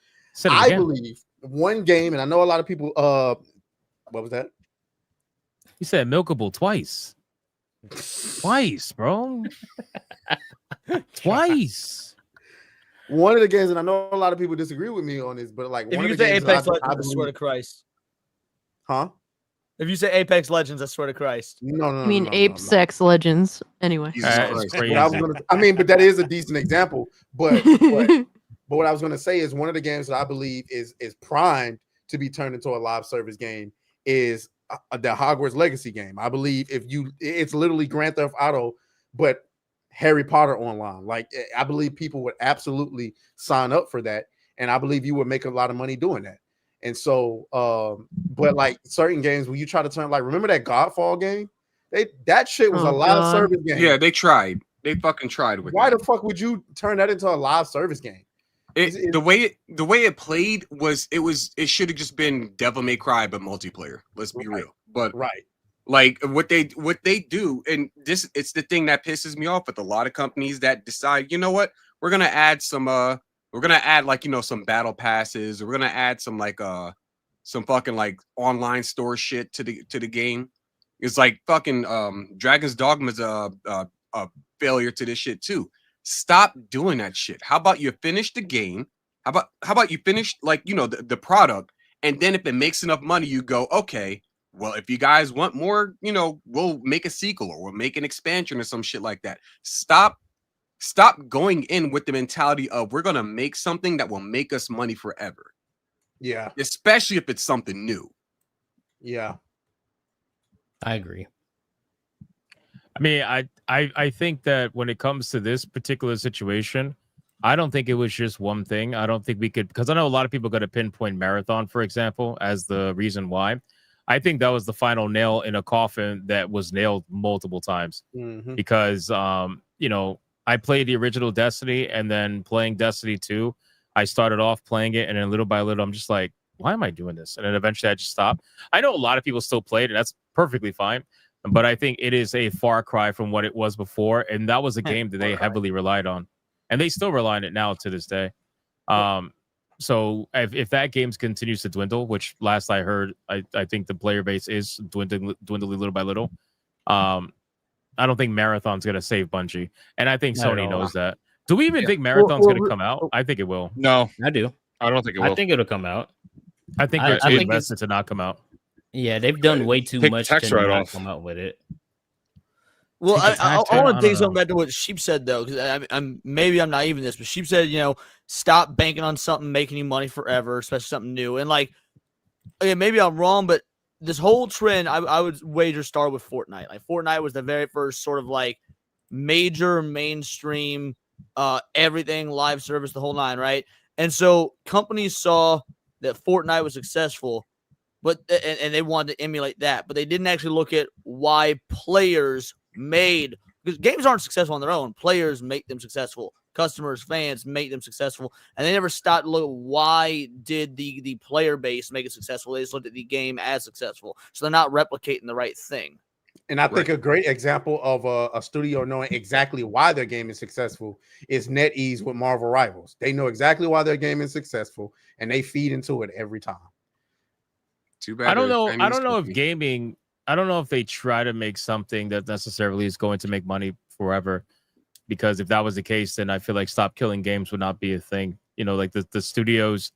I believe one game, and I know a lot of people. What was that? You said milkable twice. Twice, bro. Twice. One of the games, and I know a lot of people disagree with me on this, but like If one you of the say games Apex that Legends, I swear to Christ. Huh? If you say Apex Legends, I swear to Christ. No. I mean Ape Sex Legends. Anyway, but that is a decent example. But what I was going to say is one of the games that I believe is primed to be turned into a live service game is the Hogwarts Legacy game. I believe it's literally Grand Theft Auto, but Harry Potter online. Like I believe people would absolutely sign up for that, and I believe you would make a lot of money doing that. And so, but like certain games where you try to turn, like remember that Godfall game? That shit was a live service game. Yeah, they tried. They fucking tried with. Why the fuck would you turn that into a live service game? The way it played was it should have just been Devil May Cry but multiplayer. Let's be real. But like what they do, and it's the thing that pisses me off with a lot of companies that decide, you know what, we're gonna add some like, you know, some battle passes, or we're gonna add some like some fucking like online store shit to the game. It's like fucking Dragon's Dogma's a failure to this shit too. Stop doing that shit. How about you finish the game? How about you finish, like, you know, the product, and then if it makes enough money, you go, okay, well, if you guys want more, you know, we'll make a sequel or we'll make an expansion or some shit like that. Stop going in with the mentality of we're gonna make something that will make us money forever. Yeah. Especially if it's something new. Yeah. I agree. I mean, I think that when it comes to this particular situation, I don't think it was just one thing. I don't think we could, because I know a lot of people got to pinpoint Marathon, for example, as the reason why. I think that was the final nail in a coffin that was nailed multiple times. Mhm. Because, you know, I played the original Destiny, and then playing Destiny 2, I started off playing it, and then little by little, I'm just like, why am I doing this? And then eventually I just stopped. I know a lot of people still play it, and that's perfectly fine. But I think it is a far cry from what it was before, and that was a game that they heavily relied on, and they still rely on it now to this day. So if that game continues to dwindle, which last I heard, I think the player base is dwindling little by little. I don't think Marathon's going to save Bungie. And I think Sony knows that. Do we even think Marathon's going to come out? I think it will. No, I do. I don't think it will. I think it'll come out. I think they're too invested to not come out. Yeah, they've done way too much to not come out with it. Well, I want to take something back to what Sheep said, though, because maybe I'm naive in this, but Sheep said, stop banking on something making you money forever, especially something new. And, maybe I'm wrong, but this whole trend, I would wager start with Fortnite. Fortnite was the very first sort of, major mainstream, everything, live service, the whole nine, right? And so companies saw that Fortnite was successful, and they wanted to emulate that, but they didn't actually look at why players made, because games aren't successful on their own. Players make them successful. Customers, fans make them successful, and they never stopped to look at why did the player base make it successful. They just looked at the game as successful, so they're not replicating the right thing. And I think a great example of a studio knowing exactly why their game is successful is NetEase with Marvel Rivals. They know exactly why their game is successful, and they feed into it every time. Too bad. I don't know if gaming. I don't know if they try to make something that necessarily is going to make money forever. Because if that was the case, then I feel like Stop Killing Games would not be a thing. The studios.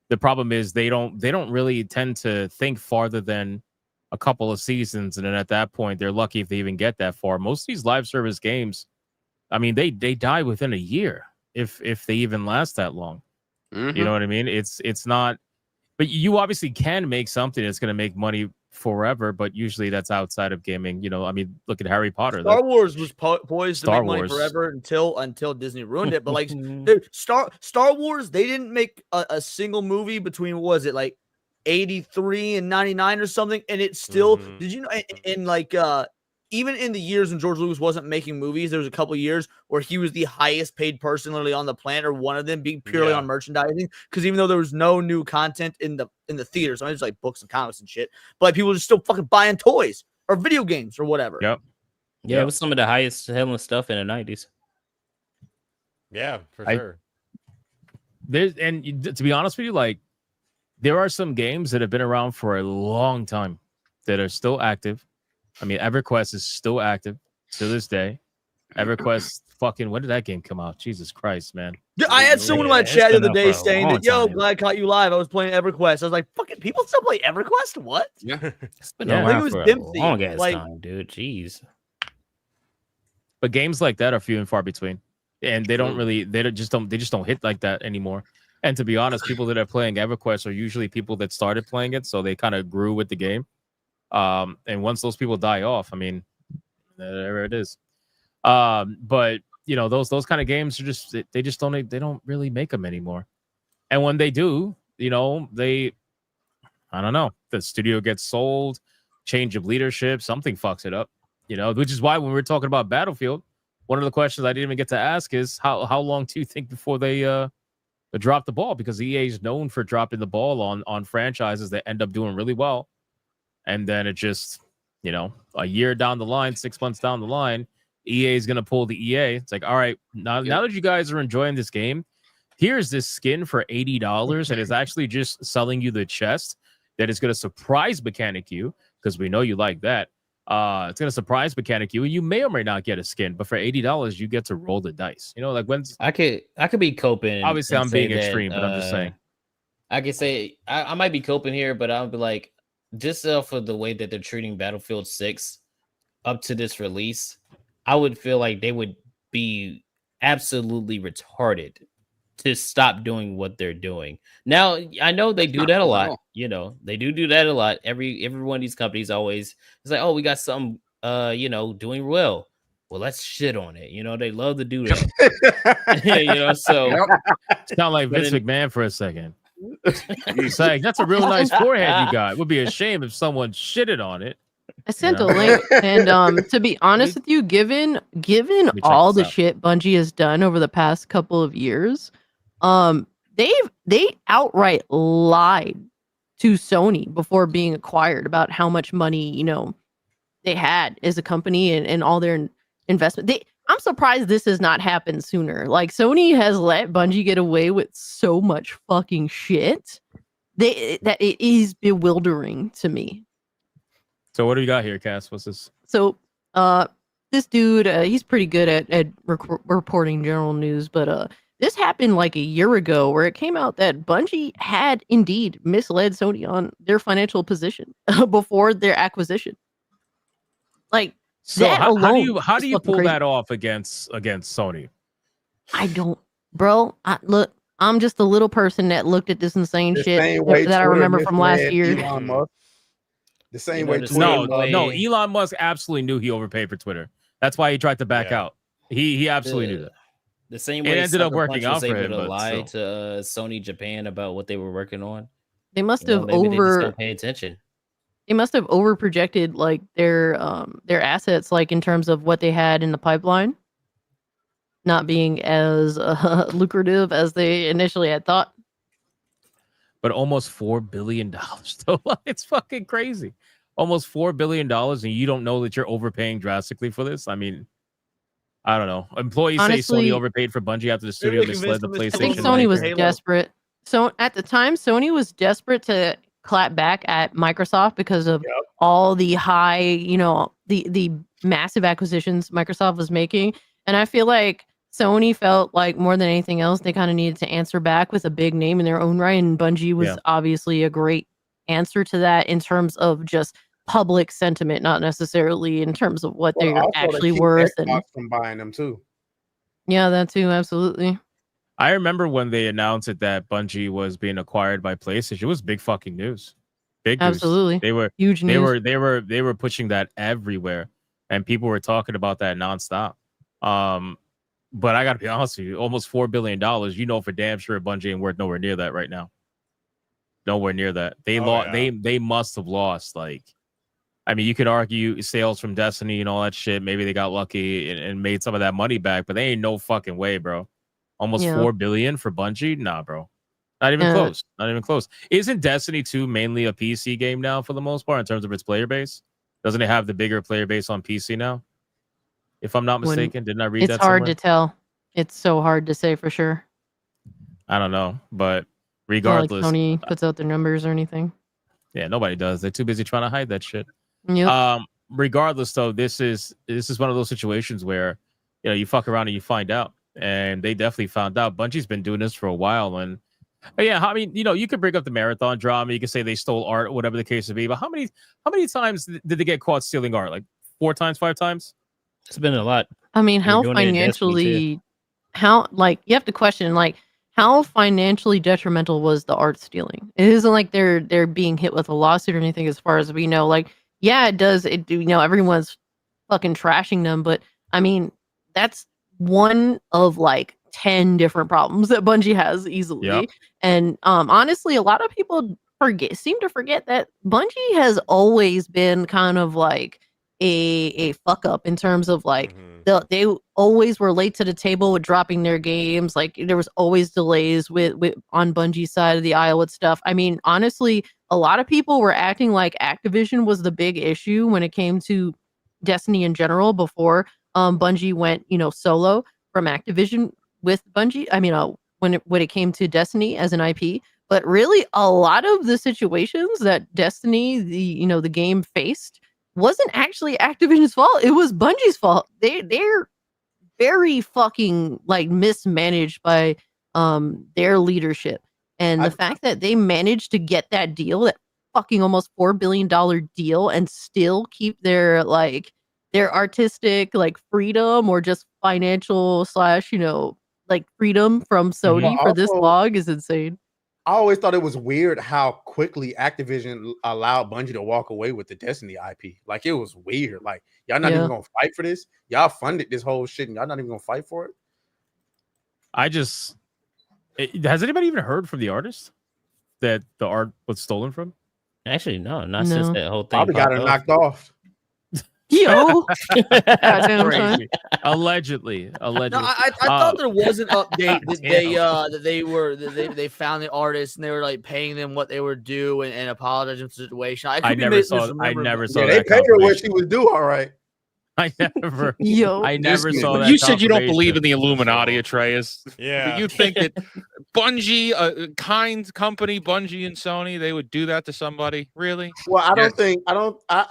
The problem is they don't really tend to think farther than a couple of seasons, and then at that point, they're lucky if they even get that far. Most of these live service games, I mean, they die within a year if they even last that long. Mm-hmm. You know what I mean? It's not. But you obviously can make something that's going to make money forever, but usually that's outside of gaming. I mean, look at Harry Potter. Star Wars was poised to make money forever until Disney ruined it. But dude, Star Wars, they didn't make a single movie between, what was it, 83 and 99 or something, and it still did you know in even in the years when George Lucas wasn't making movies, there was a couple of years where he was the highest paid person literally on the planet, or one of them, being purely on merchandising. Because even though there was no new content in the theaters, I mean, it's books and comics and shit, but people were just still fucking buying toys or video games or whatever. Yep. Yeah, it was some of the highest selling stuff in the 90s. Yeah, for sure. And to be honest with you, there are some games that have been around for a long time that are still active. I mean, EverQuest is still active to this day. EverQuest, when did that game come out? Jesus Christ, man. Yeah, I had someone in my chat the other day saying that, glad I caught you live. I was playing EverQuest. I was like, fucking people still play EverQuest? What? Yeah. It's been around for a long ass time, dude. Jeez. But games like that are few and far between. And they don't really, they just don't hit like that anymore. And to be honest, people that are playing EverQuest are usually people that started playing it, so they kind of grew with the game. And once those people die off, I mean, there it is. But those kind of games are they don't really make them anymore. And when they do, I don't know, the studio gets sold, change of leadership, something fucks it up. Which is why when we were talking about Battlefield, one of the questions I didn't even get to ask is how long do you think before they drop the ball? Because EA is known for dropping the ball on franchises that end up doing really well. And then it just, a year down the line, 6 months down the line, EA is going to pull the EA. It's like, all right, now that you guys are enjoying this game, here's this skin for $80, and it's actually just selling you the chest that is going to surprise mechanic you, because we know you like that. It's going to surprise mechanic you, and you may or may not get a skin, but for $80, you get to roll the dice. When's I could be coping. Obviously, I'm being extreme, but I'm just saying. I could say I might be coping here, but I'll be like, just for the way that they're treating Battlefield 6 up to this release, I would feel like they would be absolutely retarded to stop doing what they're doing. Now, I know they do that a lot. They do that a lot. Every one of these companies always is like, oh, we got something, doing well. Well, let's shit on it. They love to do that. So sound like Vince McMahon for a second. He's like, that's a real nice forehead you got. It would be a shame if someone shitted on it. I sent a link, and to be honest with you, given all the shit Bungie has done over the past couple of years, they outright lied to Sony before being acquired about how much money they had as a company and all their investment. I'm surprised this has not happened sooner. Like, Sony has let Bungie get away with so much fucking shit that it is bewildering to me. So what do you got here, Cass? What's this? So, this dude, he's pretty good at reporting general news, but this happened like a year ago, where it came out that Bungie had indeed misled Sony on their financial position before their acquisition. Like, So that how alone do you pull that off against Sony? I don't, bro. Look, I'm just a little person that looked at this insane The shit same way that I Twitter remember from last misled year. Elon Musk. The same You way know, the Twitter. same way- No, Elon Musk absolutely knew he overpaid for Twitter. That's why he tried to back out. He absolutely knew that. The same It way ended up Sucker working Punch out was for able him, to but lie still. to Sony Japan about what they were working on. They must have Maybe they just don't pay attention. They must have over projected like their assets, like in terms of what they had in the pipeline, not being as lucrative as they initially had thought. But almost $4 billion though. It's fucking crazy. Almost $4 billion, and you don't know that you're overpaying drastically for this. I mean, I don't know. Employees say Honestly, Sony overpaid for Bungie after the studio misled the PlayStation. I think Sony was desperate. So at the time, Sony was desperate to clap back at Microsoft because of all the high, the massive acquisitions Microsoft was making. And I feel like Sony felt like more than anything else, they kind of needed to answer back with a big name in their own right. And Bungie was obviously a great answer to that in terms of just public sentiment, not necessarily in terms of what they're actually worth. Xbox from buying them too. Yeah, that too, absolutely. I remember when they announced it that Bungie was being acquired by PlayStation. It was big fucking news. Big news. Absolutely. They were huge news. They were pushing that everywhere, and people were talking about that nonstop. But I gotta be honest with you, almost $4 billion. You know for damn sure Bungie ain't worth nowhere near that right now. Nowhere near that. They lost. They must have lost. Like, I mean, you could argue sales from Destiny and all that shit. Maybe they got lucky and made some of that money back, but they ain't no fucking way, bro. Almost $4 billion for Bungie? Nah, bro. Not even close. Not even close. Isn't Destiny 2 mainly a PC game now for the most part in terms of its player base? Doesn't it have the bigger player base on PC now? If I'm not mistaken, didn't I read that It's hard somewhere? to tell. It's so hard to say for sure. I don't know, but Regardless, regardless, not like Sony puts out their numbers or anything. yeah, nobody does. They're too busy trying to hide that shit. Yep. Regardless, though, this is one of those situations where you fuck around and you find out, and they definitely found out. Bungie's been doing this for a while, and yeah, I mean, you could bring up the marathon drama. You could say they stole art, whatever the case may be. But how many times did they get caught stealing art? Like 4 times, 5 times? It's been a lot. I mean, how doing it in Destiny, financially, you have to question, like, how financially detrimental was the art stealing? It isn't like they're being hit with a lawsuit or anything, as far as we know. Like, yeah, it does. Everyone's fucking trashing them, but I mean, that's one of like 10 different problems that Bungie has easily. Yep. And honestly, a lot of people seem to forget that Bungie has always been kind of like a fuck up in terms of like they always were late to the table with dropping their games. Like, there was always delays with on Bungie's side of the aisle with stuff. I mean, honestly, a lot of people were acting like Activision was the big issue when it came to Destiny in general before Bungie went solo from Activision with Bungie. I mean, when it came to Destiny as an IP. But really, a lot of the situations that Destiny, the game faced, wasn't actually Activision's fault. It was Bungie's fault. They're very fucking like mismanaged by their leadership. And the fact that they managed to get that deal, that fucking almost $4 billion deal, and still keep their artistic like freedom or just financial / like freedom from Sony for this long is insane. I always thought it was weird how quickly Activision allowed Bungie to walk away with the Destiny IP. Like, it was weird. Like, y'all not even gonna fight for this. Y'all funded this whole shit, and y'all not even gonna fight for it. Has anybody even heard from the artist that the art was stolen from? Actually, no, not since that whole thing. Probably got it knocked off. Yo. Goddamn, son. Crazy. Allegedly. No, I thought there was an update that they found the artist and they were like paying them what they were due and apologizing for the situation. I never saw Yeah, they paid her what she was due. All right. I never saw that. You said you don't believe in the Illuminati, Atreus. Yeah. But you think that Bungie, a kind company, Bungie and Sony, they would do that to somebody? Really? Well, I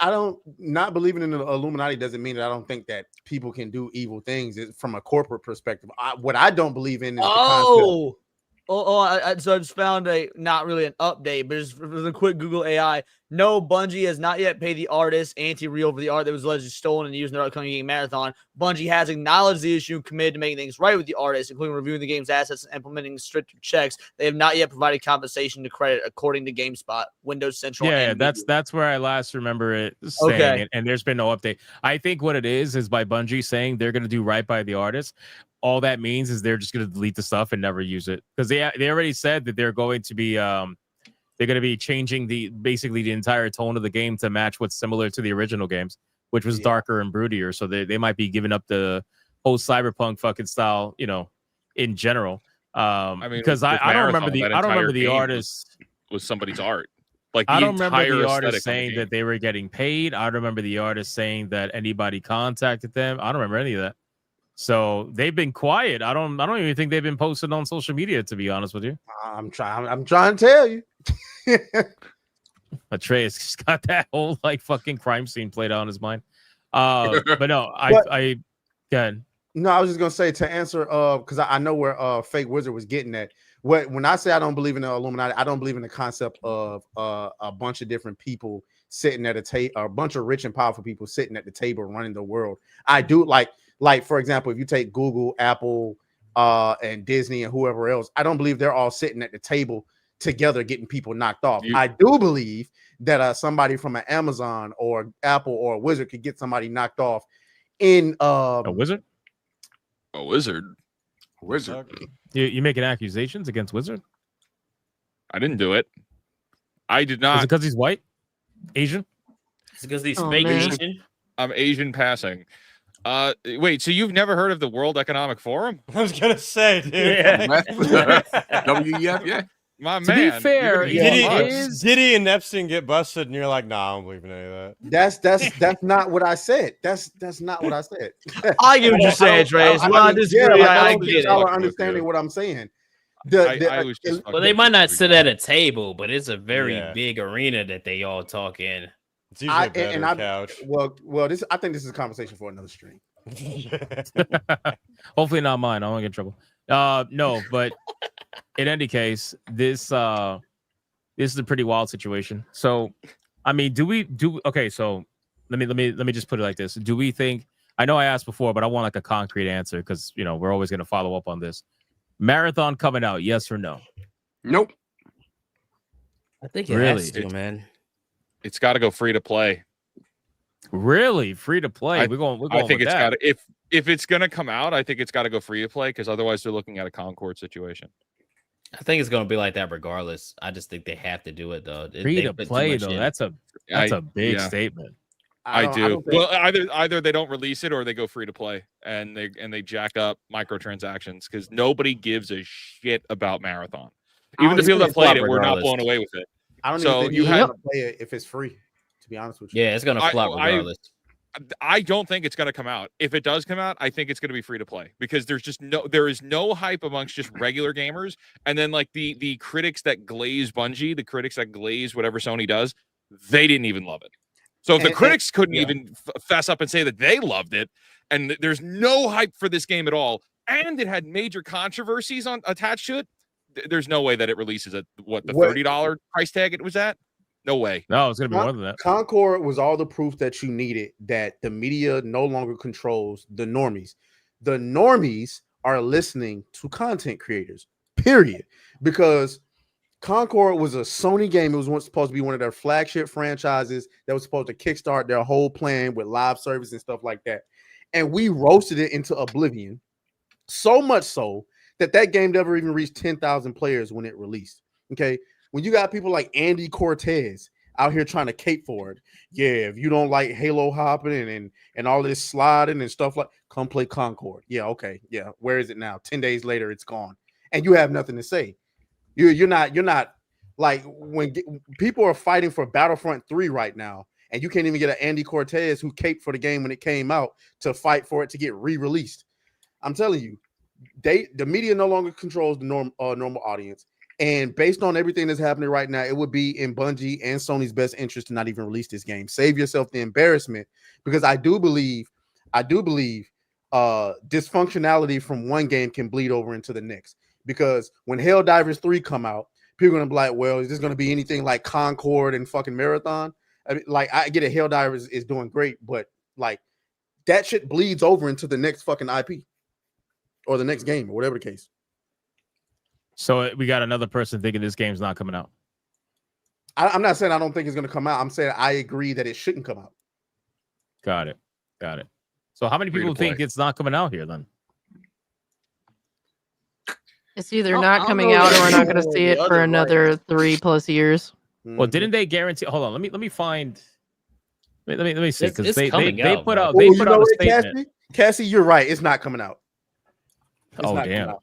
don't not believing in the Illuminati doesn't mean that I don't think that people can do evil things from a corporate perspective. What I don't believe in is the concept. So I just found not really an update, but just a quick Google AI. No, Bungie has not yet paid the artist anti-real for the art that was allegedly stolen and used in their upcoming game marathon. Bungie has acknowledged the issue and committed to making things right with the artist, including reviewing the game's assets and implementing stricter checks. They have not yet provided compensation to credit, according to GameSpot, Windows Central. Yeah, and that's where I last remember it saying. Okay. And there's been no update. I think what it is by Bungie saying they're going to do right by the artist. All that means is they're just going to delete the stuff and never use it, because they already said that they're going to be changing basically the entire tone of the game to match what's similar to the original games, which was darker and broodier. So they might be giving up the whole cyberpunk fucking style, in general. Because I don't remember the artist was somebody's art. Like I don't remember the artist saying that they were getting paid. I don't remember the artist saying that anybody contacted them. I don't remember any of that. So they've been quiet. I don't even think they've been posted on social media, to be honest with you. I'm trying to tell you. Atreus just got that whole fucking crime scene played out in his mind. But no, I can. No, I was just gonna say to answer because I know where Fake Wizard was getting at. When I say I don't believe in the Illuminati, I don't believe in the concept of a bunch of different people sitting at a table, a bunch of rich and powerful people sitting at the table running the world. I do like for example, if you take Google, Apple, and Disney and whoever else, I don't believe they're all sitting at the table together getting people knocked off. I do believe that somebody from an Amazon or Apple or a Wizard could get somebody knocked off in a Wizard. A Wizard. You making accusations against Wizard? I didn't do it. I did not. Is it because he's white, Asian? Is it because he's fake Asian? I'm Asian passing. Wait, so you've never heard of the World Economic Forum? I was gonna say, dude. Yeah. WEF, yeah. My To man. be fair, Diddy and Epstein get busted, and you're like, nah, I don't believe in any of that. That's not what I said. That's not what I said. I get what you're saying, Trace. I disagree. I get it. Y'all are understanding what I'm saying. Well, they might not sit at a table, but it's a very big arena that they all talk in. It's usually a better couch. Well, I think this is a conversation for another stream. Hopefully not mine. I won't get in trouble. No, but in any case, this is a pretty wild situation. So, I mean, okay, so let me just put it like this. Do we think, I know I asked before, but I want like a concrete answer because we're always going to follow up on this. Marathon coming out, yes or no? Nope. I think it has to, man. It's got to go free to play. Really, free to play? I think it's got to. If it's gonna come out, I think it's got to go free to play because otherwise they're looking at a Concord situation. I think it's gonna be like that regardless. I just think they have to do it though. Free to play though, that's a big statement. I do. Well, either they don't release it or they go free to play and they jack up microtransactions because nobody gives a shit about Marathon. Even the people that played it were not blown away with it. I don't even think you have to play it if it's free. To be honest with you, yeah, it's gonna flop regardless. I don't think it's gonna come out. If it does come out, I think it's gonna be free to play because there is no hype amongst just regular gamers. And then like the critics that glaze Bungie, the critics that glaze whatever Sony does, they didn't even love it. So if the critics couldn't even fess up and say that they loved it, and there's no hype for this game at all, and it had major controversies attached to it, there's no way that it releases at the $30 price tag it was at. No way. No, it's gonna be more than that. Concord was all the proof that you needed that the media no longer controls the normies. The normies are listening to content creators, period. Because Concord was a Sony game. It was once supposed to be one of their flagship franchises that was supposed to kickstart their whole plan with live service and stuff like that. And we roasted it into oblivion, so much so that game never even reached 10,000 players when it released. Okay. When you got people like Andy Cortez, out here trying to cape for it. Yeah, if you don't like Halo hopping and all this sliding and stuff like, come play Concord. Yeah, okay, yeah. Where is it now? 10 days later, it's gone, and you have nothing to say. You're not like when people are fighting for Battlefront 3 right now, and you can't even get an Andy Cortez who caped for the game when it came out to fight for it to get re-released. I'm telling you, the media no longer controls the normal audience. And based on everything that's happening right now, it would be in Bungie and Sony's best interest to not even release this game. Save yourself the embarrassment, because I do believe dysfunctionality from one game can bleed over into the next. Because when Helldivers 3 come out, people are gonna be like, well, is this gonna be anything like Concord and fucking Marathon? I mean, like, I get it, Helldivers is doing great, but like that shit bleeds over into the next fucking IP or the next game or whatever the case. So we got another person thinking this game's not coming out. I'm not saying I don't think it's going to come out. I'm saying I agree that it shouldn't come out. Got it. So how many people think it's not coming out here then? It's either not coming out or we're not going to see it for another 3+ years. Well, didn't they guarantee? Hold on, let me find. Let me see, because they put out a statement. Cassie, you're right. It's not coming out. Oh damn.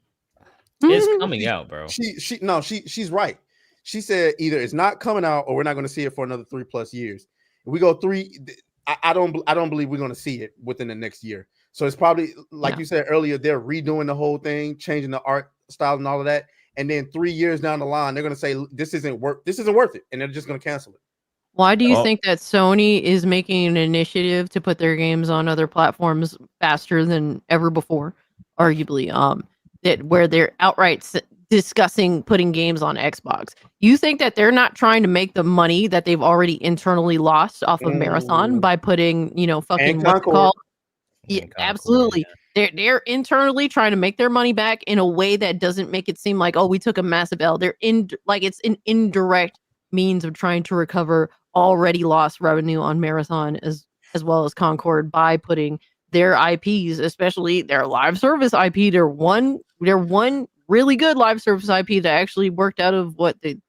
It's coming out, bro. She's right. She said either it's not coming out or we're not going to see it for another 3+ years. If we go 3, I don't believe we're going to see it within the next year. So it's probably like you said earlier, they're redoing the whole thing, changing the art style and all of that. And then 3 years down the line, they're going to say this isn't worth it, and they're just going to cancel it. Why do you think that Sony is making an initiative to put their games on other platforms faster than ever before? Arguably, that where they're outright discussing putting games on Xbox. You think that they're not trying to make the money that they've already internally lost off of Marathon by putting, fucking what's it called? Yeah, absolutely. They're internally trying to make their money back in a way that doesn't make it seem like, oh, we took a massive L. They're it's an indirect means of trying to recover already lost revenue on Marathon as well as Concord by putting their IPs, especially their live service IP. They're one really good live service IP that actually worked out of the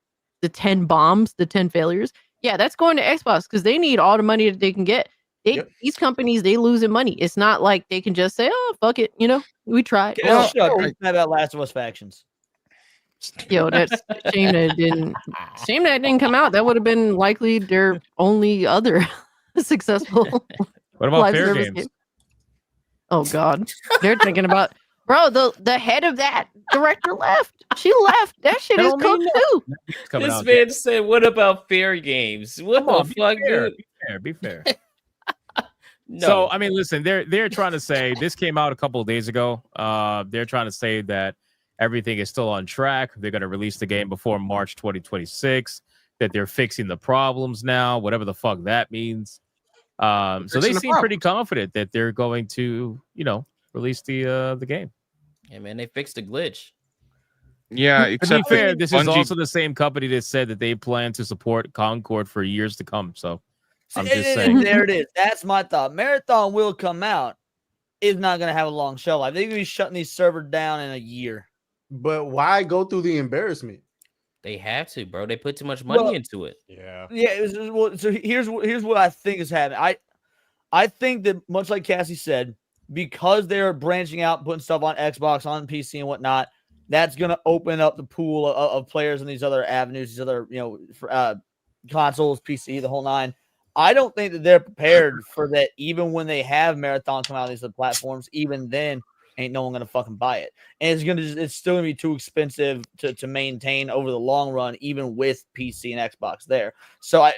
10 bombs, the 10 failures. Yeah, that's going to Xbox because they need all the money that they can get. These companies, they losing money. It's not like they can just say, "Oh, fuck it," we tried. About Last of Us factions. Yo, that's shame that it didn't come out. That would have been likely their only other successful. What about Fair Games? Game. Oh God, they're thinking about, bro. The head of that director left. She left. That shit is cooked too. This man said, "What about Fair Games? What the fuck, dude? Be fair." No. So I mean, listen, they're trying to say this came out a couple of days ago. They're trying to say that everything is still on track. They're going to release the game before March 2026. That they're fixing the problems now, whatever the fuck that means. So they seem pretty confident that they're going to, release the game. Yeah, man, they fixed the glitch. Yeah, to be fair, this is also the same company that said that they plan to support Concord for years to come. So I'm just saying. There it is. That's my thought. Marathon will come out. It's not going to have a long shelf life. They're going to be shutting these servers down in a year. But why go through the embarrassment? They have to, bro. They put too much money into it. Yeah. So here's what I think is happening. I think that much like Cassie said, because they're branching out, putting stuff on Xbox, on PC, and whatnot, that's going to open up the pool of players in these other avenues, these other consoles, PC, the whole nine. I don't think that they're prepared for that. Even when they have Marathon come out on these other platforms, even then, ain't no one gonna fucking buy it, and it's still gonna be too expensive to maintain over the long run, even with PC and Xbox there. So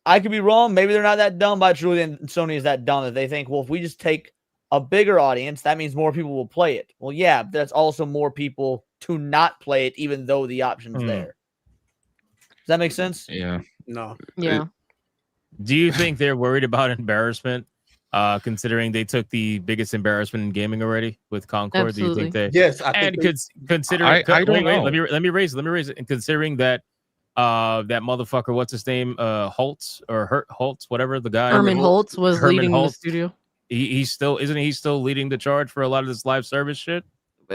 I could be wrong. Maybe they're not that dumb, but I truly think Sony is that dumb that they think, well, if we just take a bigger audience, that means more people will play it. Well, yeah, that's also more people to not play it, even though the option's there. Does that make sense? Yeah. No. Yeah. Do you think they're worried about embarrassment, considering they took the biggest embarrassment in gaming already with Concord? Absolutely. Do you think Yes, I think considering, I don't know. Let me raise it. And considering that that motherfucker, what's his name, Holtz, whatever the guy, Herman Holtz was leading the studio. He's still, isn't he still leading the charge for a lot of this live service shit?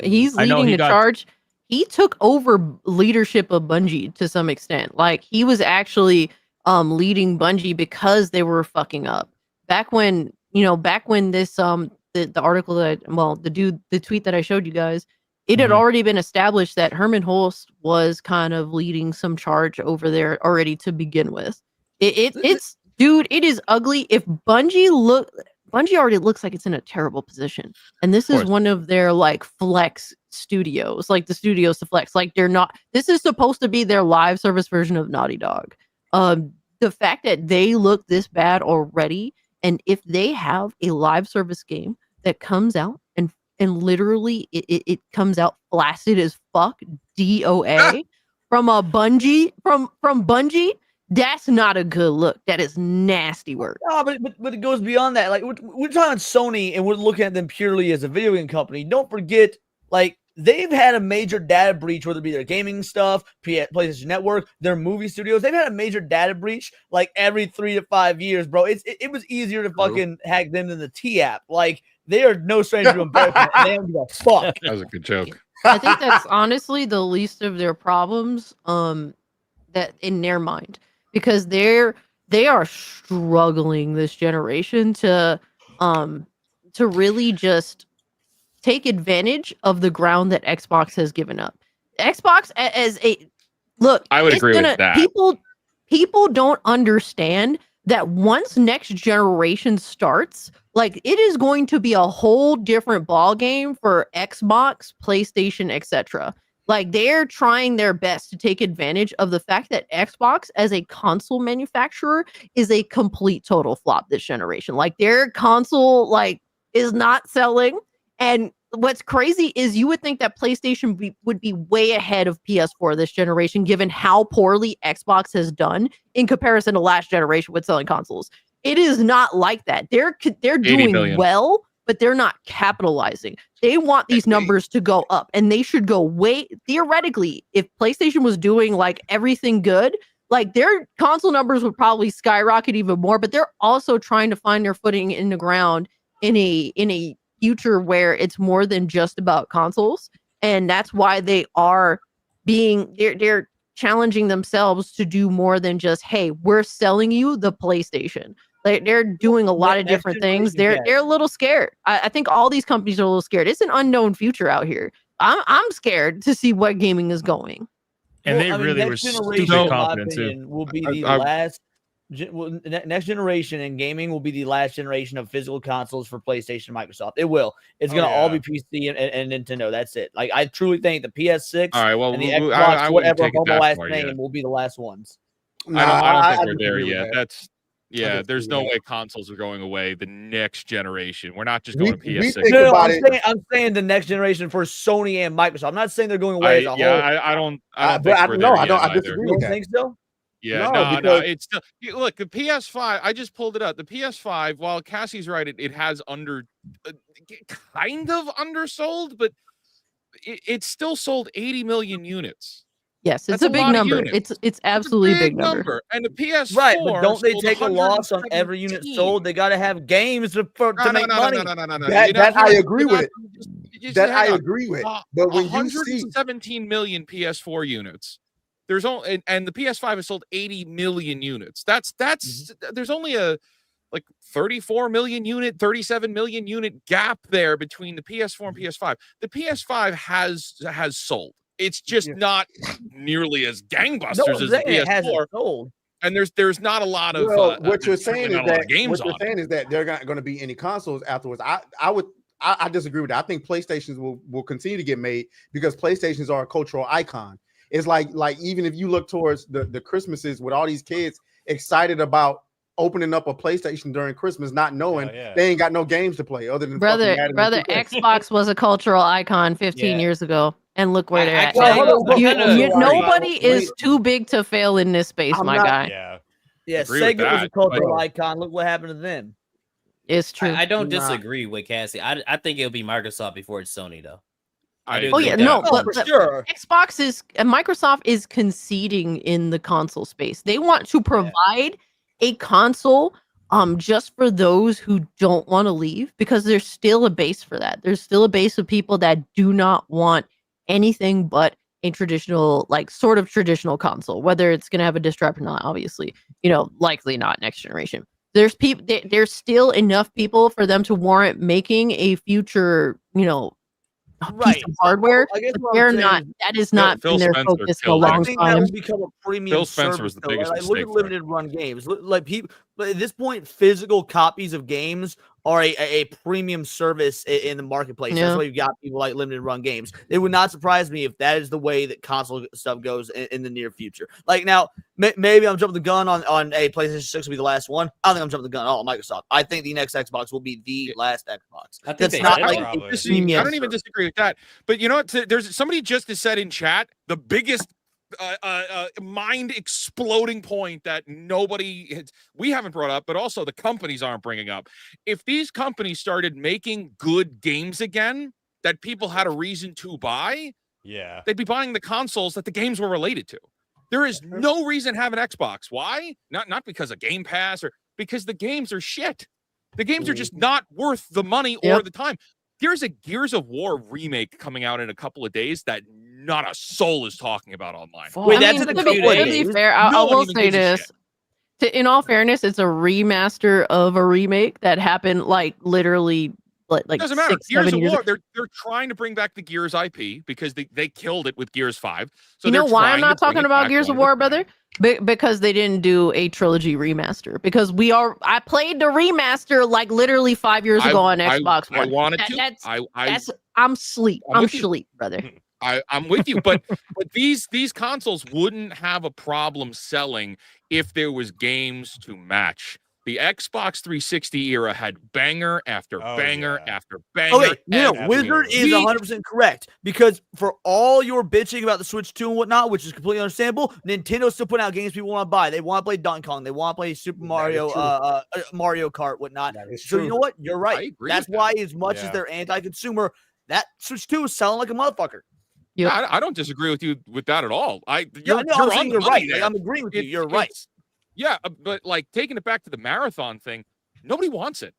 He's leading the charge. he took over leadership of Bungie to some extent. Like he was actually leading Bungie because they were fucking up. Back when this the article that the tweet that I showed you guys, it had already been established that Herman Holst was kind of leading some charge over there already to begin with. It's dude, it is ugly. If Bungie already looks like it's in a terrible position. And this is one of their like flex studios, like the studios to flex. Like this is supposed to be their live service version of Naughty Dog. The fact that they look this bad already, and if they have a live service game that comes out and literally it comes out flaccid as fuck, DOA from a Bungie from Bungie, that's not a good look. That is nasty work. No, but it goes beyond that. Like we're talking Sony, and we're looking at them purely as a video game company. Don't forget, like they've had a major data breach, whether it be their gaming stuff, PlayStation Network, their movie studios. They've had a major data breach like every 3 to 5 years, bro. It was easier to fucking hack them than the T app. Like they are no stranger to embarrassment. And they don't give a fuck. That was a good joke. I think that's honestly the least of their problems. That in their mind. Because they are struggling this generation to really just take advantage of the ground that Xbox has given up. Xbox as a look, I would agree with that. People don't understand that once next generation starts, like it is going to be a whole different ball game for Xbox, PlayStation, etc. Like they're trying their best to take advantage of the fact that Xbox as a console manufacturer is a complete total flop this generation. Like their console like is not selling. And what's crazy is you would think that PlayStation would be way ahead of PS4 this generation, given how poorly Xbox has done in comparison to last generation with selling consoles. It is not like that. They're doing well, but they're not capitalizing. They want these numbers to go up, and they should go way theoretically. If PlayStation was doing like everything good, like their console numbers would probably skyrocket even more, but they're also trying to find their footing in the ground in a future where it's more than just about consoles. And that's why they're challenging themselves to do more than just, hey, we're selling you the PlayStation. They're doing a lot of different things. They're a little scared. I think all these companies are a little scared. It's an unknown future out here. I'm scared to see what gaming is going. And they really were stupid confident too. Will be the last. Next generation in gaming will be the last generation of physical consoles for PlayStation and Microsoft. It will. It's going to all be PC and Nintendo. That's it. Like I truly think the PS6 and the Xbox, whatever homo last name, will be the last ones. I don't think we're there yet. There's no way consoles are going away the next generation. We're not just going to PS6. I'm saying the next generation for Sony and Microsoft. I'm not saying they're going away as a whole. I don't think we're there yet. I disagree with that. Think so? Yeah, no. It's still look the PS5. I just pulled it up. The PS5. While Cassie's right, it has kind of undersold, but it still sold 80 million units. Yes, it's a big number. It's absolutely a big number. And the PS4, right? But don't they take a loss on every unit sold? They got to have games to make money. That I agree with. That I agree with. But when you see 117 million PS4 units. There's only and the PS5 has sold 80 million units. That's there's only a like 34 million unit, 37 million unit gap there between the PS4 and PS5. The PS5 has sold. It's just not nearly as gangbusters as the PS4. Sold. And there's not a lot of what you're saying is that there are not going to be any consoles afterwards. I disagree with that. I think PlayStations will continue to get made because PlayStations are a cultural icon. It's like even if you look towards the Christmases with all these kids excited about opening up a PlayStation during Christmas, not knowing they ain't got no games to play other than brother. Xbox was a cultural icon 15 years ago, and look where they're at. Nobody is too big to fail in this space, my guy. Yeah. Sega was a cultural icon. Look what happened to them. It's true. I don't disagree with Cassie. I think it'll be Microsoft before it's Sony, though. But sure. Xbox is and Microsoft is conceding in the console space. They want to provide a console just for those who don't want to leave because there's still a base for that. There's still a base of people that do not want anything but a traditional, like sort of traditional console. Whether it's going to have a disc drive or not, obviously, likely not next generation. There's still enough people for them to warrant making a future, piece of hardware. I guess But what they're I'm saying not. is That has not Phil been their Spencer focus in a killed long I think that time. will become a premium Phil Spencer service. was the though, biggest right? Like, look mistake at for it. limited run games. Like people, but at this point, physical copies of games are a premium service in the marketplace. Yeah. That's why you've got people like limited run games. It would not surprise me if that is the way that console stuff goes in the near future. Like now, maybe I'm jumping the gun on a PlayStation 6 will be the last one. I don't think I'm jumping the gun at all. Microsoft. I think the next Xbox will be the last Xbox. I think That's they not said like that. I don't even disagree with that. But you know what? There's somebody just said in chat the biggest mind exploding point that we haven't brought up, but also the companies aren't bringing up. If these companies started making good games again that people had a reason to buy, they'd be buying the consoles that the games were related to. There is no reason to have an Xbox. Why? Not because of Game Pass or because the games are shit. The games are just not worth the money or the time. There's a Gears of War remake coming out in a couple of days that not a soul is talking about online. Wait, that's in a couple of To be days. fair, I will say this. In all fairness, it's a remaster of a remake that happened like literally like Doesn't matter. 6, Gears 7 of years War, ago. they're trying to bring back the Gears IP because they killed it with Gears 5. So You know they're why I'm trying not to bring talking it about back Gears of one at a War, brother? Because they didn't do a trilogy remaster. Because I played the remaster like literally 5 years ago on Xbox One. I wanted to. I'm sleep, brother. I'm with you, but these consoles wouldn't have a problem selling if there was games to match. The Xbox 360 era had banger after banger after banger. Okay, Wizard is 100% correct because for all your bitching about the Switch 2 and whatnot, which is completely understandable, Nintendo's still putting out games people want to buy. They want to play Donkey Kong. They want to play Super Mario, Mario Kart, whatnot. So you know what? You're right. That's why, as much as they're anti-consumer, that Switch 2 is selling like a motherfucker. Yeah, I don't disagree with you with that at all. You're right. Like, I'm agreeing with you. You're right. Yeah, but like taking it back to the marathon thing, nobody wants it.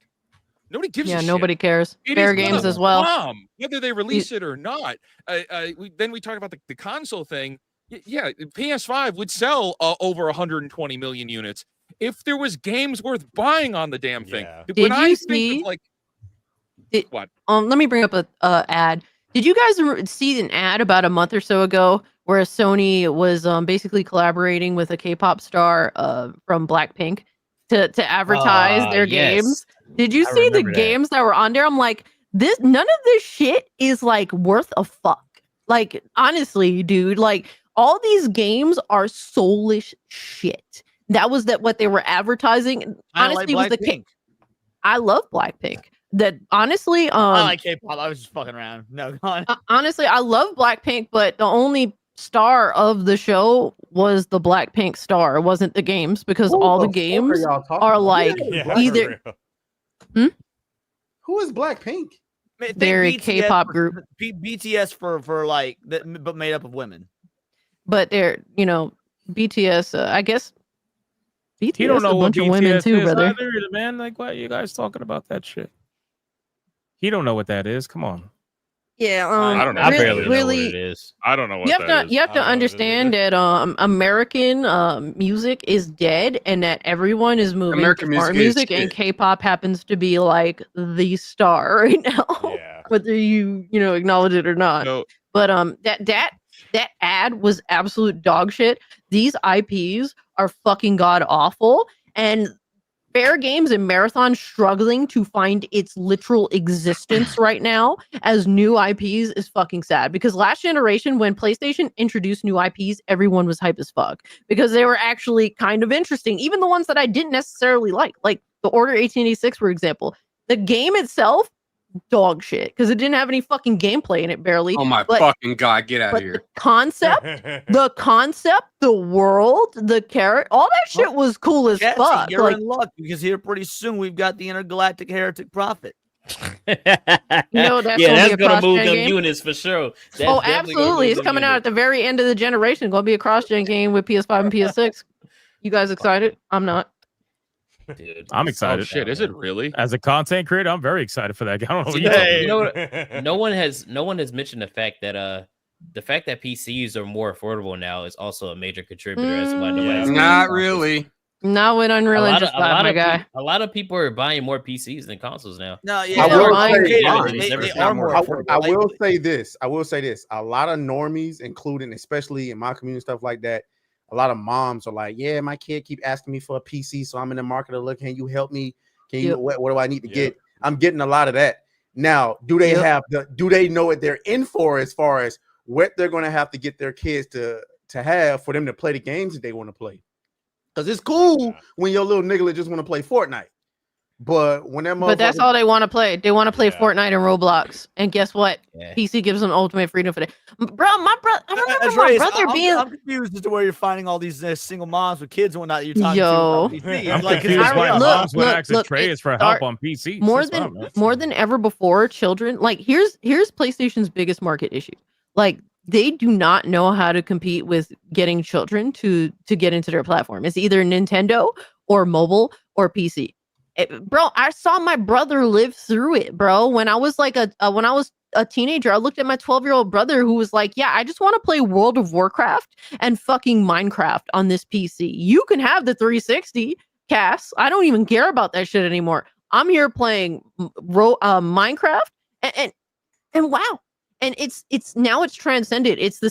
Nobody gives a shit. Yeah, nobody cares. It Fair is games not a as well. bomb, whether they release it or not. Then we talk about the console thing. Yeah, PS5 would sell over 120 million units if there was games worth buying on the damn thing. Did you see? What? Let me bring up a ad. Did you guys see an ad about a month or so ago where Sony was basically collaborating with a K-pop star from Blackpink to advertise their games? Did you see the games that were on there? I'm like, none of this shit is like worth a fuck. Like, honestly, dude, like all these games are soulish shit. That was what they were advertising. Honestly, like was the case. I love Blackpink. That honestly, I like K-pop. I was just fucking around. No, go on. Honestly, I love Blackpink, but the only star of the show was the Blackpink star. It wasn't the games because all the games are like either. Who is Blackpink? They're a K-pop group. BTS for like that, but made up of women. But they're BTS. I guess BTS You don't know a bunch what of women BTS too, is brother. either, man. Like, why are you guys talking about that shit? He don't know what that is. Come on. Yeah, I don't know. I barely know what really, it is. I don't know what you have that is. You have to understand that American music is dead, and that everyone is moving American to foreign music is music, and shit. K-pop happens to be like the star right now, whether you acknowledge it or not. No. But that ad was absolute dog shit. These IPs are fucking god awful, and Fair Games and Marathon struggling to find its literal existence right now as new IPs is fucking sad, because last generation when PlayStation introduced new IPs, everyone was hype as fuck because they were actually kind of interesting. Even the ones that I didn't necessarily like the Order 1886, for example. The game itself, dog shit, because it didn't have any fucking gameplay in it barely. Oh my fucking god, get out of here. The concept, the world, the character, all that shit was cool as Jesse, fuck. you're Like, in luck because here pretty soon we've got the intergalactic heretic prophet. that's that's gonna gonna move them game. units for sure. That's Oh, definitely gonna absolutely. move It's them coming out at units. the very end of the generation. Gonna be a cross-gen game with PS5 and PS6. You guys excited? I'm not. Dude, I'm excited. Oh shit, is it really? As a content creator, I'm very excited for that game. I don't know what You you're know, talking you know about. what? No one has mentioned the fact that the fact that PCs are more affordable now is also a major contributor as to why nobody's Not really. Not with Unreal Engine 5, my guy. A lot of people are buying more PCs than consoles now. No, I more. will say this. I will say this. A lot of normies, including especially in my community stuff like that, a lot of moms are like, "Yeah, my kid keep asking me for a PC, so I'm in the market to look. Can you help me? Can you? What do I need to get?" I'm getting a lot of that now. Do they have the? Do they know what they're in for as far as what they're going to have to get their kids to have for them to play the games that they want to play? Because it's cool when your little nigga just want to play Fortnite. But when that But that's all they want to play. They want to play Fortnite and Roblox. And guess what? PC gives them ultimate freedom for that. Bro, my brother, I remember my brother being. I'm confused as to where you're finding all these single moms with kids and whatnot that you're talking Yo. to. PC. I'm Like, confused why moms would ask look, Atreus for it help start- on PCs. More than ever before, children like here's PlayStation's biggest market issue. Like they do not know how to compete with getting children to get into their platform. It's either Nintendo or mobile or PC. Bro, I saw my brother live through it, bro. When I was like when I was a teenager, I looked at my 12-year-old brother who was like, "Yeah, I just want to play World of Warcraft and fucking Minecraft on this PC. You can have the 360, Cass. I don't even care about that shit anymore. I'm here playing Minecraft and wow." And it's now it's transcended. It's the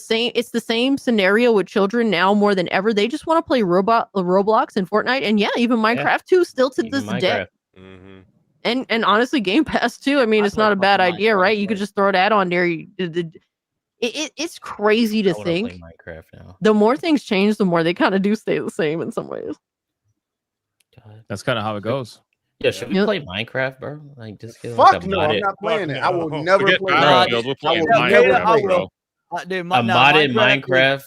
same scenario with children now more than ever. They just want to play Roblox and Fortnite, and even Minecraft too. Still to this day, and honestly, Game Pass too. I mean, it's not a bad idea, right? You could just throw that on there. It's crazy to think. Play Minecraft now. The more things change, the more they kind of do stay the same in some ways. That's kind of how it goes. Yeah, should we play Minecraft, bro? Like, just get Fuck like a no, I'm modded. not playing it. I will never Forget play Battlefield, we're playing Minecraft, bro. A modded Minecraft.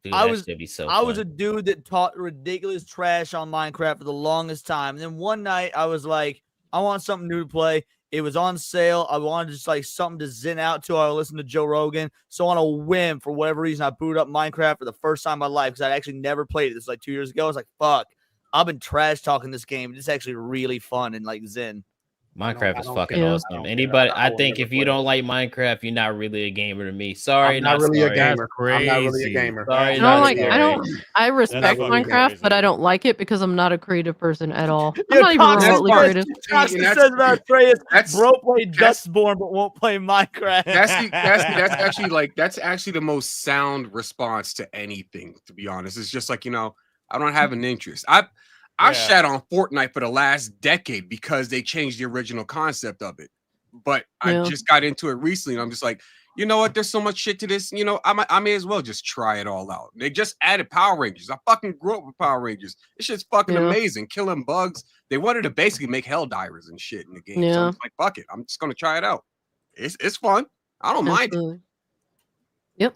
Dude, I that was should be so I was fun. a dude that taught ridiculous trash on Minecraft for the longest time. And then one night I was like, I want something new to play. It was on sale. I wanted just like something to zen out to. I listened to Joe Rogan. So on a whim, for whatever reason, I booted up Minecraft for the first time in my life because I'd actually never played it. This was like 2 years ago. I was like, fuck, I've been trash talking this game. It's actually really fun and like zen. Minecraft is fucking awesome. Anybody, I think if you don't like Minecraft, you're not really a gamer to me. Sorry, I'm not really a sorry. gamer. I'm not really a gamer. Sorry, I not don't sorry. I respect fucking Minecraft, but I don't like it because I'm not a creative person at all. I'm Yo, not even Toxic remotely says- creative. Toxic that's- says about Atreus, that's- bro played Dustborn but won't play Minecraft. That's actually the most sound response to anything, to be honest. It's just like, I don't have an interest. I shat on Fortnite for the last decade because they changed the original concept of it. But I just got into it recently, and I'm just like, you know what? There's so much shit to this. I may as well just try it all out. They just added Power Rangers. I fucking grew up with Power Rangers. This shit's fucking amazing. Killing bugs. They wanted to basically make Helldivers and shit in the game. So I'm just like, fuck it. I'm just gonna try it out. It's fun. I don't mind it. Yep.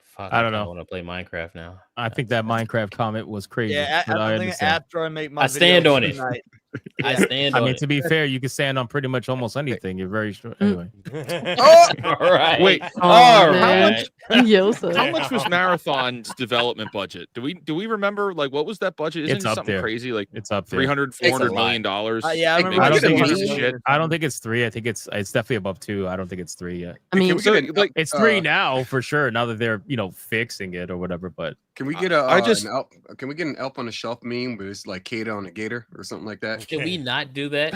Fuck, I don't know. I want to play Minecraft now. I think that Minecraft comment was crazy. Yeah, but I I think understand. after I make my I stand videos on it. tonight- I stand I on mean, it. to be fair, you can stand on pretty much almost anything. You're very sure. Anyway. All right. Wait, All how right. much was Marathon's development budget? Do we remember like what was that budget? Isn't It's it up something there. crazy like It's up there. 300, 400 million dollars? Yeah, I remember I don't They think give us it's shit. I don't think it's 3. I think it's definitely above 2. I don't think it's 3 yet. I mean, Can we get a, like, It's 3 now for sure. Now that they're fixing it or whatever. But Can we get can we get an elf on the shelf meme where it's like Kata on a gator or something like that? Can we not do that?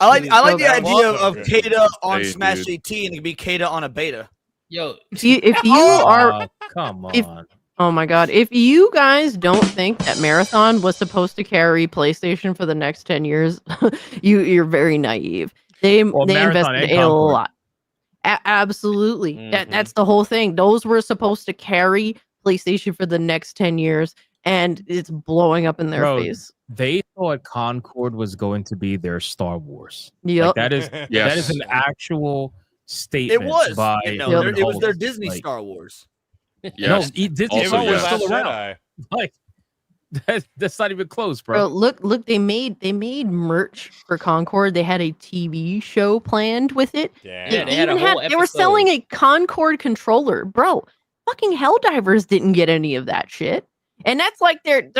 I like the that idea was of good. Kata on Hey, Smash dude. 18 and it could be Kata on a beta. Yo, If you are, come if- on. oh my god, if you guys don't think that Marathon was supposed to carry PlayStation for the next 10 years, you're very naive. They Marathon invested and a Concord. lot. Absolutely. That's the whole thing. Those were supposed to carry PlayStation for the next 10 years, and it's blowing up in their Bro, face. They thought Concord was going to be their Star Wars. Yep. Like, that is an actual statement. It was. by It Kevin was their Holtz. Disney Like, Star Wars. No, Disney Also, Star Wars yes. is still Last around. Jedi. Like that's not even close, Bro, bro. look, they made merch for Concord. They had a TV show planned with it. Damn. They Yeah, they had a even whole they were selling episode. a Concord controller, bro. Fucking Helldivers didn't get any of that shit. And that's like they're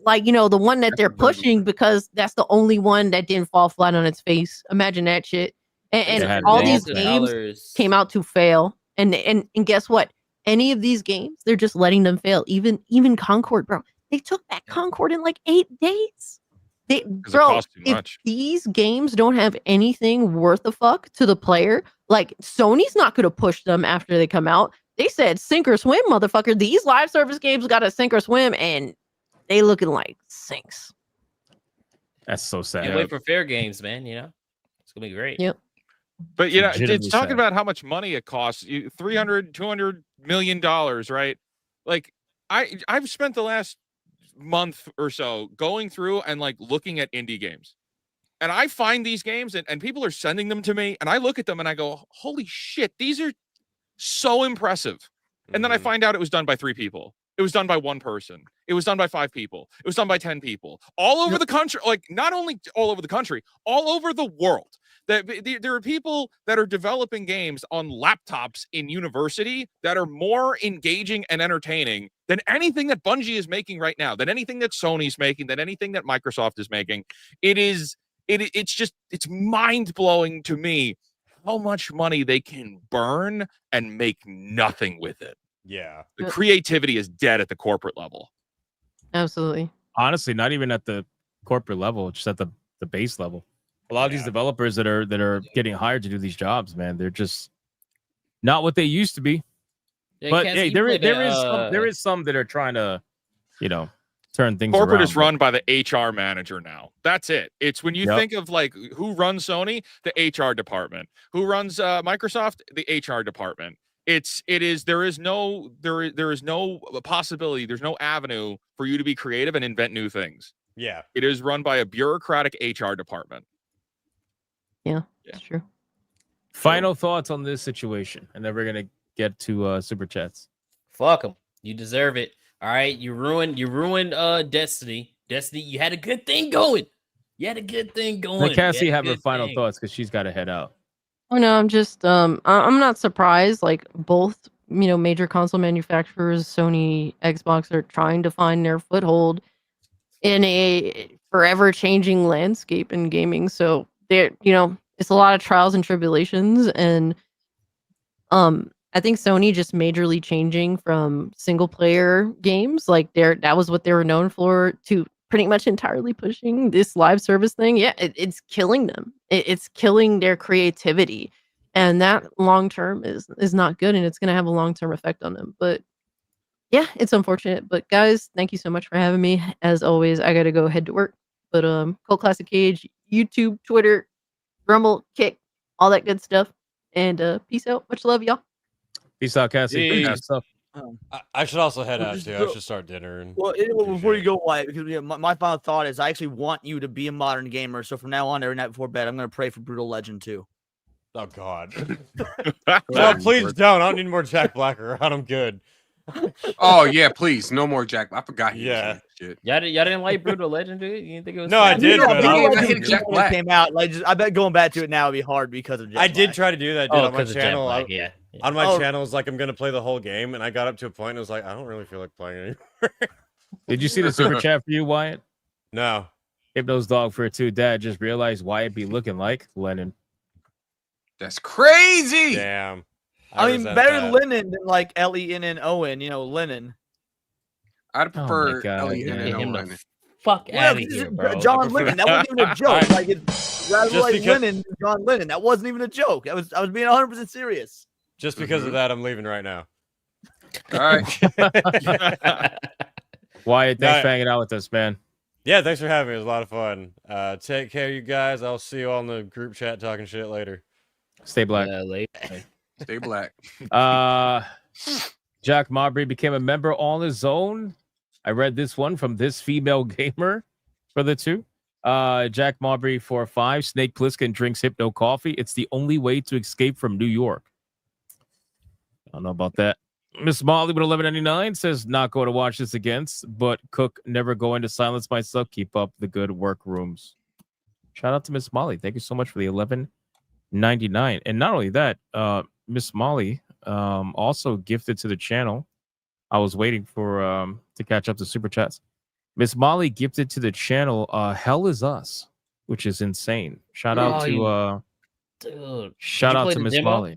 like, the one that they're pushing because that's the only one that didn't fall flat on its face. Imagine that shit. And all these games came out to fail. And guess what? Any of these games, they're just letting them fail. Even Concord, bro. They took back Concord in like 8 days. If these games don't have anything worth a fuck to the player, like Sony's not gonna push them after they come out. They said sink or swim, motherfucker. These live service games got to sink or swim, and they looking like sinks. That's so sad. Can't wait for fair games, man. It's gonna be great. Yep. But it's talking about how much money it costs. $200 million, right? Like I've spent the last month or so going through and like looking at indie games. And I find these games and people are sending them to me, and I look at them and I go, holy shit, these are so impressive. And then I find out it was done by 3 people. It was done by 1 person. It was done by 5 people. It was done by 10 people. All over the country, like not only all over the country, all over the world. There are people that are developing games on laptops in university that are more engaging and entertaining than anything that Bungie is making right now, than anything that Sony's making, than anything that Microsoft is making. It's mind-blowing to me how much money they can burn and make nothing with it. Yeah. The creativity is dead at the corporate level. Absolutely. Honestly, not even at the corporate level, just at the base level. A lot of these developers that are getting hired to do these jobs, man, they're just not what they used to be. Yeah, but hey, there is some that are trying to, turn things Corporate around. is run by the HR manager now. That's it. It's when you think of like who runs Sony, the HR department. Who runs Microsoft, the HR department. There is no possibility. There's no avenue for you to be creative and invent new things. Yeah. It is run by a bureaucratic HR department. Yeah, that's true. Final thoughts on this situation, and then we're gonna get to super chats. Fuck them. You deserve it. All right, you ruined Destiny. Destiny, you had a good thing going. Let Cassie have her final thoughts because she's got to head out. Oh no, I'm just I'm not surprised. Like both major console manufacturers, Sony, Xbox, are trying to find their foothold in a forever changing landscape in gaming. So there, it's a lot of trials and tribulations, and I think Sony just majorly changing from single player games, like that was what they were known for, to pretty much entirely pushing this live service thing. Yeah, it's killing them. It's killing their creativity, and that long term is not good, and it's going to have a long term effect on them. But yeah, it's unfortunate. But guys, thank you so much for having me. As always, I got to go head to work. But Cult Classic Cage, YouTube, Twitter, Rumble, Kick, all that good stuff. And peace out. Much love, y'all. Peace out, Cassie. I should also head out too. I should start dinner. Well, before you go, Wyatt, because my final thought is I actually want you to be a modern gamer. So from now on, every night before bed, I'm going to pray for Brutal Legend too. Oh God! No, please don't. I don't need more Jack Black around. I'm good. Oh yeah, please, no more Jack. I forgot. Yeah. Shit. Y'all didn't like Brutal Legend, dude? You didn't think it was? No, I did. But I hate Jack Black. Came out. I bet going back to it now would be hard because of Jack I did Black. try to do that, dude, on my channel. Yeah. On my channel, it's like I'm gonna play the whole game, and I got up to a point and it was like, I don't really feel like playing anymore. Did you see the super chat for you, Wyatt? No. Hypno's dog for 2. Dad just realized Wyatt be looking like Lennon. That's crazy. Damn. I mean, better Lennon than like Lennon. Lennon. I'd prefer Lennon. Fuck out of here, bro. John Lennon. That wasn't even a joke. Like it's rather like Lennon than John Lennon. That wasn't even a joke. I was being 100% serious. Just because of that, I'm leaving right now. All right. Wyatt, thanks for hanging out with us, man. Yeah, thanks for having me. It was a lot of fun. Take care, you guys. I'll see you all in the group chat talking shit later. Stay black. Stay black. Jack Mabry became a member on his own. I read this one from this female gamer for the 2. Jack Mabry for 5. Snake Plissken drinks Hypno coffee. It's the only way to escape from New York. I don't know about that. Miss Molly with 11.99 says not going to watch this against, but Cook never going to silence myself. Keep up the good work rooms. Shout out to Miss Molly. Thank you so much for the 11.99. And not only that, Miss Molly, also gifted to the channel. I was waiting for to catch up to super chats. Miss Molly gifted to the channel Hell Is Us, which is insane. Shout out to dude. shout Did you out play to the Miss demo? Molly.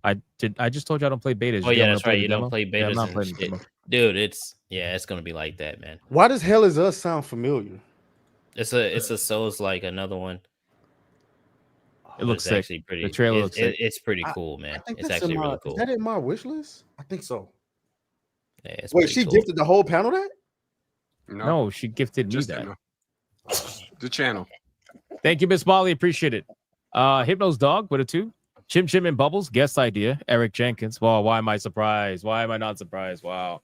I just told you I don't play betas. Oh You yeah, wanna that's play right. the You demo? don't play Yeah, I'm betas not and playing the shit. demo. Dude, it's gonna be like that, man. Why does Hell Is Us sound familiar? It's a Souls like another one. It looks It's sick. actually pretty. The trailer looks sick. It's pretty I- cool, I man. think It's that's actually in my. really cool. Is that in my wish list? I think so. Yeah, it's Wait, pretty she cool. gifted the whole panel that? No, she gifted me Just that. the channel. Thank you, Miss Molly. Appreciate it. Hypno's Dog with a 2. Chim Chim and Bubbles, guest idea. Eric Jenkins. Wow, why am I surprised? Why am I not surprised? Wow.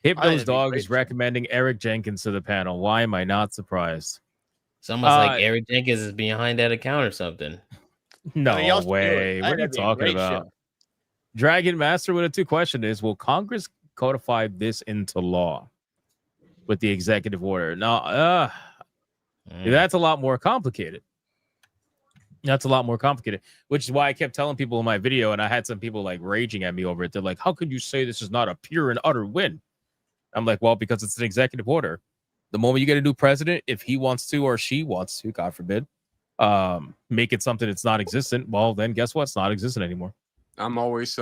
Hypno's Dog is recommending Eric Jenkins to the panel. Why am I not surprised? It's almost like Eric Jenkins is behind that account or something. No Somebody else do way. it. What are you That'd be a talking great about? show. Dragon Master with a 2 question is, will Congress codify this into law with the executive order? No, that's a lot more complicated. That's a lot more complicated, which is why I kept telling people in my video, and I had some people like raging at me over it. They're like, how could you say this is not a pure and utter win? I'm like, well, because it's an executive order. The moment you get a new president, if he wants to or she wants to, God forbid, make it something that's not existent, well, then guess what? It's not existent anymore. I am always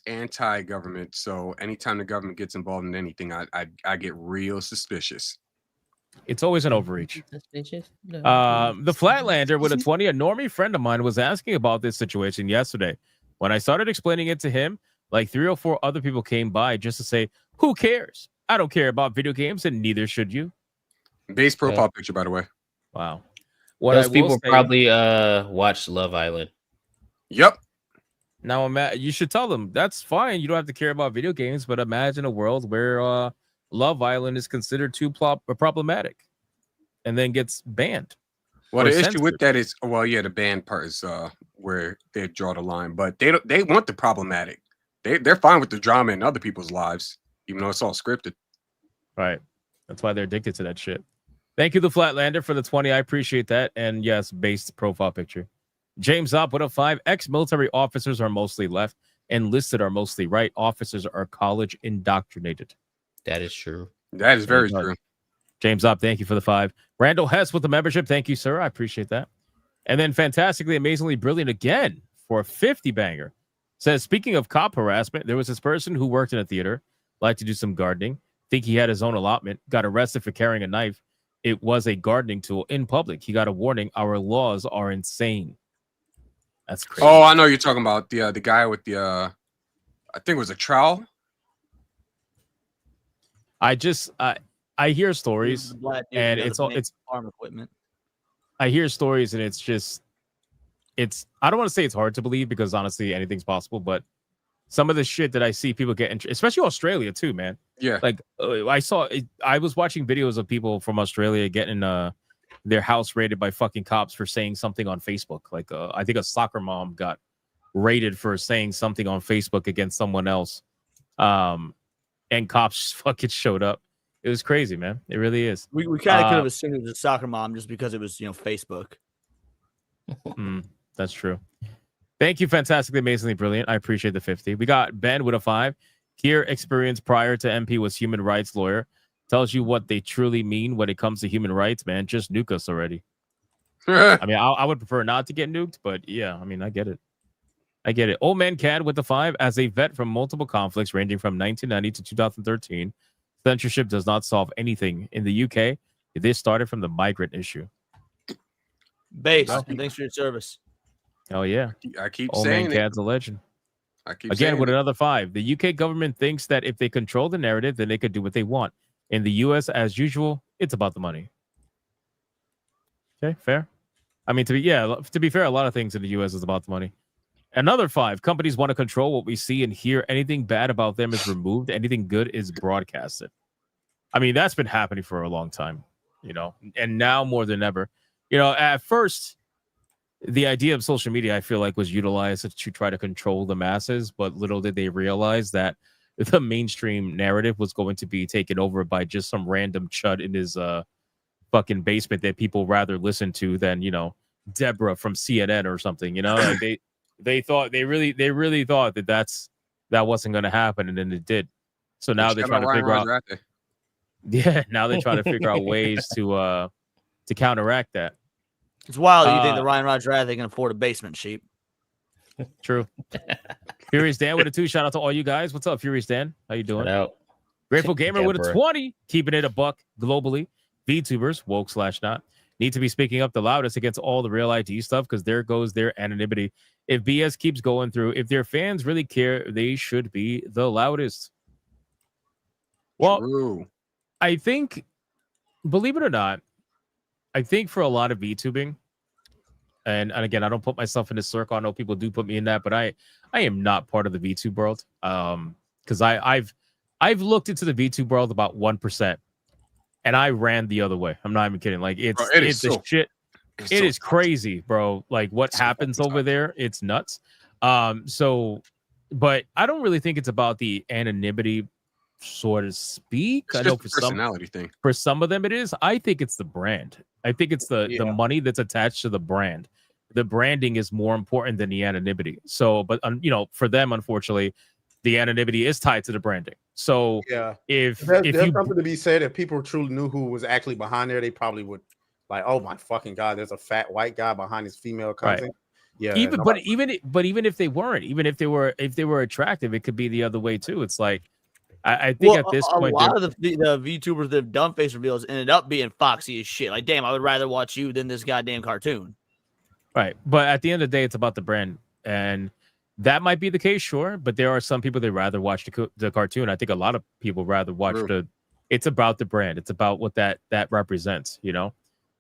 anti-government. So anytime the government gets involved in anything, I get real suspicious. It's always an overreach. Suspicious? The Flatlander with a 20, a normie friend of mine was asking about this situation yesterday. When I started explaining it to him, like 3 or 4 other people came by just to say, who cares? I don't care about video games, and neither should you. Base profile picture, by the way. Wow. Those people probably watched Love Island. Yep. Now, you should tell them that's fine. You don't have to care about video games, but imagine a world where Love Island is considered too problematic and then gets banned. Well, the issue with that is, well, yeah, the ban part is where they draw the line, but they want the problematic. They're fine with the drama in other people's lives, even though it's all scripted. Right. That's why they're addicted to that shit. Thank you, the Flatlander, for the 20. I appreciate that. And yes, based profile picture. James Up with a 5. Ex-military officers are mostly left. Enlisted are mostly right. Officers are college indoctrinated. That is true. That is very true. James Up, thank you for the 5. Randall Hess with the membership. Thank you, sir. I appreciate that. And then fantastically, amazingly brilliant again for a 50 banger. Says, speaking of cop harassment, there was this person who worked in a theater, liked to do some gardening, think he had his own allotment, got arrested for carrying a knife. It was a gardening tool in public. He got a warning. Our laws are insane. That's crazy. Oh, I know you're talking about the guy with the I think it was a trowel. I hear stories, and it's farm equipment. I hear stories, and it's I don't want to say it's hard to believe because honestly anything's possible, but some of the shit that I see people get, especially Australia too, man. Yeah, like I was watching videos of people from Australia getting their house raided by fucking cops for saying something on Facebook. Like I think a soccer mom got raided for saying something on Facebook against someone else, and cops fucking showed up. It was crazy, man. It really is. We kind of could have assumed it was a soccer mom just because it was Facebook. That's true. Thank you, fantastically, amazingly brilliant. I appreciate the 50. We got Ben with a 5. Kier experience prior to MP was human rights lawyer. Tells you what they truly mean when it comes to human rights, man. Just nuke us already. I mean, I would prefer not to get nuked, but yeah, I mean, I get it. I get it. Old Man Cad with the 5. As a vet from multiple conflicts ranging from 1990 to 2013, censorship does not solve anything. In the UK, this started from the migrant issue. Base, and thanks for your service. Oh, yeah. I keep Old saying Man Cad's a legend. I keep Again, saying with it. another 5. The UK government thinks that if they control the narrative, then they could do what they want. In the US, as usual, it's about the money. Okay, fair. I mean, to be fair, a lot of things in the US is about the money. Another 5. Companies want to control what we see and hear. Anything bad about them is removed. Anything good is broadcasted. I mean, that's been happening for a long time, and now more than ever. At first, the idea of social media, I feel like, was utilized to try to control the masses, but little did they realize that the mainstream narrative was going to be taken over by just some random chud in his fucking basement that people rather listen to than, Deborah from CNN or something, like They really thought that wasn't going to happen, and then it did. So now they're trying to figure out. Yeah, now they're trying to figure out ways to counteract that. It's wild. You think the Ryan Rodgers they can afford a basement sheep? True. Furious Dan with a 2. Shout out to all you guys. What's up, Furious Dan? How you doing? Shout out. Grateful Gamer with a 20. Keeping it a buck globally. VTubers, woke/not, need to be speaking up the loudest against all the real ID stuff because there goes their anonymity. If BS keeps going through, if their fans really care, they should be the loudest. Well, True. I think, believe it or not, I think for a lot of VTubing, and again, I don't put myself in this circle. I know people do put me in that, but I am not part of the VTube world. Because I've looked into the VTube world about 1%, and I ran the other way. I'm not even kidding. Like it's the shit. It is crazy, bro. Like what happens over there, it's nuts. But I don't really think it's about the anonymity, so to speak. It's I know just for a personality thing. For some of them, it is. I think it's the brand. I think it's the money that's attached to the brand. The branding is more important than the anonymity. So, but for them, unfortunately, the anonymity is tied to the branding. So, if there's something to be said, if people truly knew who was actually behind there, they probably would like, oh my fucking god, there's a fat white guy behind his female content. Right. Yeah, even if they weren't, even if they were attractive, it could be the other way too. It's like I think at this point, a lot of the VTubers that have done face reveals ended up being foxy as shit. Like, damn, I would rather watch you than this goddamn cartoon. Right, but at the end of the day, it's about the brand, and that might be the case, sure. But there are some people that rather watch the cartoon. I think a lot of people rather watch It's about the brand. It's about what that represents,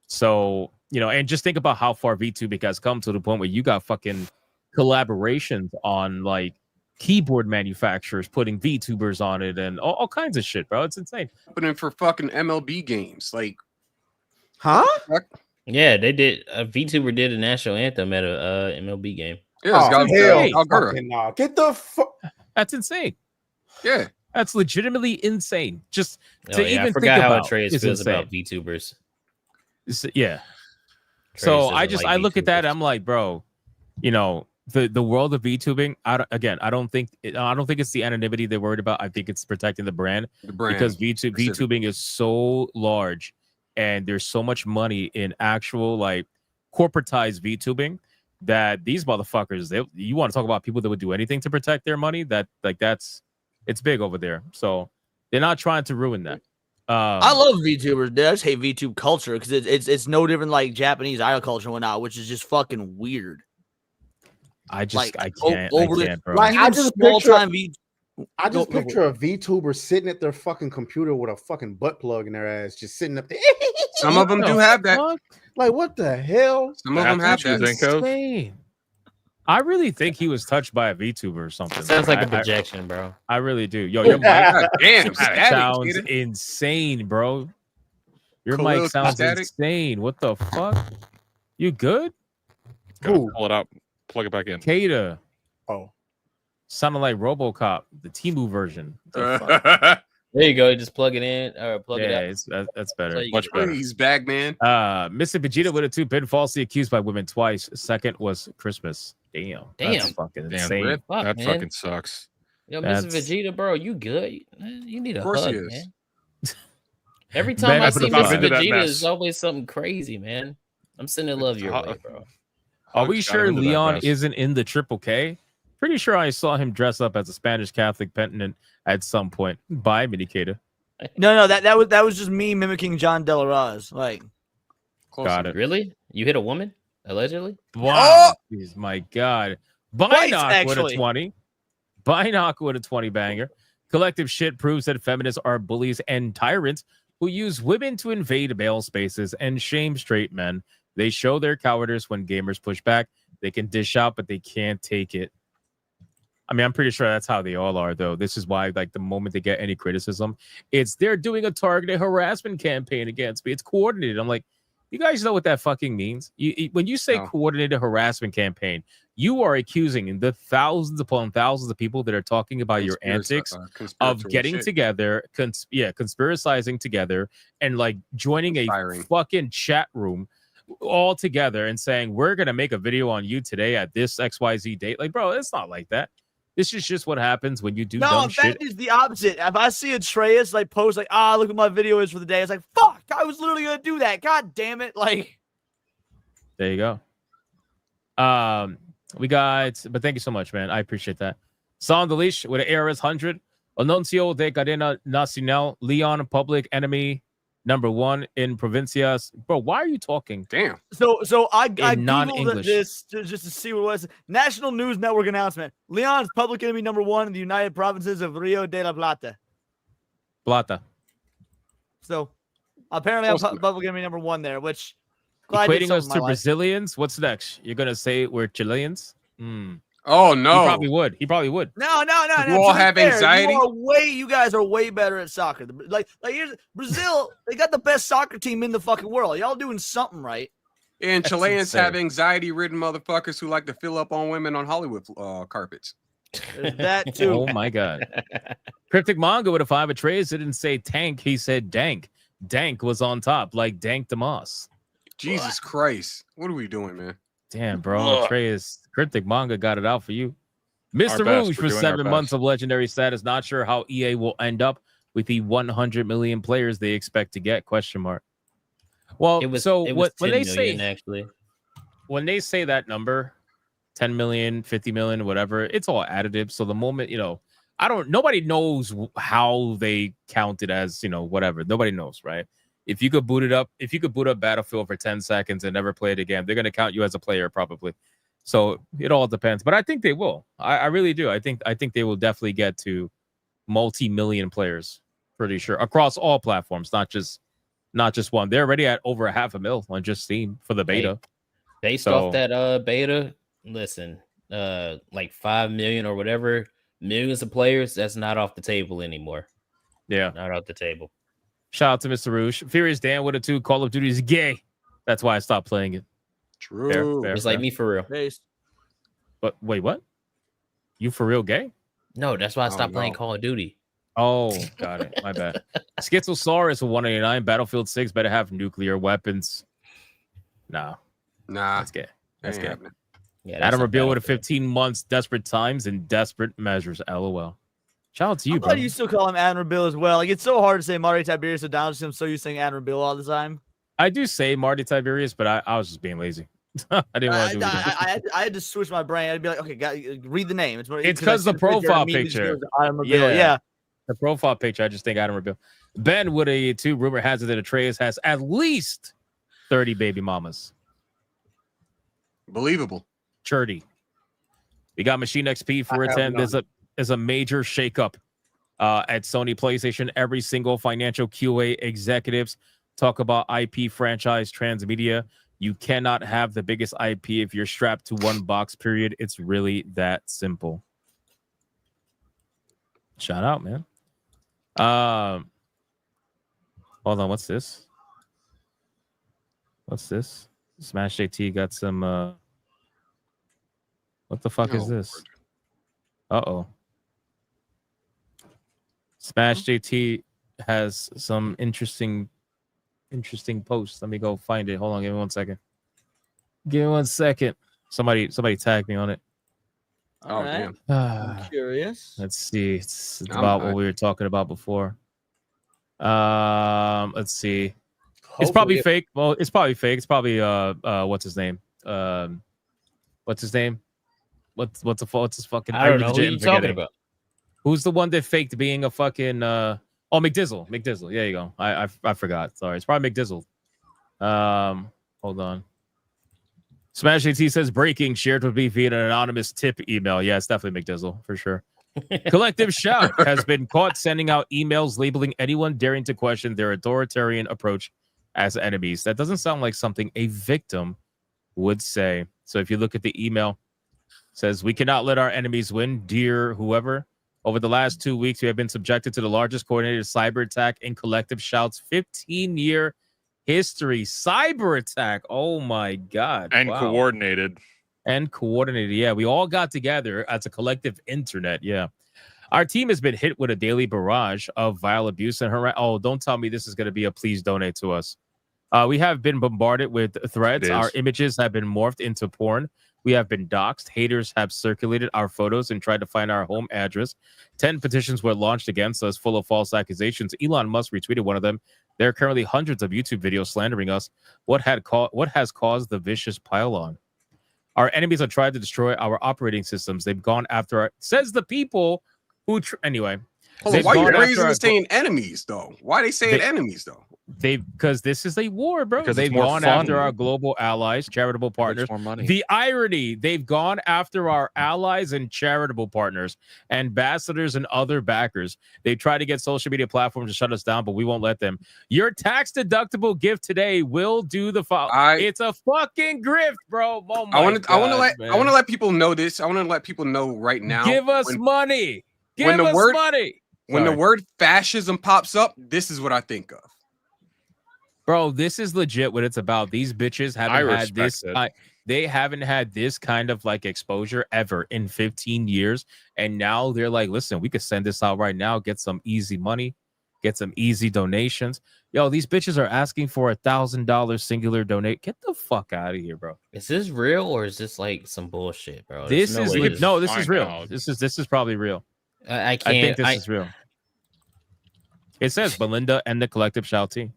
So and just think about how far VTubing has come to the point where you got fucking collaborations on like keyboard manufacturers putting VTubers on it and all kinds of shit, bro. It's insane. Happening for fucking MLB games, like, huh? Yeah, they did. A VTuber did a national anthem at a MLB game. Yeah, get the fuck. That's insane. Yeah, that's legitimately insane. Just to even I forgot think how about Atreus feels insane. about VTubers. Yeah. Atreus So doesn't I like look at that. I'm like, bro, the world of VTubing. I don't think it's the anonymity they're worried about. I think it's protecting the brand. Because VTubing is so large, and there's so much money in actual like corporatized VTubing that these motherfuckers, you want to talk about people that would do anything to protect their money. It's big over there. So they're not trying to ruin that. I love VTubers, dude. I just hate VTube culture because it's no different like Japanese idol culture and whatnot, which is just fucking weird. I can't, bro. Like I just picture a VTuber sitting at their fucking computer with a fucking butt plug in their ass, just sitting up there. Some of them do have that. Like what the hell? Some of them have that. Insane. I really think he was touched by a VTuber or something. Sounds like a projection, bro. I really do. Yo, your mic damn sounds insane, bro. Your mic sounds insane. What the fuck? You good? Pull it up. Plug it back in. Kata. Oh. Sounded like RoboCop, the Temu version. There you go. Just plug it in or plug it out. That's better. Much better. He's back, man. Mr. Vegeta with a 2, been falsely accused by women twice. Second was Christmas. Damn. That's fucking insane. That fucking sucks. Yo, Mr. Vegeta, bro, you good? You need a hug, man. Every Man, time I see I've Mr. been to that Vegeta, mess. it's always something crazy, man. I'm sending love your way, bro. Are we sure Leon isn't in the Triple K? Pretty sure I saw him dress up as a Spanish Catholic penitent at some point. Bye, Minikata. No, that was just me mimicking John De La Rose. Like, got it. Really? You hit a woman allegedly? Wow, Jeez, my God. Twice, Binoc with a actually. 20. Binoc with a 20 banger. Collective shit proves that feminists are bullies and tyrants who use women to invade male spaces and shame straight men. They show their cowardice when gamers push back. They can dish out, but they can't take it. I mean, I'm pretty sure that's how they all are, though. This is why, like, the moment they get any criticism, they're doing a targeted harassment campaign against me. It's coordinated. I'm like, you guys know what that fucking means? When you say coordinated harassment campaign, you are accusing the thousands upon thousands of people that are talking about your antics of getting together, conspiracizing together, and like joining a fucking chat room all together and saying, we're going to make a video on you today at this XYZ date. Like, bro, it's not like that. This is just what happens when you do dumb shit. That is the opposite. If I see Atreus like post like, look what my video is for the day, it's like, fuck, I was literally gonna do that. God damn it. Like, there you go. We got, but thank you so much, man. I appreciate that. Son de Leash with an ARS 100. Anuncio de Cadena Nacional. Leon, Public Enemy #1 in Provincias. Bro, why are you talking? Damn. So I Googled non-English. this just to see what it was. National News Network announcement. Leon's public enemy #1 in the United Provinces of Rio de la Plata. So apparently I'm public enemy #1 there, which equating us to Brazilians. What's next? You're gonna say we're Chileans? Oh no. He probably would. No. You all have anxiety? You guys are way better at soccer. Like here's Brazil. They got the best soccer team in the fucking world. Y'all doing something right. And Chileans have anxiety-ridden motherfuckers who like to fill up on women on Hollywood carpets. There's that too. Oh my god. Cryptic Manga with a 5 Atreus didn't say tank. He said dank. Dank was on top, like Dank DeMoss. Jesus Christ. What are we doing, man? Damn, bro. Atreus. Cryptic Manga got it out for you. Mr. Rouge for 7 months of legendary status. Not sure how EA will end up with the 100 million players they expect to get? ? Well, when they say actually, when they say that number, 10 million, 50 million, whatever, it's all additive. So the moment, nobody knows how they count it as, whatever. Nobody knows, right? If you could boot up Battlefield for 10 seconds and never play it again, they're going to count you as a player probably. So it all depends, but I think they will. I really do. I think they will definitely get to multi-million players, pretty sure, across all platforms, not just one. They're already at over 500,000 on just Steam for the beta. Based off that beta, listen, like 5 million or whatever millions of players, that's not off the table anymore. Yeah, not off the table. Shout out to Mr. Rouge. Furious Dan with a 2. Call of Duty is gay. That's why I stopped playing it. True. It's like me for real. But wait, what? You for real gay? No, that's why I stopped playing Call of Duty. Oh, got it. My bad. Schizosaurus for 189. Battlefield 6 better have nuclear weapons. Nah. That's gay. That's gay. Yeah, Adam Reveal with a 15 months. Desperate times and desperate measures. LOL. Shout out to you, I'm bro. glad you still call him Admiral as well. Like, it's so hard to say Marty Tiberius or Donald. I'm so used to saying Admiral all the time. I do say Marty Tiberius, but I was just being lazy. I didn't want to do it. I had to switch my brain. I'd be like, okay, read the name. It's because the profile picture. Yeah. The profile picture. I just think Adam Reveal. Ben with a 2. Rumor has it that Atreus has at least 30 baby mamas. Believable. Churdy. We got Machine XP for a 10. There's a major shakeup at Sony PlayStation. Every single financial QA executives talk about IP franchise transmedia. You cannot have the biggest IP if you're strapped to one box, period. It's really that simple. Shout out, man. Hold on, what's this? Smash JT got some what the fuck is this? Uh-oh. Smash JT has some interesting posts. Let me go find it. Hold on, give me 1 second. Give me 1 second. Somebody tag me on it. All right. I'm curious. Let's see. It's about what we were talking about before. Let's see. It's probably fake. Well, it's probably fake. It's probably what's his name? What's his name? What's his fucking? I don't know who you talking about. Who's the one that faked being a fucking McDizzle. McDizzle. There you go. I forgot. Sorry. It's probably McDizzle. Hold on. Smash AT says breaking shared with me via an anonymous tip email. Yeah, it's definitely McDizzle for sure. Collective Shout has been caught sending out emails labeling anyone daring to question their authoritarian approach as enemies. That doesn't sound like something a victim would say. So if you look at the email, it says, we cannot let our enemies win, dear whoever. Over the last 2 weeks, we have been subjected to the largest coordinated cyber attack in Collective Shout's 15-year history. Cyber attack. Oh, my God. And wow. coordinated. Yeah, we all got together as a collective internet. Yeah. Our team has been hit with a daily barrage of vile abuse and harassment. Oh, don't tell me this is going to be a please donate to us. We have been bombarded with threats. Our images have been morphed into porn. We have been doxxed. Haters have circulated our photos and tried to find our home address. 10 petitions were launched against us full of false accusations. Elon Musk retweeted one of them. There are currently hundreds of YouTube videos slandering us. What has caused the vicious pile-on? Our enemies have tried to destroy our operating systems. They've gone after says the people who anyway. Hold on, why are you raising and saying enemies though? Why are they saying enemies though? Because this is a war, bro. Because they've gone after our global allies, charitable partners. More money. The irony, they've gone after our allies and charitable partners, ambassadors and other backers. They try to get social media platforms to shut us down, but we won't let them. Your tax deductible gift today will do the it's a fucking grift, bro. Oh my I want to God, let people know this. I want to let people know right now. Give us money. Give us money. When the word fascism pops up, this is what I think of. Bro, this is legit what it's about. These bitches haven't had this. They haven't had this kind of like exposure ever in 15 years. And now they're like, listen, we could send this out right now, get some easy money, get some easy donations. Yo, these bitches are asking for $1,000 singular donate. Get the fuck out of here, bro. Is this real or is this like some bullshit, bro? This is real. This is probably real. I think this is real. It says Belinda and the collective shouting.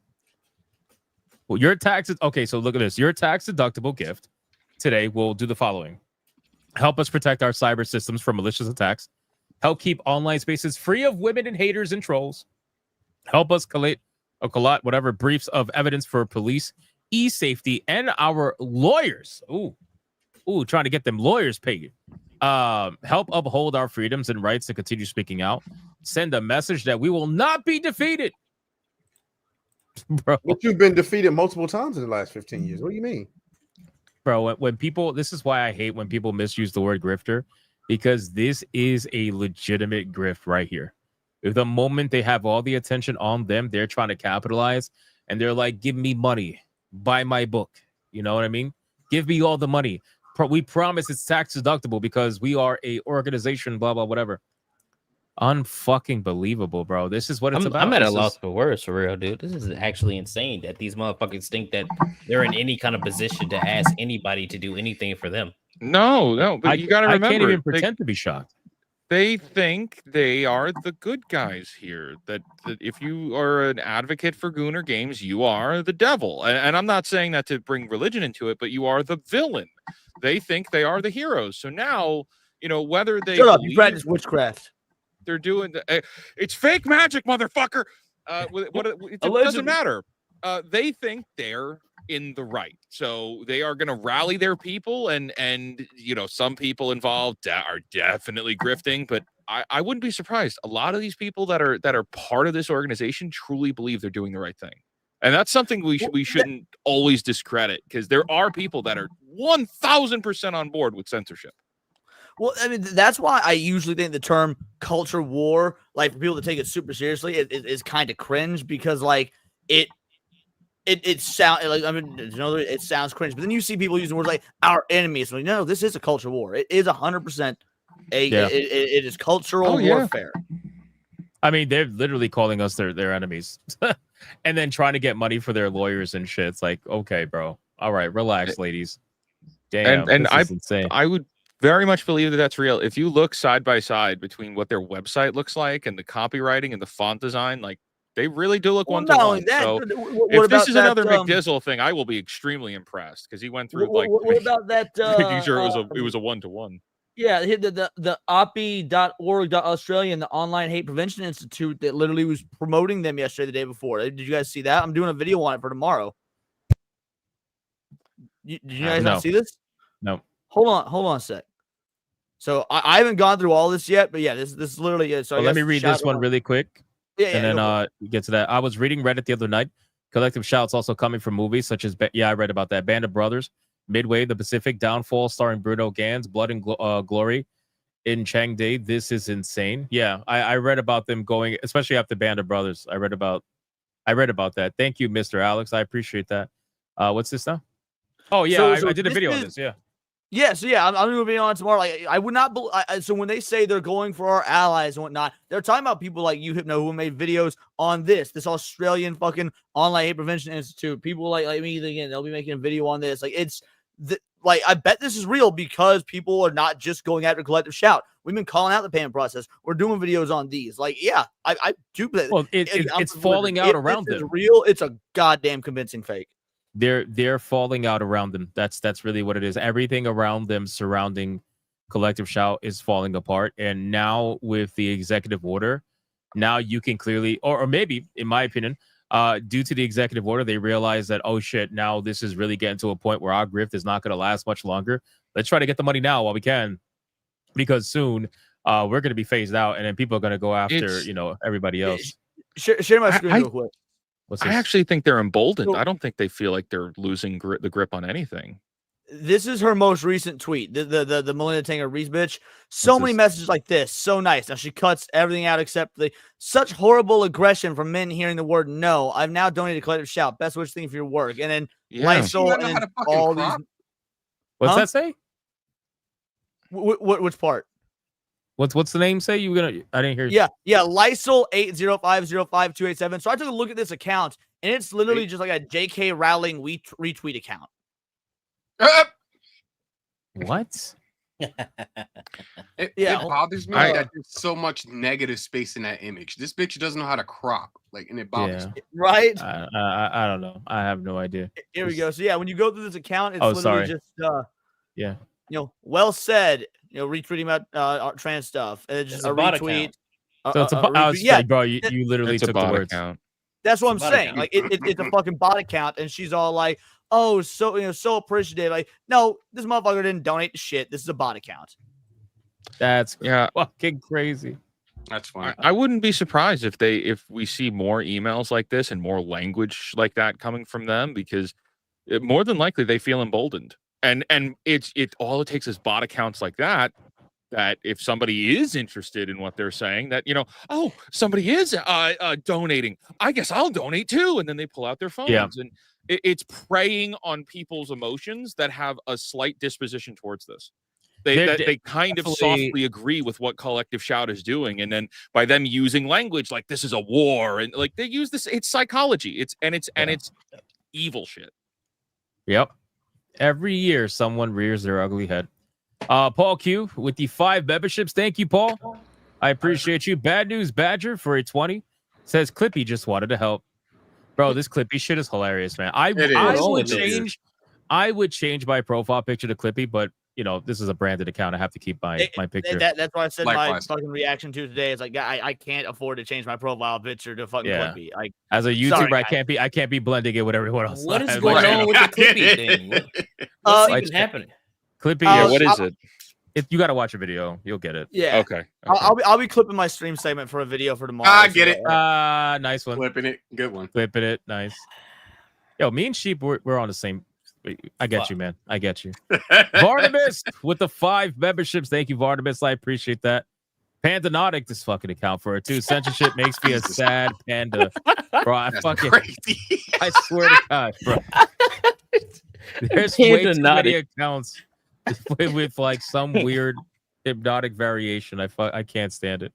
Well, your taxes. Okay, so look at this. Your tax deductible gift today will do the following: help us protect our cyber systems from malicious attacks, help keep online spaces free of women and haters and trolls, help us collate whatever briefs of evidence for police, e-safety, and our lawyers. Ooh, trying to get them lawyers paid. Help uphold our freedoms and rights to continue speaking out. Send a message that we will not be defeated. Bro, but you've been defeated multiple times in the last 15 years. What do you mean, bro? When people, this is why I hate when people misuse the word grifter, because this is a legitimate grift right here. If the moment they have all the attention on them, they're trying to capitalize, and they're like, "Give me money, buy my book." You know what I mean? Give me all the money. We promise it's tax deductible because we are a organization. Blah blah whatever. Unfucking believable, bro. This is what it's about. I'm at a loss for words, for real, dude. This is actually insane that these motherfuckers think that they're in any kind of position to ask anybody to do anything for them. No, but you got to remember, I can't even pretend to be shocked. They think they are the good guys here. That if you are an advocate for Gooner Games, you are the devil. And I'm not saying that to bring religion into it, but you are the villain. They think they are the heroes. So now, whether they shut up, you practice witchcraft. They're doing it's fake magic, motherfucker. It doesn't matter. They think they're in the right, so they are going to rally their people, and some people involved are definitely grifting. But I wouldn't be surprised. A lot of these people that are part of this organization truly believe they're doing the right thing, and that's something we shouldn't always discredit, because there are people that are 1,000% on board with censorship. Well, I mean, that's why I usually think the term culture war, like for people to take it super seriously, is kind of cringe, because like it sounds like, I mean, it sounds cringe, but then you see people using words like our enemies. Like, no, this is a culture war. It is 100% it is cultural warfare. I mean, they're literally calling us their enemies, and then trying to get money for their lawyers and shit. It's like, okay, bro, all right, relax, ladies. Damn, and insane. I would very much believe that that's real. If you look side by side between what their website looks like and the copywriting and the font design, like they really do look one to one. So if this is another McDizzle thing, I will be extremely impressed, because he went through what about that? Making sure it was a one to one. Yeah, the opi.org.australia and the Online Hate Prevention Institute that literally was promoting them yesterday, the day before. Did you guys see that? I'm doing a video on it for tomorrow. Did you guys not see this? No. Hold on a sec. So I haven't gone through all this yet, but yeah, this is literally it. So let me read this one really quick. Yeah, and then get to that. I was reading Reddit the other night. Collective shouts also coming from movies such as I read about that. Band of Brothers, Midway, The Pacific, Downfall, starring Bruno Gans, Blood and Glory in Changde. This is insane. Yeah, I read about them going, especially after Band of Brothers. I read about that. Thank you, Mr. Alex. I appreciate that. What's this now? Oh yeah, I did a video on this. Yeah. Yeah, so yeah, I'm gonna be on tomorrow. Like, I would not. So when they say they're going for our allies and whatnot, they're talking about people like you, Hypno, who made videos on this Australian fucking online hate prevention institute. People like me, again, they'll be making a video on this. Like, it's like, I bet this is real because people are not just going after Collective Shout. We've been calling out the payment process. We're doing videos on these. Like, yeah, I do. Well, it's falling out around them. It's real. It's a goddamn convincing fake. They're falling out around them. That's really what it is. Everything around them surrounding Collective Shout is falling apart. And now with the executive order, now you can clearly, or maybe, in my opinion, due to the executive order, they realize that, oh shit, now this is really getting to a point where our grift is not going to last much longer. Let's try to get the money now while we can, because soon we're going to be phased out, and then people are going to go after everybody else. Share my screen real quick. I actually think they're emboldened. I don't think they feel like they're losing the grip on anything. This is her most recent tweet. The Melinda Tanger Reese bitch. So many messages like this. So nice. Now she cuts everything out except such horrible aggression from men hearing the word no. I've now donated Collective Shout. Best wish thing for your work. And then Lysol and then all these. What's that say? Which part? What's the name say? I didn't hear. Yeah. Lysol 8050527. So I took a look at this account, and it's literally just like a JK Rowling retweet account. What? It bothers me that there's so much negative space in that image. This bitch doesn't know how to crop, and it bothers me. Right? I don't know. I have no idea. Here we go. So yeah, when you go through this account, it's literally just well said. Retweeting about trans stuff, and just a retweet. So it's bro, you literally took the words. Account. That's what I'm saying. Like it's a fucking bot account, and she's all like, "Oh, so appreciative." Like, no, this motherfucker didn't donate to shit. This is a bot account. That's fucking crazy. That's fine. I wouldn't be surprised if we see more emails like this and more language like that coming from them, because more than likely they feel emboldened. And all it takes is bot accounts like that if somebody is interested in what they're saying, that somebody is donating, I guess I'll donate too, and then they pull out their phones, and it's preying on people's emotions that have a slight disposition towards this. They kind of softly agree with what Collective Shout is doing, and then by them using language like this is a war, and like they use this, it's psychology, it's evil shit. Yep. Every year, someone rears their ugly head. Paul Q with the 5 memberships. Thank you, Paul. I appreciate you. Bad News Badger for a 20 says Clippy just wanted to help. Bro, this Clippy shit is hilarious, man. I would change my profile picture to Clippy, but this is a branded account. I have to keep my picture. That's why I said my fucking reaction to today is like, I can't afford to change my profile picture to fucking Clippy. Like, as a YouTuber, I can't be blending it with everyone else. What is going on with the Clippy thing? What's even happening? Clippy, what is it? If you got to watch a video, you'll get it. Yeah. Okay. I'll be clipping my stream segment for a video for tomorrow. I get it. Nice one. Clipping it. Good one. Clipping it. Nice. Yo, me and Sheep, we're on the same. I get you, man. I get you. Vardamus with the 5 memberships. Thank you, Vardamus. I appreciate that. Pandanotic, this fucking account for it too. Censorship makes me a sad panda, bro. I swear to God, bro. There's way too many accounts with like some weird hypnotic variation. I can't stand it.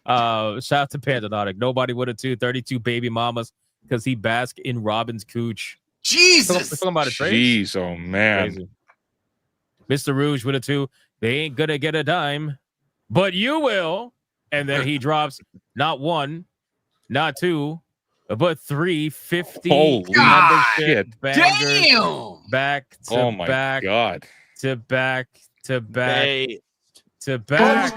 Shout out to Pandanotic. Nobody would have 32 baby mamas because he basked in Robin's cooch. Jesus. Jeez, oh man. Crazy. Mr. Rouge with a 2. They ain't gonna get a dime, but you will. And then he drops not 1, not 2, but 3 50 membership bangers. Damn. Back to back. God. To back to back to back.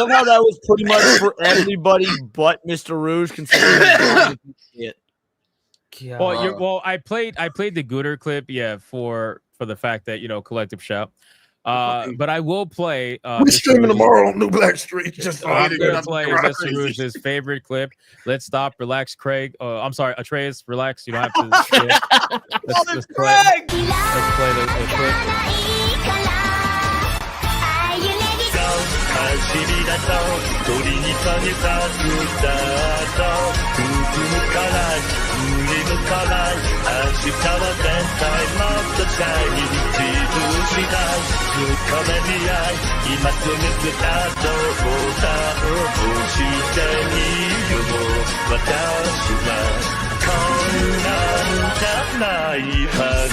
somehow that was pretty much for everybody but Mr. Rouge, considering it. Well, I played the Gooder clip, for the fact that collective shout. But I will play. We're streaming tomorrow on New Black Street. Just I'm gonna play Mr. Rouge's favorite clip. Let's stop, relax, Craig. I'm sorry, Atreus, relax. You don't have to. Let's play the clip. 走りだと鳥に飛び立つだと進むから振り向かない明日は絶対もっとチャイニー自分次第深めに合い今すぐスタートボタンを押してみるも私はこんなんじゃないはず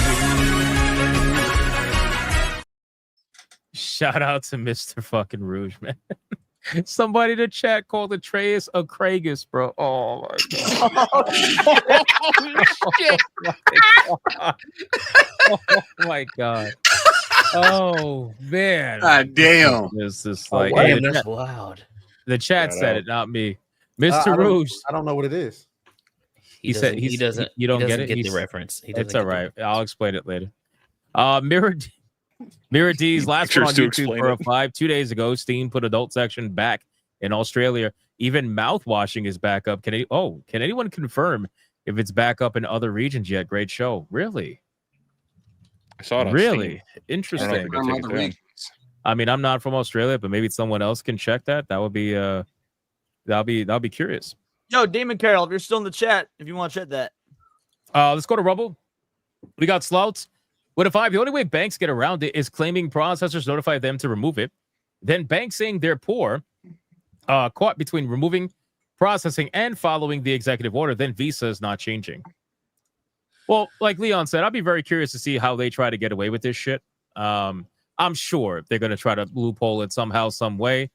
Shout out to Mr. fucking Rouge, man. Somebody in the chat called Atreus a Craigus, bro. Oh my god. Oh my god. Oh man. God damn. This is like damn, that's loud. The chat said it, not me. Mr. Rouge. I don't know what it is. He said he doesn't. You don't he get doesn't it. Get the reference. He doesn't It's all right. I'll explain it later. Mirror D's last one on YouTube for a 5 2 days ago. Steam put adult section back in Australia. Even mouthwashing is back up. Can anyone confirm if it's back up in other regions yet? Great show. Really? I saw it on really Steam. interesting. I mean, I'm not from Australia, but maybe someone else can check that. That would be that'll be curious. Yo, Damon Carroll, if you're still in the chat, if you want to check that. Let's go to Rumble. We got Slouts. With a 5, the only way banks get around it is claiming processors notify them to remove it. Then banks saying they're poor, caught between removing, processing, and following the executive order. Then Visa is not changing. Well, like Leon said, I'd be very curious to see how they try to get away with this shit. I'm sure they're going to try to loophole it somehow, some way.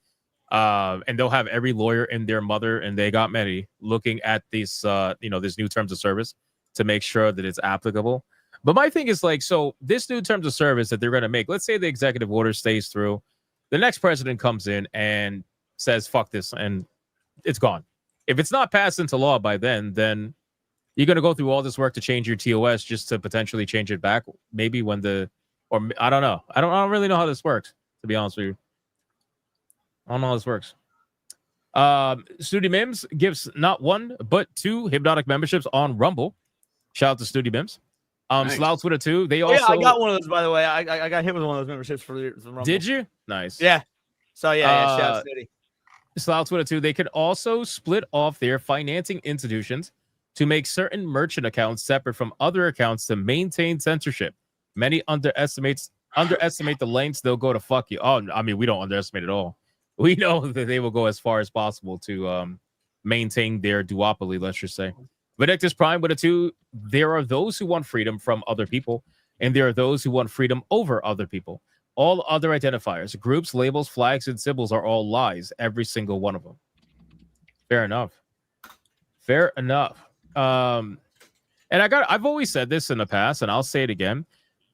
And they'll have every lawyer and their mother, and they got many, looking at these, this new terms of service to make sure that it's applicable. But my thing is so this new terms of service that they're going to make, let's say the executive order stays through, the next president comes in and says, fuck this, and it's gone. If it's not passed into law by then you're going to go through all this work to change your TOS just to potentially change it back. Maybe when I don't know. I don't really know how this works, to be honest with you. I don't know how this works. Studi Mims gives not 1, but 2 hypnotic memberships on Rumble. Shout out to Studi Mims. Nice. Slouts with a 2. They also. Yeah, I got one of those, by the way. I got hit with one of those memberships for the Rumble. Did you? Nice. Yeah. So yeah, shout out to Studi. Slouts with a 2. They could also split off their financing institutions to make certain merchant accounts separate from other accounts to maintain censorship. Many underestimate the lengths they'll go to fuck you. Oh, I mean, we don't underestimate at all. We know that they will go as far as possible to maintain their duopoly, let's just say. Vindictus Prime with a 2. There are those who want freedom from other people, and there are those who want freedom over other people. All other identifiers, groups, labels, flags, and symbols are all lies, every single one of them. Fair enough. And I've always said this in the past, and I'll say it again.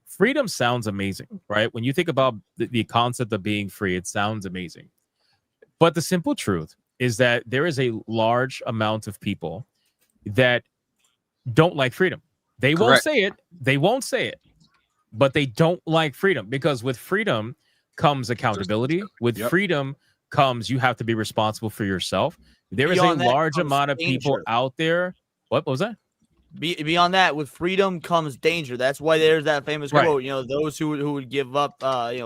Freedom sounds amazing, right? When you think about the concept of being free, it sounds amazing. But the simple truth is that there is a large amount of people that don't like freedom. They won't say it, but they don't like freedom, because with freedom comes accountability. With freedom comes you have to be responsible for yourself. There is a large amount of people out there. What was that? Beyond that, with freedom comes danger. That's why there's that famous quote. Those who would give up,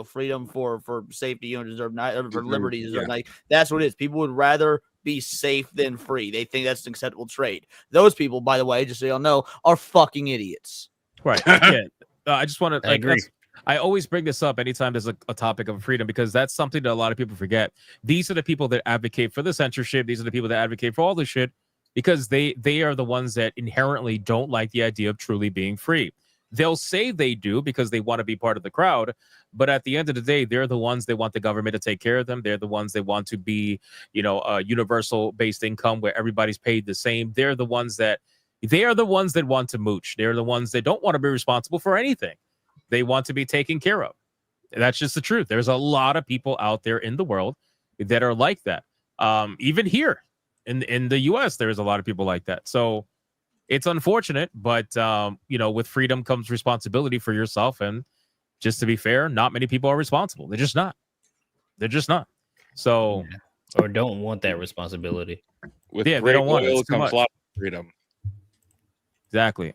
freedom for safety, deserve not for liberty, deserve not. That's what it is. People would rather be safe than free. They think that's an acceptable trade. Those people, by the way, just so y'all know, are fucking idiots. Right. Yeah. I just want to. I agree. I always bring this up anytime there's a topic of freedom, because that's something that a lot of people forget. These are the people that advocate for the censorship. These are the people that advocate for all this shit, because they are the ones that inherently don't like the idea of truly being free. They'll say they do because they want to be part of the crowd, but at the end of the day, they're the ones they want the government to take care of them. They're the ones they want to be, a universal-based income where everybody's paid the same. They're the ones that want to mooch. They're the ones that don't want to be responsible for anything. They want to be taken care of. That's just the truth. There's a lot of people out there in the world that are like that. Even here in the US, there's a lot of people like that. So it's unfortunate, but with freedom comes responsibility for yourself. And just to be fair, not many people are responsible. They're just not. So, or don't want that responsibility. With they great don't want it. oil It's too comes much. a lot of freedom. Exactly.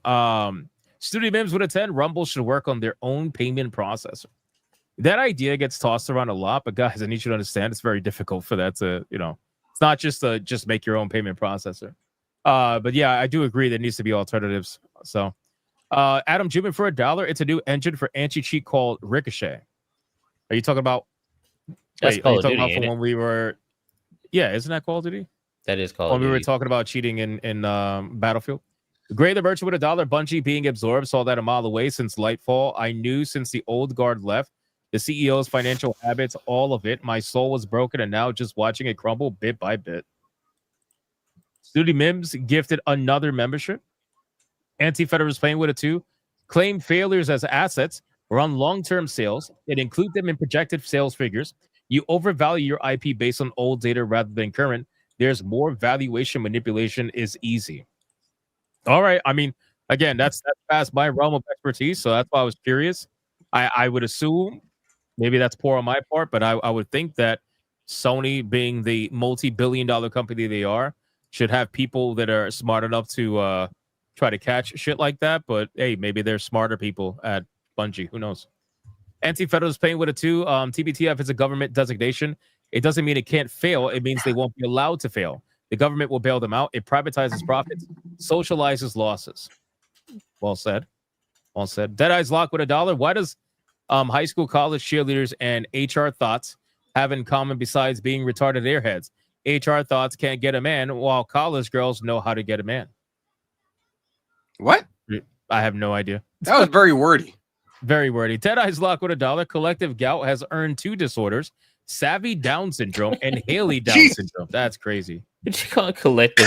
Studio Mims with a 10. Rumble should work on their own payment processor. That idea gets tossed around a lot, but guys, I need you to understand it's very difficult for that to, it's not just make your own payment processor. But yeah, I do agree there needs to be alternatives. So, Adam Jubin for $1. It's a new engine for anti-cheat called Ricochet. Are you talking about? That's Wait, Call are you of talking Duty, about from ain't when we were? Yeah, isn't that Call of Duty? That is Call when of we Duty. were talking about cheating in Battlefield. Gray the Merchant with $1. Bungie being absorbed. Saw that a mile away since Lightfall. I knew since the old guard left. The CEO's financial habits, all of it. My soul was broken, and now just watching it crumble bit by bit. Studio Mims gifted another membership. Anti-Federal is playing with it too. Claim failures as assets or on long-term sales and include them in projected sales figures. You overvalue your IP based on old data rather than current. There's more valuation manipulation is easy. All right. I mean, again, that's past my realm of expertise, so that's why I was curious. I would assume maybe that's poor on my part, but I would think that Sony, being the multi-billion-dollar company they are, should have people that are smart enough to try to catch shit like that. But hey, maybe they're smarter people at Bungie. Who knows? Anti-Federal is playing with it too. TBTF is a government designation. It doesn't mean it can't fail. It means they won't be allowed to fail. The government will bail them out. It privatizes profits, socializes losses. Well said. Well said. Deadeye's Lock with $1. Why does high school, college cheerleaders and HR thoughts have in common besides being retarded airheads? HR thoughts can't get a man, while college girls know how to get a man. What? I have no idea. That was very wordy. Very wordy. Deadeye's Lock with $1. Collective Gout has earned 2 disorders: Savvy Down syndrome and Haley Down syndrome. That's crazy. What you call it? Collective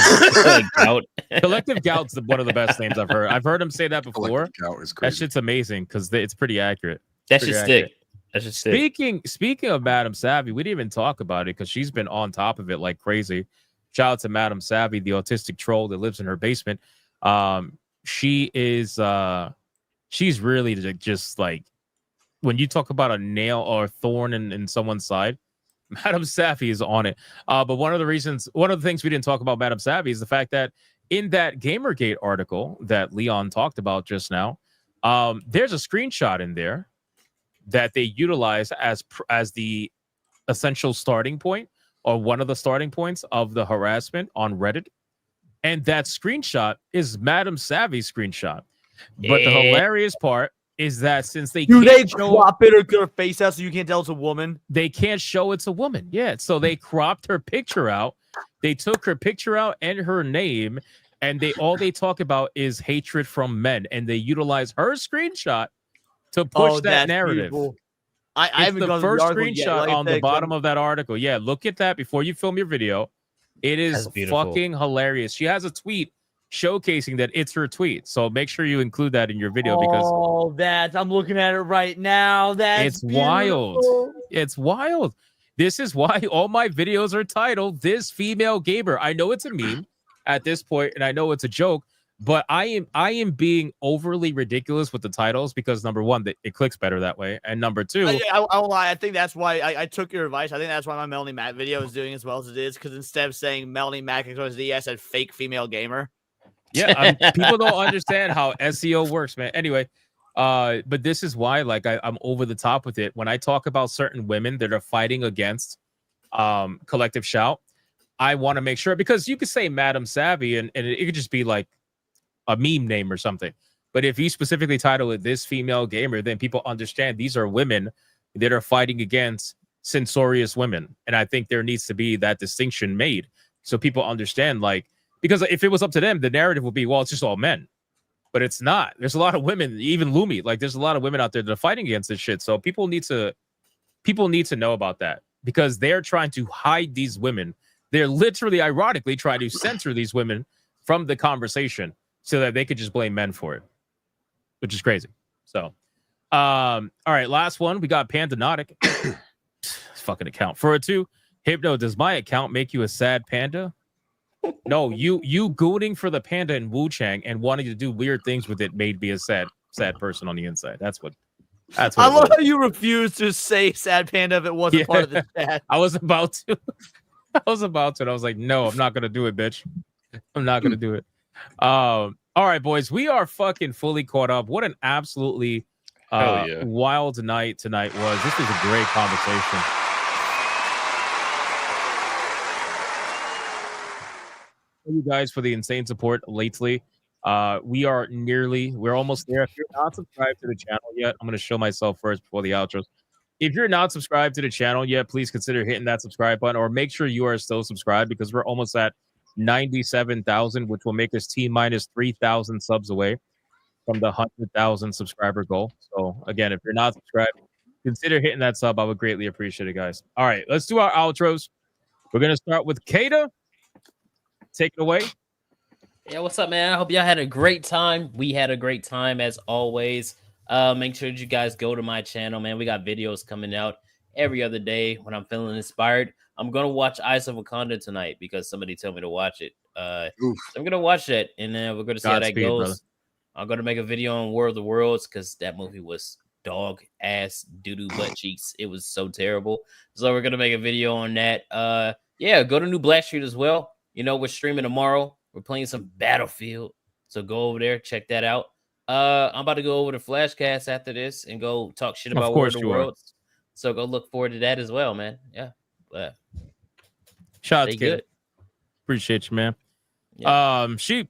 gout? Collective Gout's one of the best names I've heard. I've heard him say that before. Gout is That crazy. shit's amazing because it's pretty accurate. That Pretty should accurate. stick. That should stick. Speaking of Madam Savvy, we didn't even talk about it because she's been on top of it like crazy. Shout out to Madam Savvy, the autistic troll that lives in her basement. She is she's really just like, when you talk about a nail or a thorn in someone's side, Madam Savvy is on it. But one of the things we didn't talk about Madam Savvy is the fact that in that Gamergate article that Leon talked about just now, there's a screenshot in there that they utilize as the essential starting point, or one of the starting points of the harassment on Reddit. And that screenshot is Madam Savvy's screenshot. But the hilarious part is that since they crop it or get her face out so you can't tell it's a woman? They can't show it's a woman. Yeah. So they cropped her picture out. They took her picture out and her name, and all they talk about is hatred from men. And they utilize her screenshot to push that narrative. Beautiful. I It's haven't the gone first to the article yet. screenshot Like I on the said, bottom of that article. Yeah, look at that before you film your video. It is That's beautiful. fucking hilarious. She has a tweet showcasing that it's her tweet. So make sure you include that in your video because I'm looking at it right now. That's it's wild. beautiful. It's wild. This is why all my videos are titled "This Female Gamer." I know it's a meme at this point, and I know it's a joke, but I am being overly ridiculous with the titles because number one, it clicks better that way, and number two, I won't lie. I think that's why I took your advice. I think that's why my Melanie Mac video is doing as well as it is, because instead of saying Melanie Mac XYZ, I said fake female gamer. yeah, people don't understand how SEO works, man. Anyway, but this is why, like, I'm over the top with it. When I talk about certain women that are fighting against Collective Shout, I want to make sure, because you could say Madam Savvy and it could just be like a meme name or something. But if you specifically title it "This Female Gamer," then people understand these are women that are fighting against censorious women. And I think there needs to be that distinction made so people understand, like, because if it was up to them, the narrative would be, well, it's just all men. But it's not. There's a lot of women, even Lumi, like there's a lot of women out there that are fighting against this shit. So people need to know about that, because they're trying to hide these women. They're literally, ironically, trying to censor these women from the conversation so that they could just blame men for it, which is crazy. So, all right, last one. We got Pandanotic. Fucking account. For a 2, Hypno, does my account make you a sad panda? No, you gooning for the panda in Wu Chang and wanting to do weird things with it made me a sad person on the inside. That's what. I it love was. how you refused to say sad panda if it wasn't part of the chat. I was about to. I was like, no, I'm not gonna do it, bitch. I'm not gonna do it. All right, boys, we are fucking fully caught up. What an absolutely wild night tonight was. This was a great conversation. Thank you guys for the insane support lately. We're almost there. If you're not subscribed to the channel yet, I'm going to show myself first before the outros. If you're not subscribed to the channel yet, please consider hitting that subscribe button, or make sure you are still subscribed, because we're almost at 97,000, which will make us T-minus 3,000 subs away from the 100,000 subscriber goal. So again, if you're not subscribed, consider hitting that sub. I would greatly appreciate it, guys. All right, let's do our outros. We're going to start with Kata. Take it away. Yeah, what's up, man? I hope y'all had a great time. We had a great time as always. Make sure that you guys go to my channel, man. We got videos coming out every other day when I'm feeling inspired. I'm gonna watch Eyes of Wakanda tonight because somebody told me to watch it. So I'm gonna watch that, and then we're gonna see how that goes. Brother. I'm gonna make a video on War of the Worlds because that movie was dog ass doo-doo butt cheeks. It was so terrible. So we're gonna make a video on that. Yeah, go to New Blackstreet as well. You know, we're streaming tomorrow. We're playing some Battlefield. So go over there, check that out. I'm about to go over to Flashcast after this and go talk shit about War of the Worlds. So go look forward to that as well, man. Yeah. Shout out to Kid. Appreciate you, man. Yeah. Sheep.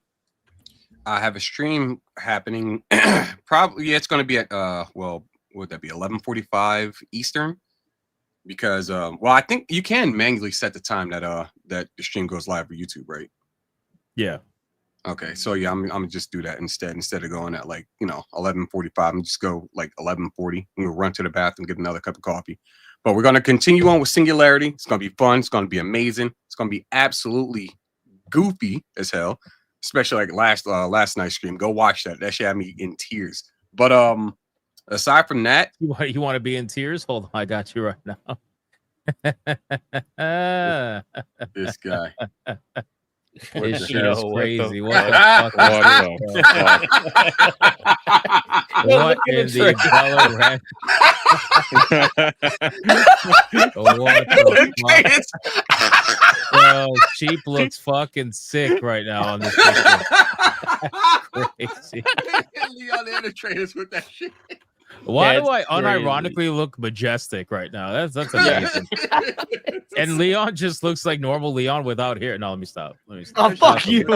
I have a stream happening. Probably it's going to be at what would that be? 11:45 Eastern. Because I think you can manually set the time that that the stream goes live for YouTube, right? Yeah. Okay, so yeah, I'm gonna just do that instead of going at 11:45. I'm just go 11:40. I'm gonna run to the bathroom, get another cup of coffee. But we're gonna continue on with Singularity. It's gonna be fun. It's gonna be amazing. It's gonna be absolutely goofy as hell. Especially last night's stream. Go watch that. That shit had me in tears. But aside from that, you want to be in tears? Hold on, I got you right now. this guy. This shit is crazy. What the fuck? What in the color? What the fuck? Bro, Sheep looks fucking sick right now on this picture. Crazy. Leon and the trainers with that shit. Why do I unironically look majestic right now? That's amazing. And Leon just looks like normal Leon without hair. No, let me stop. Oh, fuck you.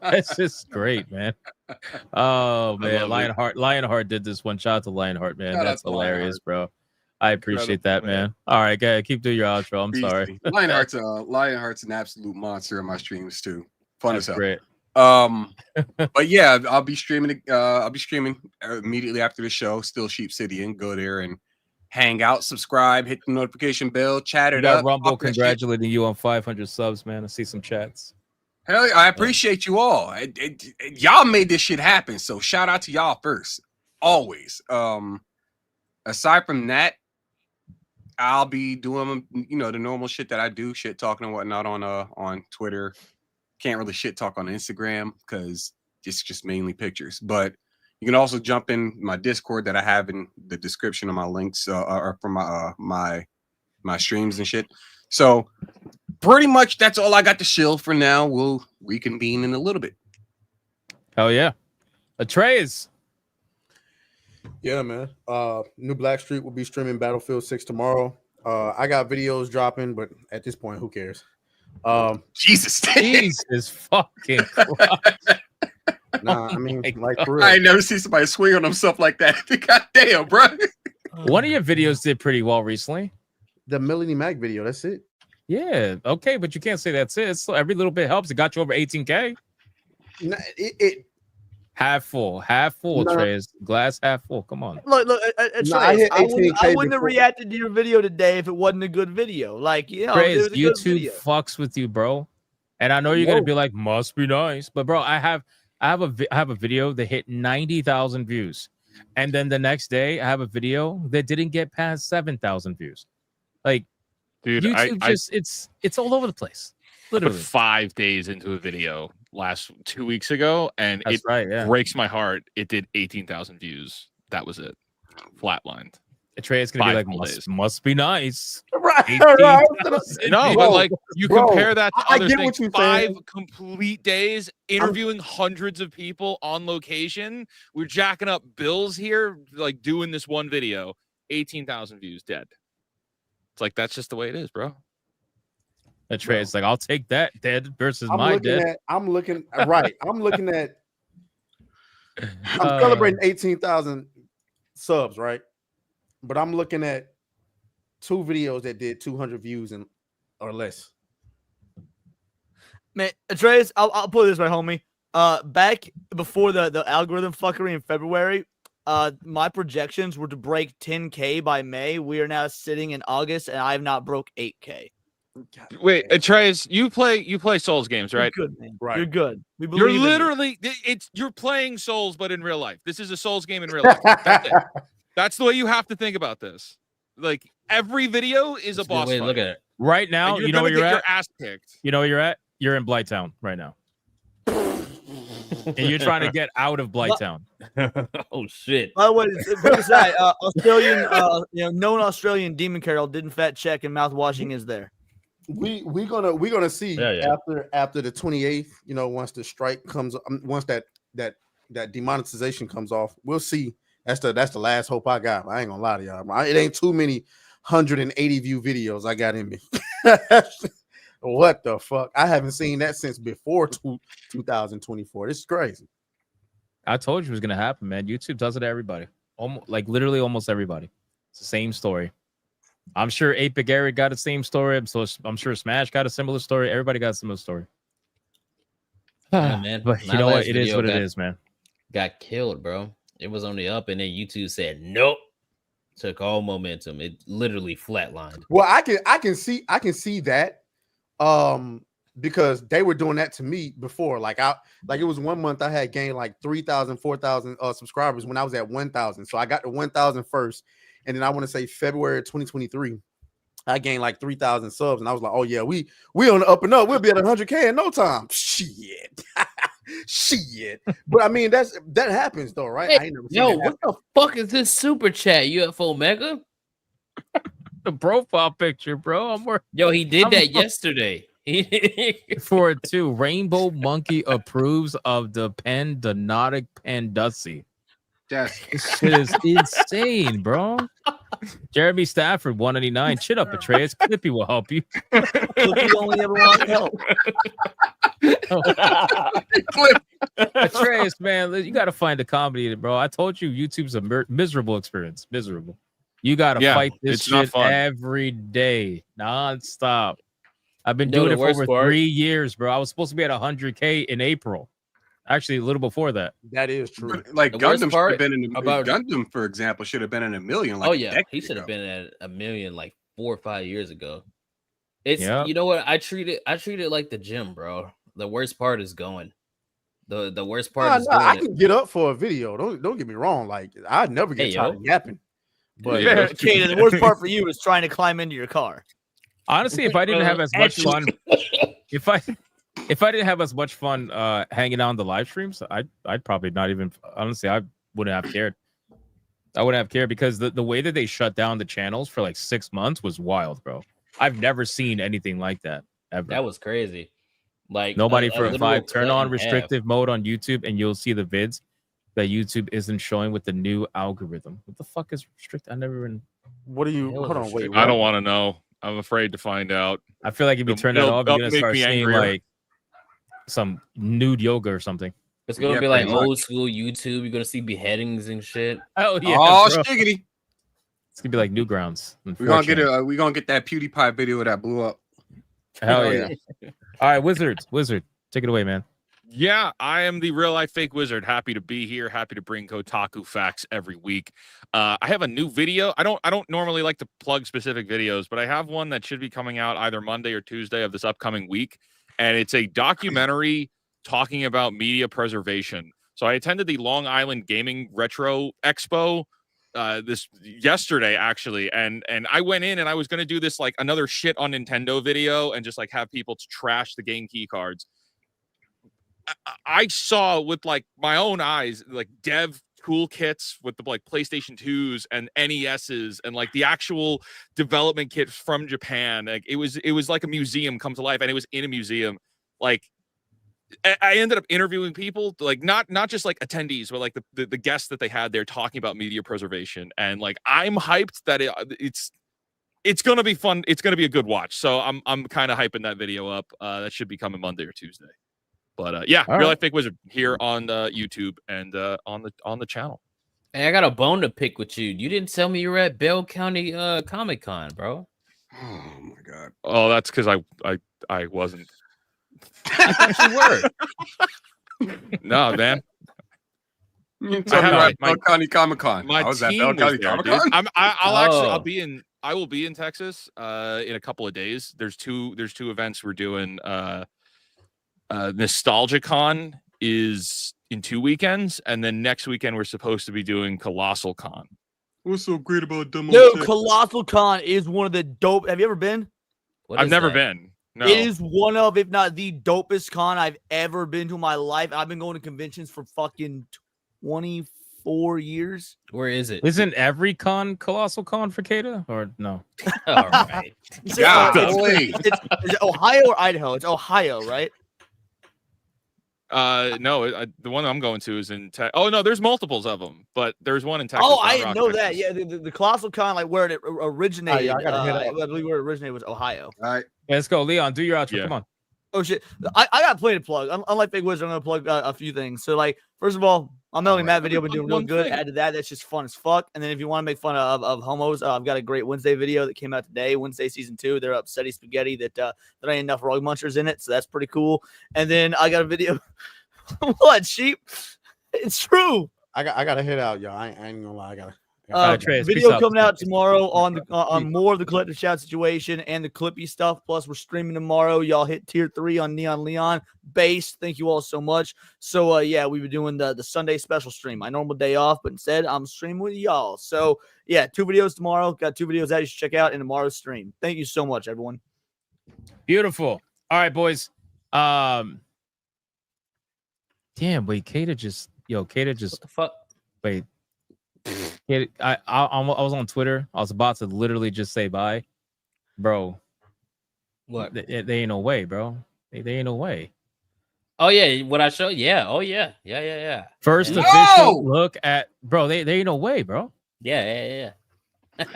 That's just great, man. Oh man, Lionheart did this one. Shout out to Lionheart, man. That's hilarious, bro. I appreciate that, man. All right, guys, keep doing your outro. I'm sorry. Lionheart's an absolute monster in my streams too. Fun as hell. Great. But yeah, I'll be streaming immediately after the show. Still Sheep City, and go there and hang out, subscribe, hit the notification bell, chat it up. Rumble congratulating you on 500 subs, man. I see some chats. Hell, I appreciate you all. Y'all made this shit happen, so shout out to y'all first, always. Aside from that, I'll be doing the normal shit that I do, shit talking and whatnot on Twitter. Can't really shit talk on Instagram because it's just mainly pictures. But you can also jump in my Discord that I have in the description of my links or from my streams and shit. So pretty much that's all I got to shill for now. We'll reconvene in a little bit. Hell yeah. Atreus. Yeah, man. New Blackstreet will be streaming Battlefield 6 tomorrow. I got videos dropping, but at this point, who cares? Jesus fucking Christ. Nah, I mean, for real. I ain't never seen somebody swing on themselves like that. God damn, bro. One of your videos did pretty well recently. The Melanie Mac video. That's it. Yeah. Okay, but you can't say that's it. Every little bit helps. It got you over 18K. No, half full, Trez. Glass half full. Come on. Look, Trez, I wouldn't have reacted to your video today if it wasn't a good video. Trez, YouTube fucks with you, bro. And I know you're gonna be like, must be nice, but bro, I have a video that hit 90,000 views, and then the next day I have a video that didn't get past 7,000 views. Dude, YouTube it's all over the place. I put Literally. 5 days into a video 2 weeks ago, and That's right, yeah. breaks my heart. It did 18,000 views. That was it. Flatlined. Trey's gonna be like, must be nice. Right. 18,000 No, views. but like you compare that to I other get things. what you're 5 saying. complete days interviewing hundreds of people on location. We're jacking up bills here, like doing this one video. 18,000 views, dead. It's like that's just the way it is, bro. And Trey's like, I'll take that dead versus I'm my looking dead. I'm looking at. I'm celebrating 18,000 subs, right? But I'm looking at 2 videos that did 200 views or less. Man, Atreus, I'll put it this way, homie. Back before the algorithm fuckery in February, my projections were to break 10K by May. We are now sitting in August, and I have not broke 8K. Wait, Atreus, you play Souls games, right? You're good, man. Right. You're good. We You're believe in you. literally you're playing Souls, but in real life. This is a Souls game in real life. That's it. That's the way you have to think about this. Like every video is a boss fight. Look at it. Right now, And you know where gonna you're get at? your ass kicked. You know where you're at? You're in Blighttown right now. And you're trying to get out of Blighttown. Oh shit. By the way, what is that? Australian, known Australian demon Carol didn't fat check and mouth washing is there. We're gonna see after the 28th. Once the strike comes, once that demonetization comes off, we'll see. That's the last hope I got. I ain't gonna lie to y'all. It ain't too many 180 view videos I got in me. What the fuck? I haven't seen that since before 2024. This is crazy. I told you it was gonna happen, man. YouTube does it to everybody. Literally almost everybody. It's the same story. I'm sure 8-Bit Gary got the same story. I'm sure Smash got a similar story. Everybody got a similar story. Yeah, man. But you know what? It is what it is, man. Got killed, bro. It was on the up, and then YouTube said nope. Took all momentum. It literally flatlined. Well, I can see that. Because they were doing that to me before. It was 1 month I had gained like 3,000, 4,000 subscribers when I was at 1,000. So I got to 1,000 first, and then I want to say February 2023, I gained like 3,000 subs, and I was like, oh yeah, we on the up and up. We'll be at 100K in no time. Shit. Shit. But I mean, that happens though, right? Hey, I ain't never seen that what the fuck is this super chat, UFO Mega? The profile picture, bro. Yo, he did that yesterday. For it too. Rainbow Monkey approves of the Pandanotic Pandussy. Yes. This shit is insane, bro. Jeremy Stafford, 189. Shit up, Atreus. Clippy will help you. Clippy only ever wants help. Atreus, man, you got to find the comedy in it, bro. I told you, YouTube's a miserable experience. Miserable. You got to fight this shit every day, nonstop. I've been doing it for over 3 years, bro. I was supposed to be at 100K in April. Actually, a little before that. That is true. Like The Gundam worst part should have been in about- Gundam, for example, should have been in a million. Like oh a yeah, decade he should have ago. been at a million like 4 or 5 years ago. It's Yep. You know what? I treat it like the gym, bro. The worst part is going. The worst part is doing I it. can get up for a video. Don't get me wrong. Like I'd never get tired of yapping. But Kaden, the worst part for you is trying to climb into your car. Honestly, if I didn't have as much fun, if I didn't have as much fun hanging out on the live streams, I'd probably not even. Honestly, I wouldn't have cared. I wouldn't have cared because the way that they shut down the channels for like 6 months was wild, bro. I've never seen anything like that ever. That was crazy. Like Nobody a for a literal 5. Turn cut on in restrictive mode on YouTube, and you'll see the vids that YouTube isn't showing with the new algorithm. What the fuck is restricted? I never even. What do you? Hold on, wait. I don't want to know. I'm afraid to find out. I feel like if you turn that off, you're gonna make start me seeing angrier. like some nude yoga or something. It's gonna be like old school YouTube. You're gonna see beheadings and shit. Oh yeah. Oh, bro. shiggity. It's gonna be like Newgrounds. We're gonna get that PewDiePie video that blew up. Hell yeah. All right, Wizard, take it away, man. Yeah, I am the real life fake wizard. Happy to be here. Happy to bring Kotaku facts every week. I have a new video. I don't normally like to plug specific videos, but I have one that should be coming out either Monday or Tuesday of this upcoming week, and it's a documentary talking about media preservation. So I attended the Long Island Gaming Retro Expo this yesterday actually, and I went in and I was gonna do this like another shit on Nintendo video and just like have people trash the game key cards. I saw with like my own eyes like dev toolkits with the like PlayStation 2s and NESs and like the actual development kit from Japan. Like it was like a museum come to life, and it was in a museum. Like I ended up interviewing people, like not just like attendees, but like the guests that they had there talking about media preservation. And like I'm hyped that it's gonna be fun. It's gonna be a good watch. So I'm kind of hyping that video up. That should be coming Monday or Tuesday. But yeah, Real Life Fake Wizard here on YouTube and on the channel. Hey, I got a bone to pick with you. You didn't tell me you were at Bell County Comic Con, bro. Oh my god. Oh, that's because I wasn't. I thought you were. No, man. You told me at Bell County Comic Con. My I was at team Bell was County there, Comic dude. Con. I will be in Texas in a couple of days. There's two events we're doing. Nostalgia Con is in 2 weekends, and then next weekend we're supposed to be doing Colossal Con. What's so great about demo? Dude, Colossal Con is one of the dope. Have you ever been? I've never been. No. It is one of, if not the dopest con I've ever been to in my life. I've been going to conventions for fucking 24 years. Where is it? Isn't every con Colossal Con for Kata? Or no? All right. It's Ohio or Idaho? It's Ohio, right? No, the one I'm going to is in Texas. Oh no, there's multiples of them, but there's one in Texas. Oh, I didn't know that. Yeah, the Colossal Con, like where it originated, I believe where it originated was Ohio. All right, let's go, Leon. Do your outro. Come on. Oh shit, I got plenty to plug. Unlike Big Wizard, I'm gonna plug a few things. So like, first of all, I'm Melting Matt video been doing real good. Add to that, that's just fun as fuck. And then if you want to make fun of homos, I've got a great Wednesday video that came out today. Wednesday season 2. They're upsetty spaghetti that ain't enough rug munchers in it, so that's pretty cool. And then I got a video. What, sheep? It's true. I got to hit out, y'all. I ain't gonna lie. I got video coming out tomorrow on more of the collective shout situation and the Clippy stuff. Plus, we're streaming tomorrow. Y'all hit tier 3 on Neon Leon base. Thank you all so much. So yeah, we've been doing the Sunday special stream. My normal day off, but instead I'm streaming with y'all. So yeah, 2 videos tomorrow. Got 2 videos that you should check out in tomorrow's stream. Thank you so much, everyone. Beautiful. All right, boys. Damn, wait, Kata just what the fuck? Wait. Kata, I was on Twitter. I was about to literally just say bye. Bro. What? They ain't no way, bro. They ain't no way. Oh yeah, what I showed? Yeah. Oh yeah. Yeah. First official look at bro, they ain't no way, bro. Yeah.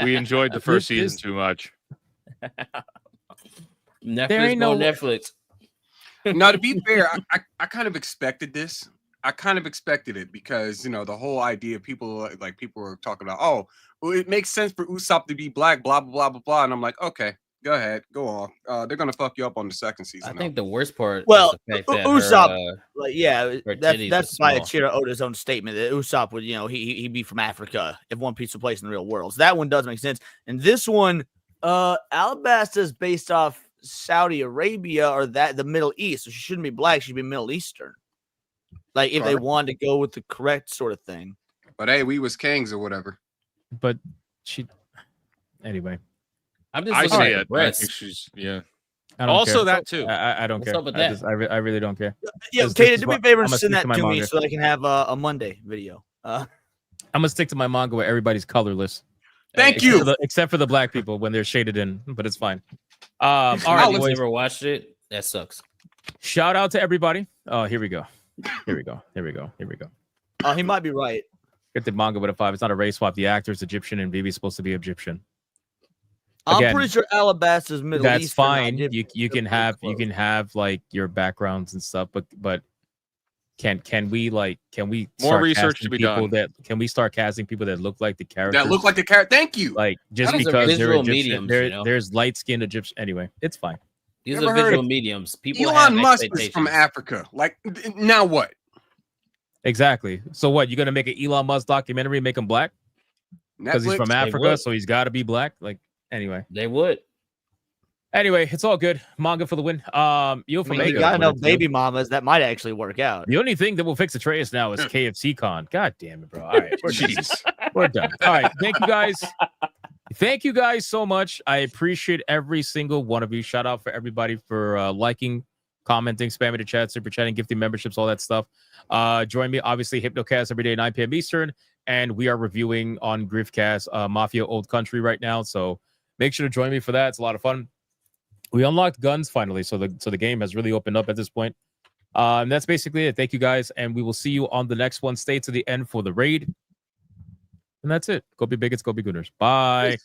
We enjoyed the first season too much. Netflix, no Netflix. Now, to be fair, I kind of expected this. I kind of expected it because, you know, the whole idea people were talking about, oh, well, it makes sense for Usopp to be black, blah, blah, blah, blah, blah. And I'm like, okay, go ahead, go on. They're going to fuck you up on the second season. I think the worst part well, is the fact that Usopp, that's by small. Ichiro Oda's own statement that Usopp would, he'd be from Africa if One Piece took place in the real world. So that one does make sense. And this one, Alabasta is based off Saudi Arabia or the Middle East, so she shouldn't be black, she'd be Middle Eastern. Like if they wanted to go with the correct sort of thing. But hey, we was kings or whatever. But anyway. I'm just I looking see at it. the I think breasts. also that too. I don't care. What's up with that? I really don't care. Yeah, Kata, do me a favor and send that to me so I can have a Monday video. I'm gonna stick to my manga where everybody's colorless. Thank you. Except for the black people when they're shaded in, but it's fine. All right, boys. Never watched it. That sucks. Shout out to everybody. Oh, here we go. Oh, he might be right. Get the manga with a 5. It's not a race swap. The actor is Egyptian and Vivi's supposed to be Egyptian. I'm pretty sure Alabasta's Middle Eastern. That's fine. You can have like your backgrounds and stuff, but can we more research to be done? Can we start casting people that look like the characters? That look like the character. Thank you. Like just because they're Egyptian, there's light skinned Egyptian. Anyway, it's fine. These are visual mediums. People Elon Musk is from Africa. Like now what? Exactly. So what? You're gonna make an Elon Musk documentary and make him black? Because he's from Africa, so he's got to be black. Like anyway, they would. Anyway, it's all good. Manga for the win. You got enough baby mamas that might actually work out. The only thing that will fix Atreus now is KFC Con. God damn it, bro. All right, jeez. We're done. All right. Thank you guys. Thank you guys so much. I appreciate every single one of you. Shout out for everybody for liking, commenting, spamming the chat, super chatting, gifting memberships, all that stuff. Join me, obviously, Hypnocast every day, 9 p.m. Eastern. And we are reviewing on Griffcast Mafia Old Country right now. So make sure to join me for that. It's a lot of fun. We unlocked guns finally. So the game has really opened up at this point. And that's basically it. Thank you guys. And we will see you on the next one. Stay to the end for the raid. And that's it. Go be bigots, go be gooners. Bye.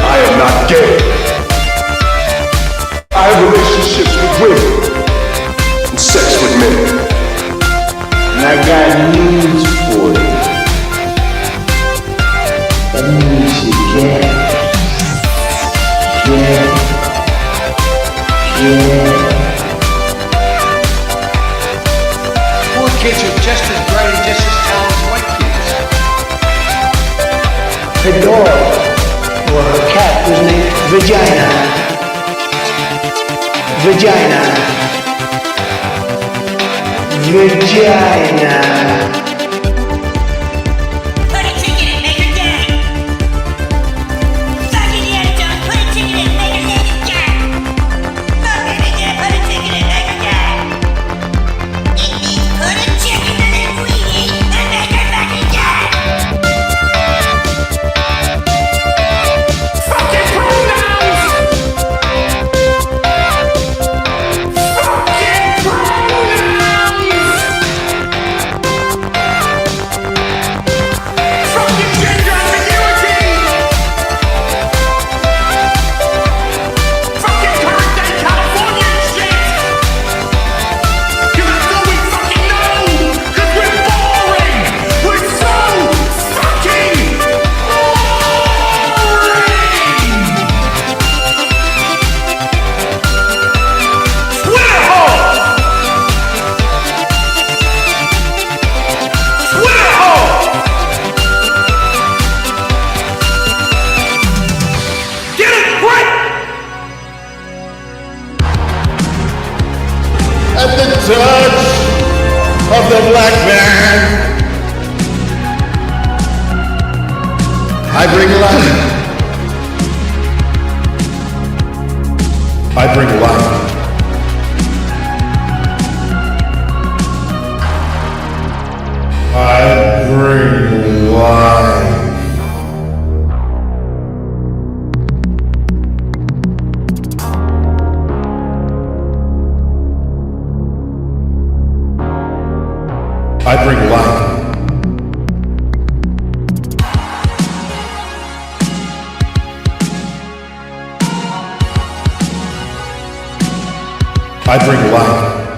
I am not gay. I have relationships with women and sex with men. And I got news for you. That means you Poor kids are just as bright and just as talented as white kids. Her dog or her cat was named Vagina. Put a ticket in, make her gay. Fuck Indiana Jones, put a ticket in, make her lady gay. Fuck it again, put a ticket in, make her gay. It means put a chicken in a queenie and make her fucking gay. Fucking pronouns! Fucking pronouns! Fucking gender ambiguity! Fucking current day California shit! 'Cause that's all we fucking know! 'Cause we're boring! We're so fucking Twitter hole! Twitter hole! Get it right! At the touch of the black man, I bring life. I bring life. I bring life. I bring life. I bring life.